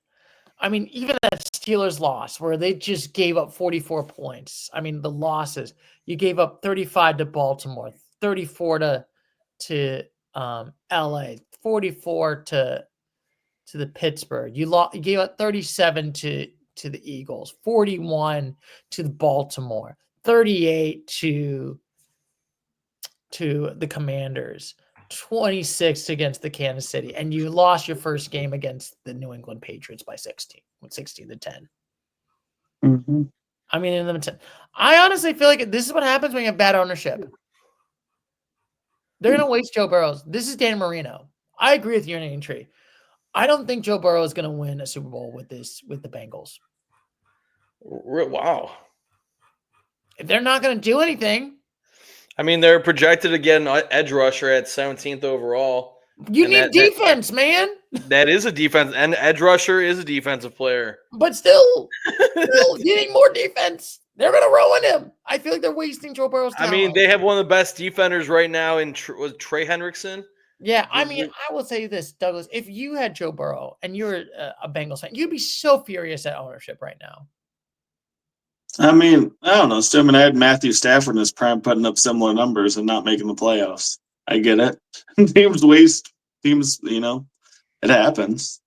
I mean, even that Steelers loss where they just gave up 44 points. I mean, the losses, you gave up 35 to Baltimore, 34 to LA 44 to the Pittsburgh. You gave up 37 to the Eagles, 41 to the Baltimore, 38 to the Commanders, 26 against the Kansas City, and you lost your first game against the New England Patriots by 16 to 10. Mm-hmm. I mean, I honestly feel like this is what happens when you have bad ownership. They're going to waste Joe Burrow. This is Dan Marino. I agree with your name tree. I don't think Joe Burrow is going to win a Super Bowl with the Bengals. Wow. If they're not going to do anything. I mean, they're projected to get an edge rusher at 17th overall. You need defense, man. That is a defense, and edge rusher is a defensive player. But still you need more defense. They're going to ruin him. I feel like they're wasting Joe Burrow's talent. I mean, they have one of the best defenders right now in Trey Hendrickson. Yeah, I mean, I will say this, Douglas. If you had Joe Burrow and you're a Bengals fan, you'd be so furious at ownership right now. I mean, I don't know. Still, I had Matthew Stafford in his prime putting up similar numbers and not making the playoffs. I get it. Teams, it happens.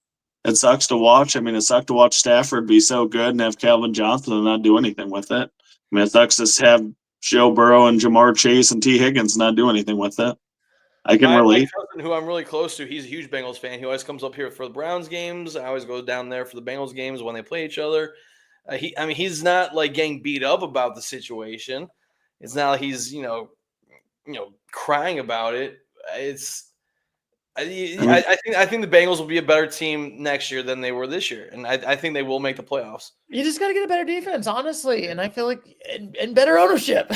It sucks to watch. I mean, it sucked to watch Stafford be so good and have Calvin Johnson and not do anything with it. I mean, it sucks to have Joe Burrow and Jamar Chase and T. Higgins not do anything with it. I can relate. My cousin, who I'm really close to, he's a huge Bengals fan. He always comes up here for the Browns games. I always go down there for the Bengals games when they play each other. He's not like getting beat up about the situation. It's not like he's crying about it. I think the Bengals will be a better team next year than they were this year, and I think they will make the playoffs. You just got to get a better defense, honestly, and I feel like and better ownership.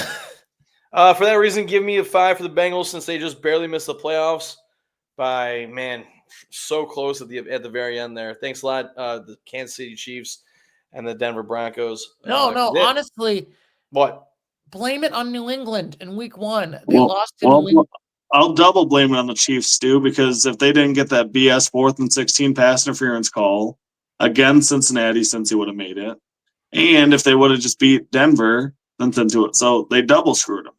For that reason, give me a 5 for the Bengals since they just barely missed the playoffs by so close at the very end there. Thanks a lot, the Kansas City Chiefs and the Denver Broncos. No, honestly, what? Blame it on New England in Week 1. They lost to New England. I'll double blame it on the Chiefs, Stu, because if they didn't get that BS 4th and 16 pass interference call against Cincinnati, since he would have made it, and if they would have just beat Denver, then into it, so they double screwed them.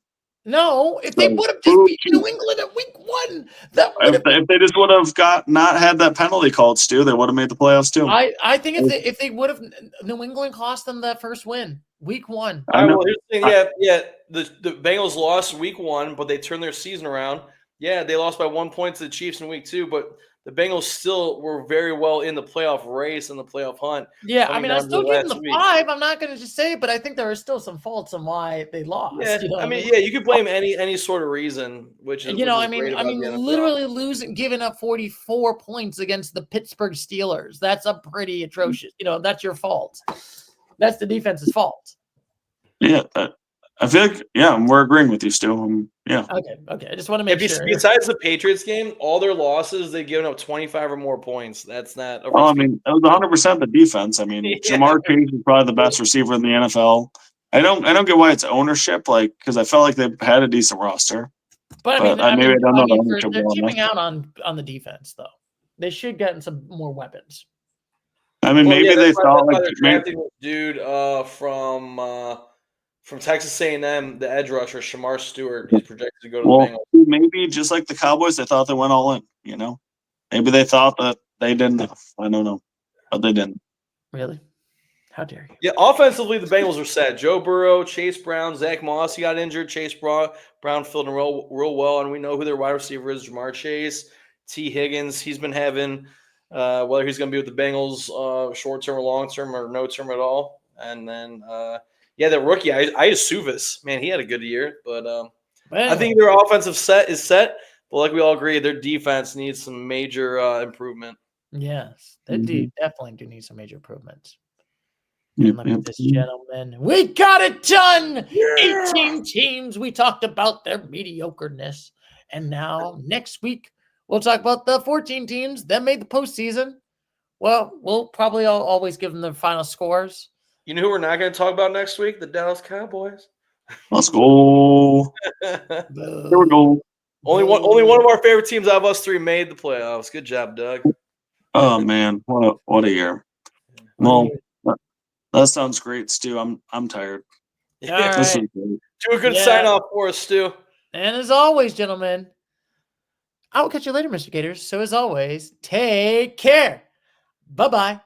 No, if they would have just beat New England at Week 1, if they just would have not had that penalty called, Stu, they would have made the playoffs too. I think if they would have, New England cost them that first win, Week 1. Well, here's the thing, the Bengals lost Week 1, but they turned their season around. Yeah, they lost by 1 point to the Chiefs in Week 2, but the Bengals still were very well in the playoff race and the playoff hunt. Yeah, I mean, I still give them the 5. I'm not going to just say it, but I think there are still some faults on why they lost. Yeah, you could blame any sort of reason, which is literally giving up 44 points against the Pittsburgh Steelers. That's a pretty atrocious. That's your fault. That's the defense's fault. Yeah, I feel like we're agreeing with you, Stu. Okay. I just want to make sure. Besides the Patriots game, all their losses, they've given up 25 or more points. That's not. It was 100% the defense. I mean, Jamar Chase is probably the best receiver in the NFL. I don't get why it's ownership, because I felt like they had a decent roster. But they're teaming out on the defense, though. They should get some more weapons. I mean, they thought they're drafting this dude from Texas A&M, the edge rusher, Shamar Stewart. He's projected to go to the Bengals. Maybe just like the Cowboys, they thought they went all in. Maybe they thought that they didn't. I don't know, but they didn't. Really? How dare you? Yeah, offensively, the Bengals are set. Joe Burrow, Chase Brown, Zach Moss. He got injured. Chase Brown filled in real well, and we know who their wide receiver is: Jamar Chase, T. Higgins. He's been having whether he's going to be with the Bengals short term or long term or no term at all, and then. The rookie, Suvis, man, he had a good year, but I think their offensive set is set. But like we all agree, their defense needs some major improvement. Yes, they definitely do need some major improvements. And look at this, gentleman. We got it done! Yeah! 18 teams. We talked about their mediocreness. And now, next week, we'll talk about the 14 teams that made the postseason. Well, we'll probably always give them the final scores. You know who we're not going to talk about next week? The Dallas Cowboys. Let's go. There we go. Only one of our favorite teams out of us 3 made the playoffs. Good job, Doug. Oh man, what a year. Well, that sounds great, Stu. I'm tired. Yeah, right. Do a good sign off for us, Stu. And as always, gentlemen, I will catch you later, Mr. Gators. So as always, take care. Bye-bye.